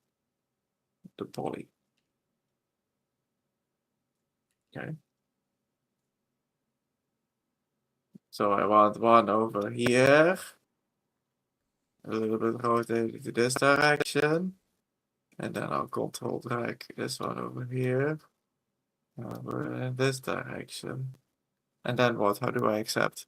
the poly. Okay. So I want one over here. A little bit rotated to this direction. And then I'll Ctrl drag this one over here. Over in this direction. And then what? How do I accept?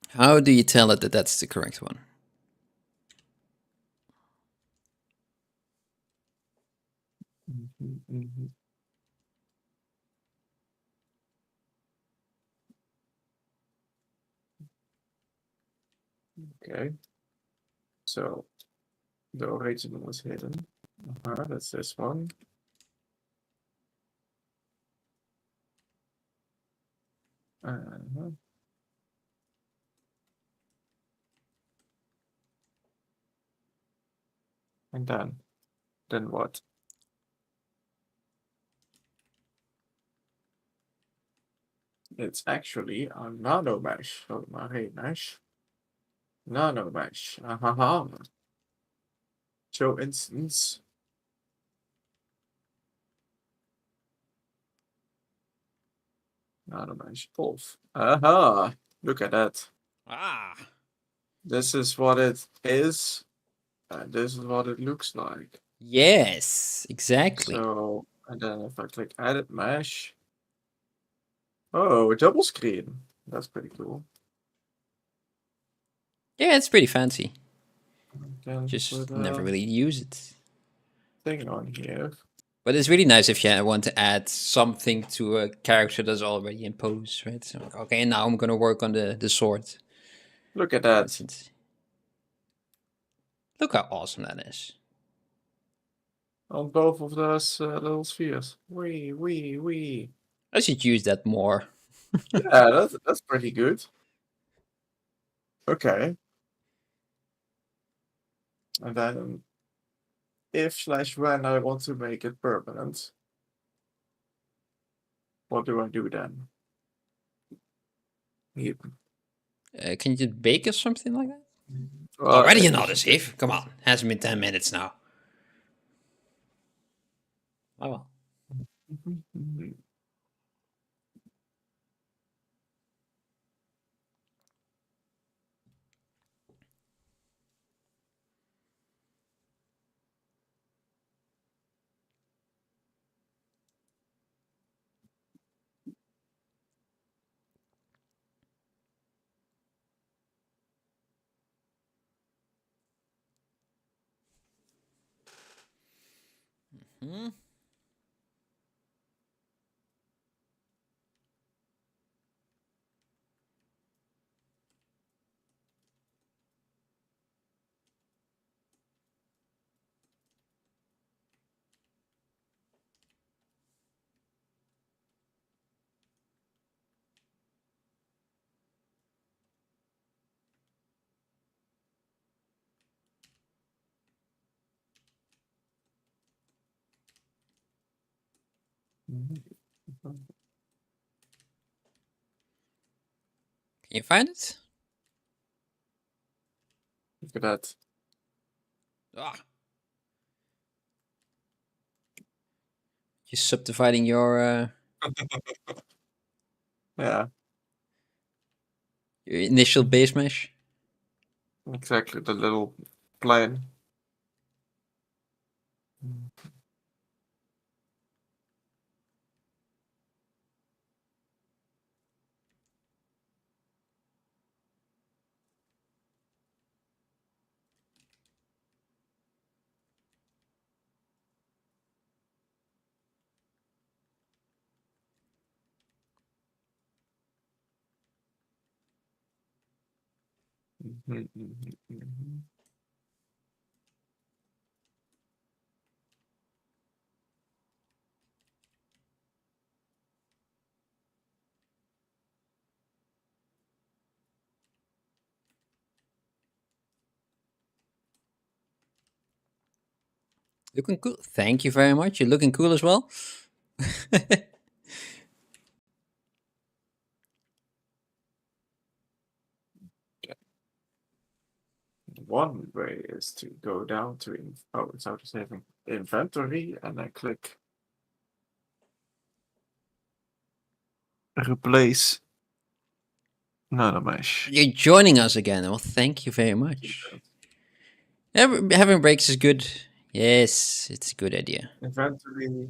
How do you tell it that that's the correct one? Okay. So the original is hidden. That's this one. And then what? It's actually a nano mesh, so marine mesh. Nano mesh. Show instance. Nano mesh off. Look at that. Ah. This is what it is. And this is what it looks like. Yes, exactly. So, and then if I click edit mesh. Oh, a double screen. That's pretty cool. Yeah, it's pretty fancy. Then Just put never really use it. thing on here. But it's really nice if you want to add something to a character that's already in pose, right? So, okay, now I'm gonna work on the sword. Look at For that. instance. Look how awesome that is. On both of those little spheres. Wee. I should use that more. Yeah, that's pretty good. Okay. And then if/when I want to make it permanent, what do I do then? Here. Can you just bake or something like that? Well, Already another save? Come on, hasn't been 10 minutes now. Oh well. Hmm? Can you find it? Look at that. Ah. You're subdividing your Yeah, initial base mesh. exactly. The little plane. Looking cool. Thank you very much. You're looking cool as well. One way is to go down to it's how to say inventory, and then click replace nanomesh. You're joining us again. Well, thank you very much. Having breaks is good. Yes, it's a good idea. Inventory.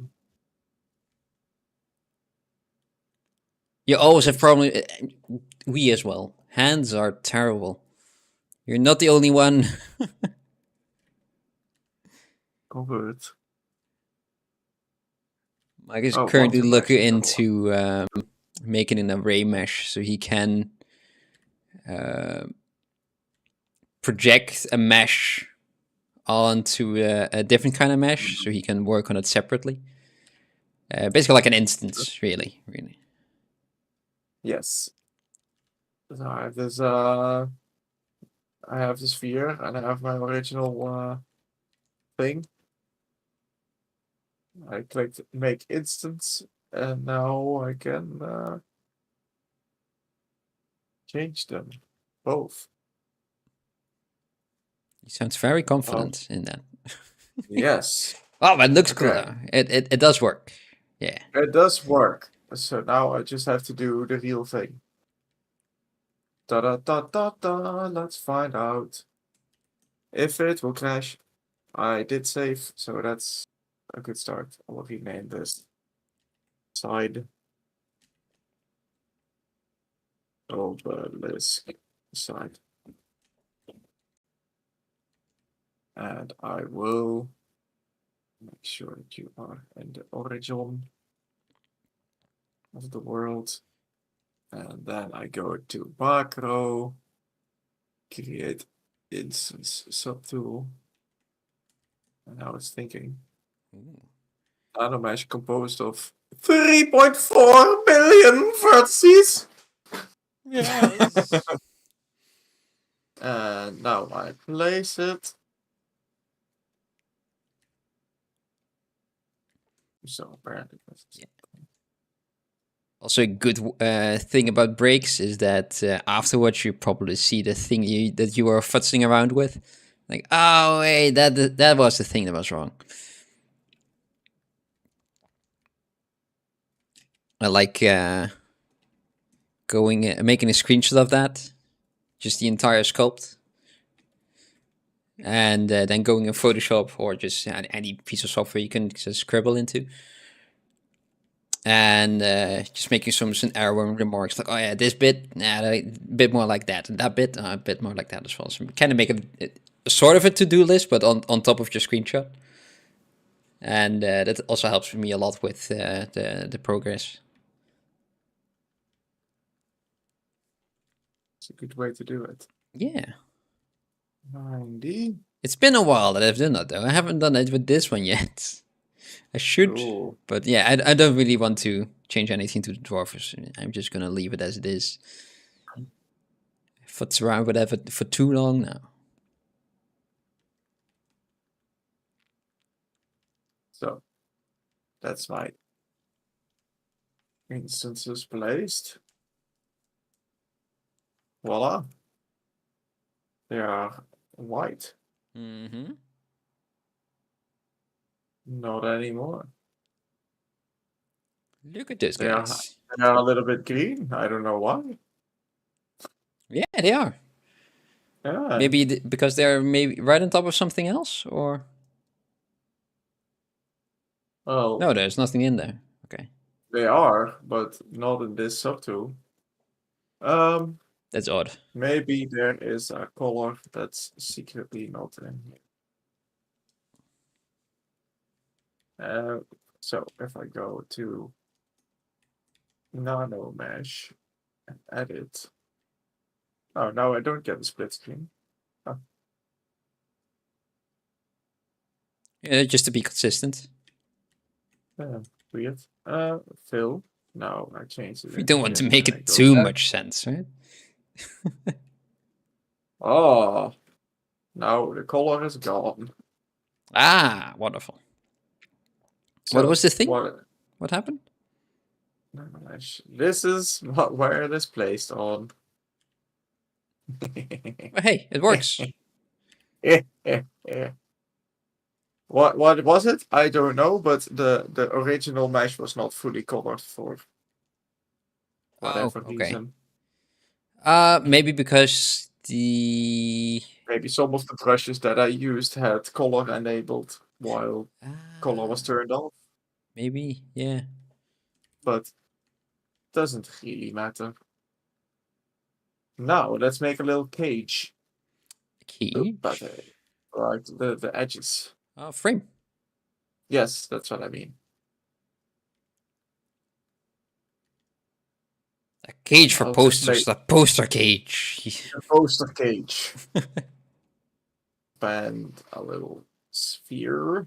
You always have problem. We as well. Hands are terrible. You're not the only one. Convert. Mike is Oh, currently onto looking mesh, into making an array mesh so he can project a mesh onto a different kind of mesh so he can work on it separately. Basically like an instance, really. Yes. So I have this sphere, and I have my original thing. I clicked make instance, and now I can change them both. He sounds very confident in that. Yes. Oh, but it looks Okay. cool. It does work. Yeah. It does work. So now I just have to do the real thing. Da da da da da. Let's find out if it will crash. I did save, so that's a good start. I will rename this side obelisk side. And I will make sure that you are in the origin of the world. And then I go to macro, create instance subtool. And now it's thinking. Nanomesh composed of 3.4 billion vertices. Yes. And now I place it. So apparently, Also, a good thing about breaks is that afterwards you probably see the thing that you were futzing around with. Like, oh wait, that was the thing that was wrong. I like making a screenshot of that, just the entire sculpt, and then going in Photoshop or just any piece of software you can just scribble into, and just making some error remarks like, oh yeah, this bit, a bit more like that, and that bit, a bit more like that as well. So kind of make a sort of a to-do list, but on top of your screenshot, and that also helps me a lot with the progress. it's a good way to do it. Yeah. 90. It's been a while that I've done that though. I haven't done it with this one yet. I should, but yeah, I don't really want to change anything to the dwarfs. I'm just gonna leave it as it is. If it's around whatever for too long now. So that's my instances placed. Voila. They are white. Mm-hmm. Not anymore. Look at those They guys. they are a little bit green. I don't know why. Yeah, they are. Yeah. Maybe because they're maybe right on top of something else, or Well, no, there's nothing in there. Okay, they are, but not in this subtool. that's odd. Maybe there is a color that's secretly not in here. So if I go to nano mesh and edit. Oh, now I don't get a split screen. Oh. Yeah, just to be consistent. Yeah, weird. Fill. No, I changed it. We don't want to here, make and I it go too back. much sense, right? Oh, now the color is gone. Ah, wonderful. So What was the thing? What happened? This is where it is placed on. Oh, hey, it works. What was it? I don't know, but the original mesh was not fully colored for Oh, whatever okay. reason. Maybe because the Maybe some of the brushes that I used had color enabled while color was turned off, maybe, yeah. but doesn't really matter. Now let's make a little cage. Cage. But like the edges. Frame. Yes, that's what I mean. A cage for I'll just posters. A poster cage. a poster cage. And a little sphere.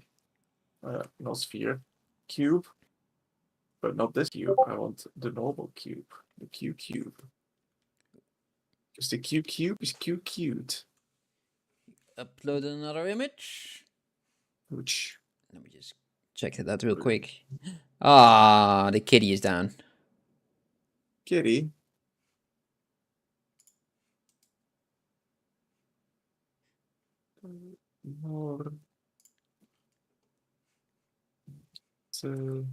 Not sphere. Cube. But not this cube. I want the normal cube. The cube. Because the cube is cute. Upload another image. Which Let me just check that out real quick. Ah, the kitty is down. kitty. More. So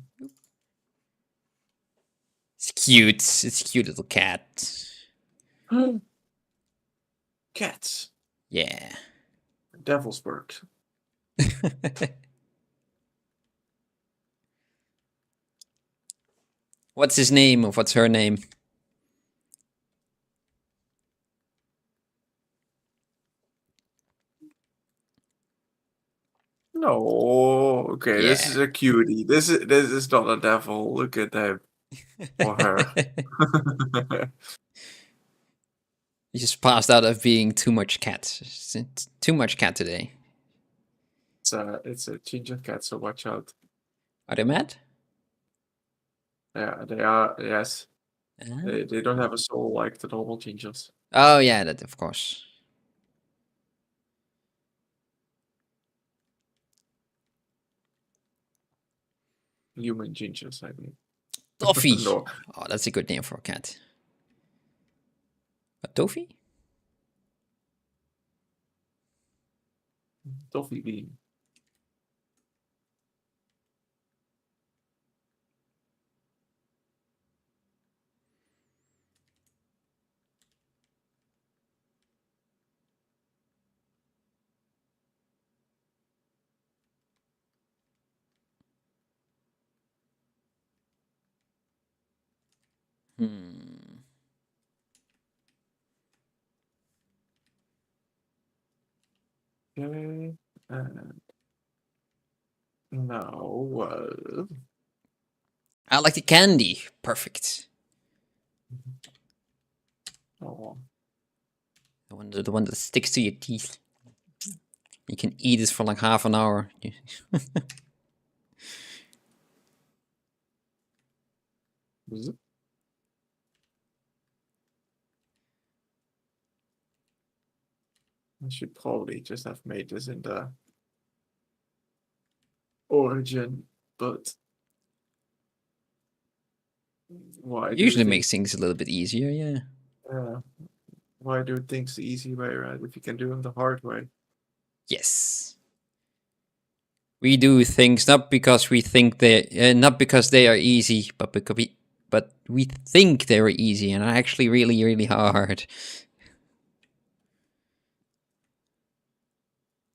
It's cute. It's a cute little cat. cats. Yeah. Devil's work. What's his name or what's her name? No, okay, this Yeah. is a cutie. This is not a devil. Look at him or her. He just passed out of being too much cat. It's too much cat today. It's a ginger cat, so watch out. Are they mad? Yeah, they are. Yes, Ah. they don't have a soul like the normal gingers. Oh yeah, that of course. Human gingers, I mean. Toffee. No, Oh, that's a good name for a cat. A toffee? toffee bean. Hmm. Okay, and now, I like the candy. Perfect. oh, The one that sticks to your teeth. You can eat it for like half an hour. is it? I should probably just have made this in the origin, but why do Usually things? makes things a little bit easier, yeah. Why do things the easy way, right? If you can do them the hard way. Yes. We do things not because we think not because they are easy, but we think they're easy and are actually really, really hard.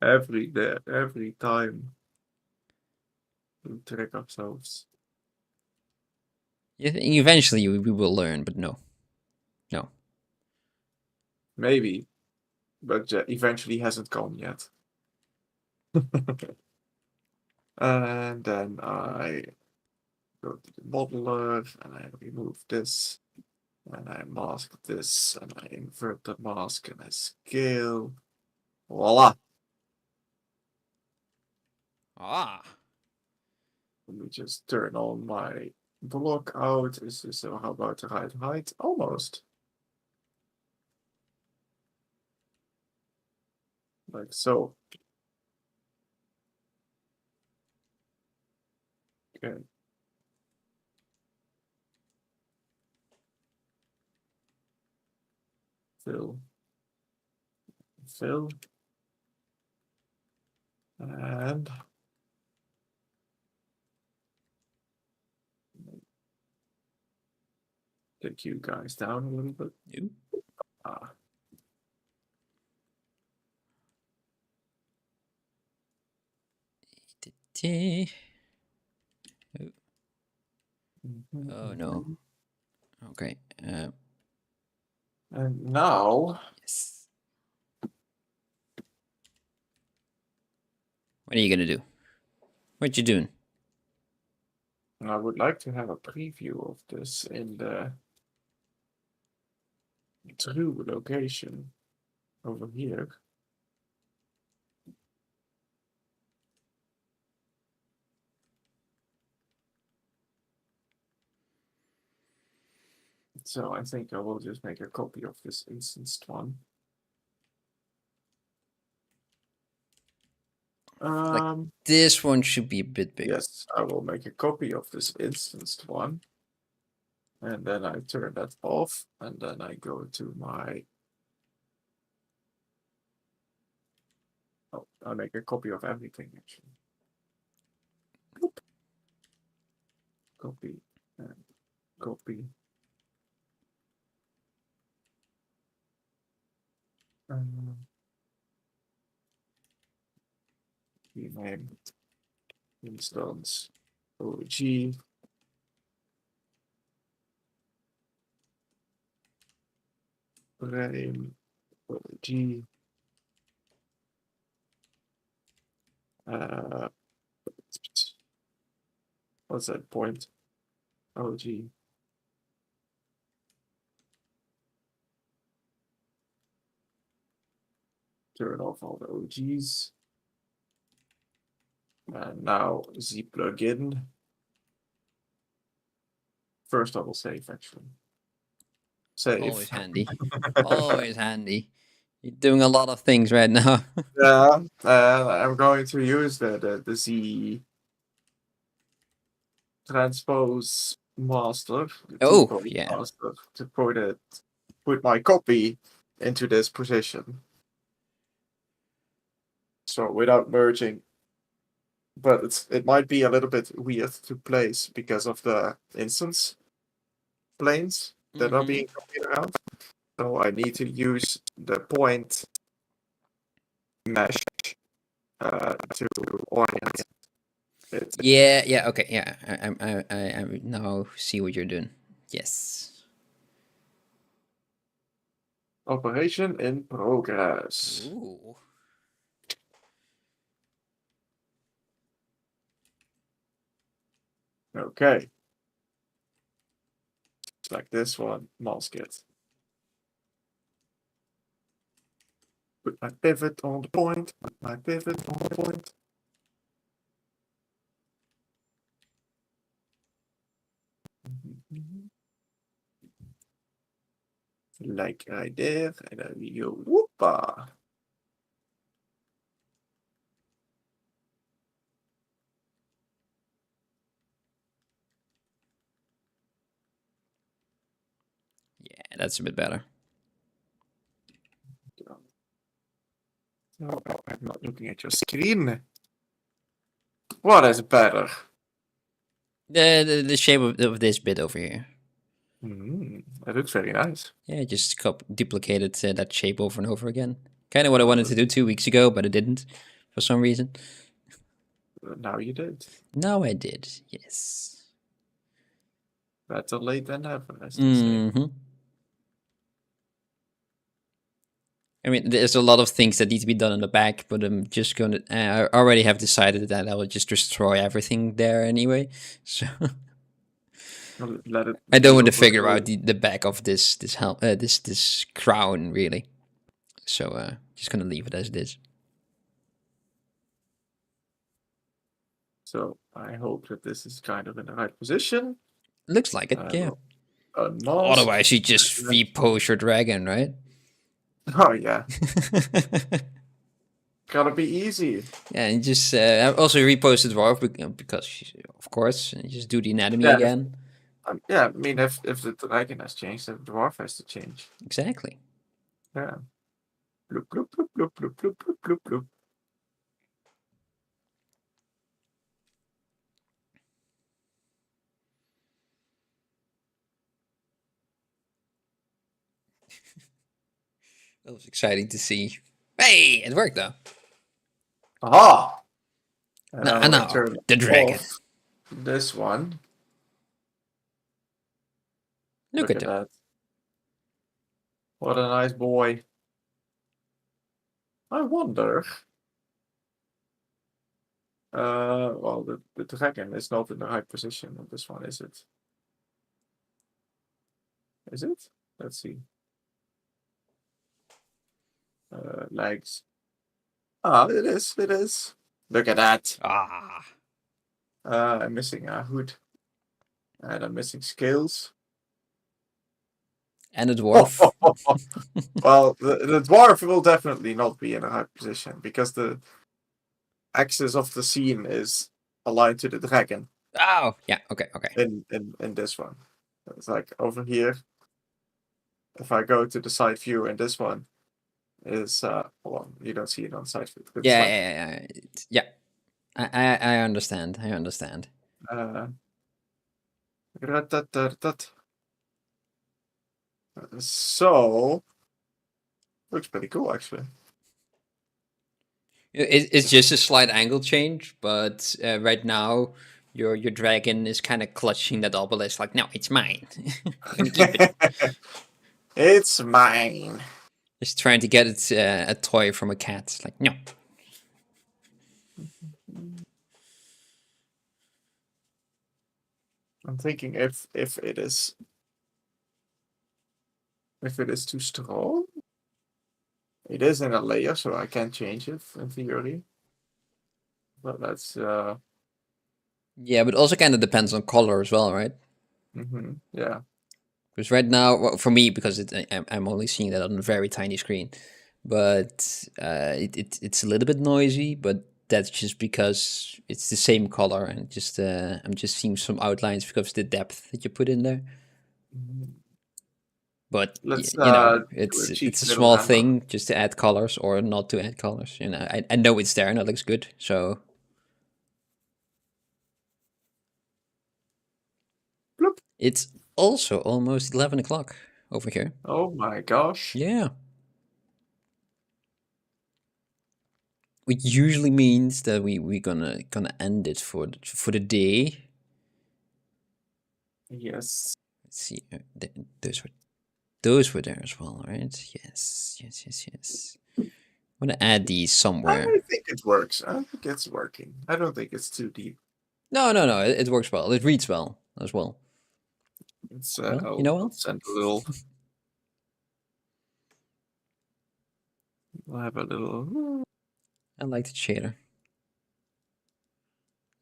Every day, every time we trick ourselves. Eventually we will learn, but no. Maybe, but eventually hasn't come yet. And then I go to the modeler and I remove this. And I mask this and I invert the mask and I scale. Voila! Ah. Let me just turn on my block out. So how about the right height? Almost. Like so. Okay. Fill. And take you guys down a little bit. Nope. Ah. Oh no. Okay. And now, Yes. What are you gonna do? What you doing? I would like to have a preview of this in the true location over here. So I think I will just make a copy of this instanced one. This one should be a bit bigger. Yes, I will make a copy of this instanced one. And then I turn that off, and then I go to my... Oh, I make a copy of everything, actually. Oop. Copy, and copy. Rename instance OG. Bram OG. What's that point? OG. Turn off all the OGs. And now Z plugin. First I will save actually. Save. Always handy. Always handy. You're doing a lot of things right now. Yeah, I'm going to use the Z transpose master. Oh, yeah. Master, to put my copy into this position. So without merging. But it might be a little bit weird to place because of the instance planes that are being copied around. So I need to use the point mesh to orient it. Yeah, okay, yeah. I now see what you're doing. Yes. Operation in progress. Ooh. Okay. Like this one, mask it. Put my pivot on the point, put my pivot on the point. Like right there, and then we go whoopa. Yeah, that's a bit better. No, I'm not looking at your screen. What is better? The shape of this bit over here. That looks very nice. Yeah, just duplicated that shape over and over again. Kind of what I wanted to do 2 weeks ago, but I didn't for some reason. Now you did. Now I did, yes. Better late than never, as they say. I mean, there's a lot of things that need to be done in the back, but I'm just gonna. I already have decided that I will just destroy everything there anyway. So Let it I don't want to figure out the back of this crown really. So just gonna leave it as it is. So I hope that this is kind of in the right position. Looks like it, yeah. Mask. Otherwise, you just repose your dragon, right? Oh yeah. gotta be easy. Yeah, and just I also reposted Dwarf because, of course, and just do the anatomy Yeah, again. yeah. I mean, if the dragon has changed, the dwarf has to change. Exactly. Yeah. Bloop bloop bloop bloop bloop bloop bloop bloop bloop. That was exciting to see. Hey, it worked though. Aha! And Now, I and will now turn the dragon. off this one. Look at him. that. What a nice boy. I wonder. Well, the dragon is not in the right position on this one, is it? Is it? Let's see. Legs. Ah, it is. It is. Look at that. Ah, I'm missing a hood. And I'm missing scales. and a dwarf. Well, the dwarf will definitely not be in a high position because the axis of the scene is aligned to the dragon Oh, yeah. Okay, okay. in this one. It's like over here. If I go to the side view, and this one is well, you don't see it on side view. It's Yeah, like, yeah. I understand. I understand. So looks pretty cool actually. It's just a slight angle change, but right now your dragon is kind of clutching that obelisk, like, no, it's mine. I'm gonna keep it. It's mine. Just trying to get it a toy from a cat. It's like, no. I'm thinking if it is too strong. It is in a layer, so I can change it in theory. But that's Yeah, but also kind of depends on color as well, right? yeah. Because right now, well, for me, because I'm only seeing that on a very tiny screen, but it's a little bit noisy. But that's just because it's the same color, and just I'm just seeing some outlines because of the depth that you put in there. But Let's you know, do it's a cheeky a little small render. thing just to add colors or not to add colors. You know, I know it's there and it looks good. So Bloop. it's also almost 11 o'clock over here. Oh my gosh. Yeah. Which usually means that we're gonna end it for the day. Yes. Let's see, those were there as well, right? Yes, yes, yes, yes. I'm gonna add these somewhere. I think it works. I think it's working. I don't think it's too deep. No, it works well. It reads well as well. It's Well, you know I'll what? send a little. I'll have a little. I like the shader.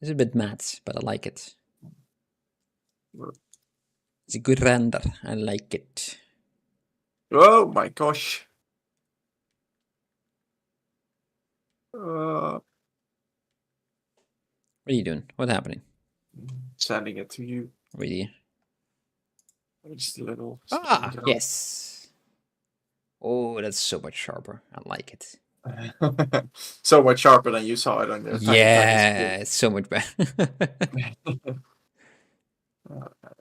It's a bit matte, but I like it. It's a good render. I like it. Oh my gosh. Uh, What are you doing? What's happening? Sending it to you. Really? Just a little. Ah, yes. Oh, that's so much sharper. I like it. So much sharper than you saw it on your tiny Yeah, it's so much better.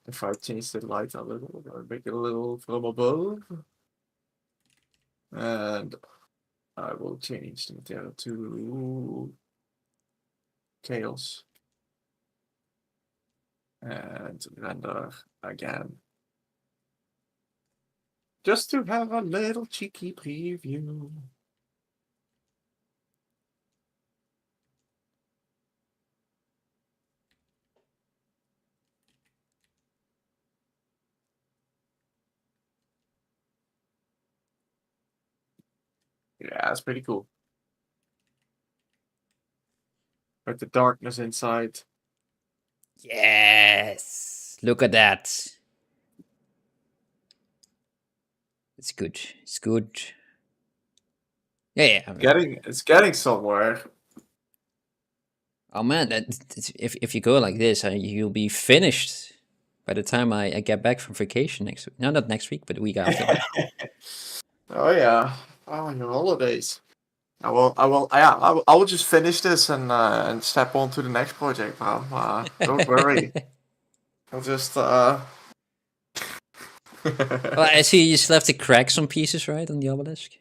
if I change the light a little, I'll make it a little from above. And I will change the material to chaos. And render again. Just to have a little cheeky preview. Yeah, it's pretty cool. With the darkness inside. Yes. Look at that. It's good. It's good. Yeah, yeah. It's getting somewhere. Oh man, if you go like this, you'll be finished by the time I get back from vacation next week. No, not next week, but the week after that. Oh yeah. Oh, your holidays. I will just finish this and step on to the next project, Bram. Don't worry. I'll just Well, I see you still have to crack some pieces, right, on the obelisk?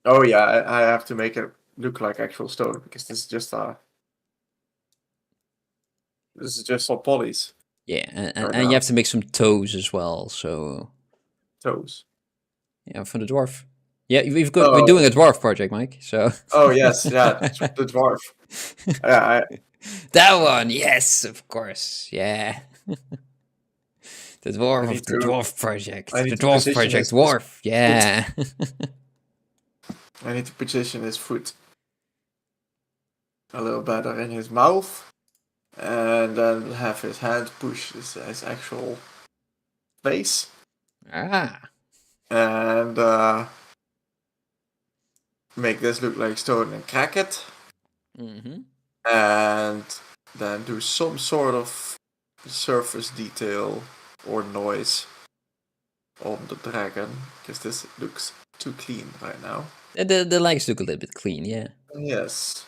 Oh yeah, I have to make it look like actual stone because this is just all polys. Yeah, and Right you now. have to make some toes as well, so... Toes. Yeah, for the dwarf. Yeah, we're doing a dwarf project, Mike, so... Oh yes, yeah, the dwarf. Yeah, That one, yes, of course, yeah. The dwarf of the dwarf project. I need The to dwarf position project his dwarf, yeah. I need to position his foot a little better in his mouth, and then have his hand push his actual face, Ah. and make this look like stone and crack it, Mm-hmm. and then do some sort of surface detail or noise on the dragon, because this looks too clean right now. The legs look a little bit clean, yeah. Yes.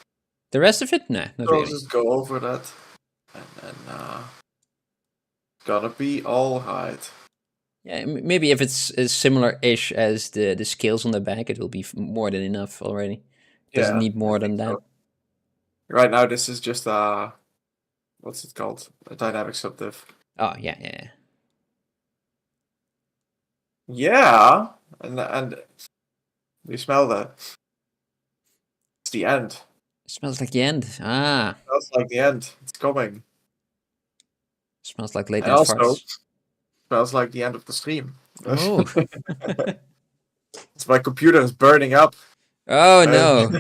The rest of it, nah, not So I'll really. just go over that, and then it's gonna be alright. Yeah, maybe if it's similar-ish as the scales on the back, it will be more than enough already. Doesn't need more than that. So. Right now, this is just what's it called? A dynamic subdiv. Oh, yeah, yeah. Yeah, and you smell that? It's the end. It smells like the end. Ah. It smells like the end. It's coming. Smells like late And night also, farts. smells like the end of the stream. Oh. It's my computer is burning up. Oh no.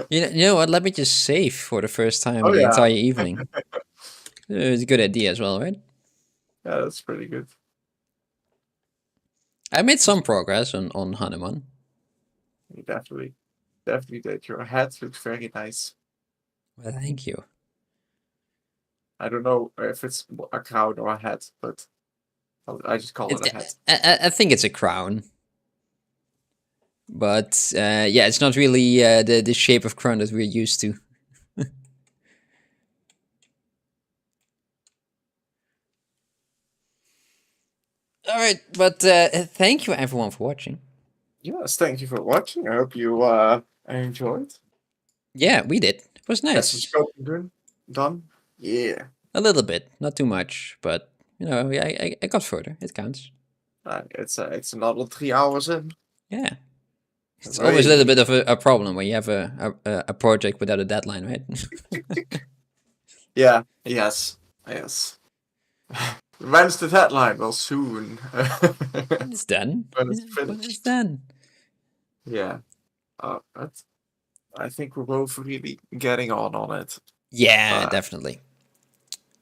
You know what? Let me just save for the first time the entire evening. It's a good idea as well, right? Yeah, that's pretty good. I made some progress on Hanuman. You definitely did. Your hat looks very nice. Well, thank you. I don't know if it's a crown or a hat, but I just call it a hat. I think it's a crown. But yeah, it's not really the shape of crown that we're used to. All right, but thank you everyone for watching. Yes, thank you for watching. I hope you enjoyed. Yeah, we did. It was nice. Done. Yeah. A little bit, not too much, but you know, I got further. It counts. It's another 3 hours in. Yeah. It's always a little bit of a problem when you have a project without a deadline, right? Yeah. Yes. When's the deadline? Well, soon. It's done. When it's finished. It's done. Yeah. But I think we're both really getting on it. Yeah, definitely.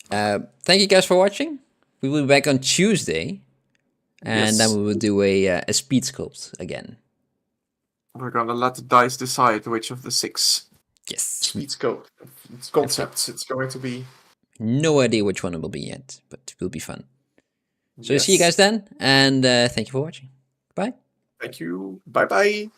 Thank you guys for watching. We will be back on Tuesday, and then we will do a speed sculpt again. We're gonna let the dice decide which of the 6 speed sculpt concepts it's going to be. No idea which one it will be yet, but it will be fun. So see you guys then, and thank you for watching. Bye. Thank you. Bye-bye.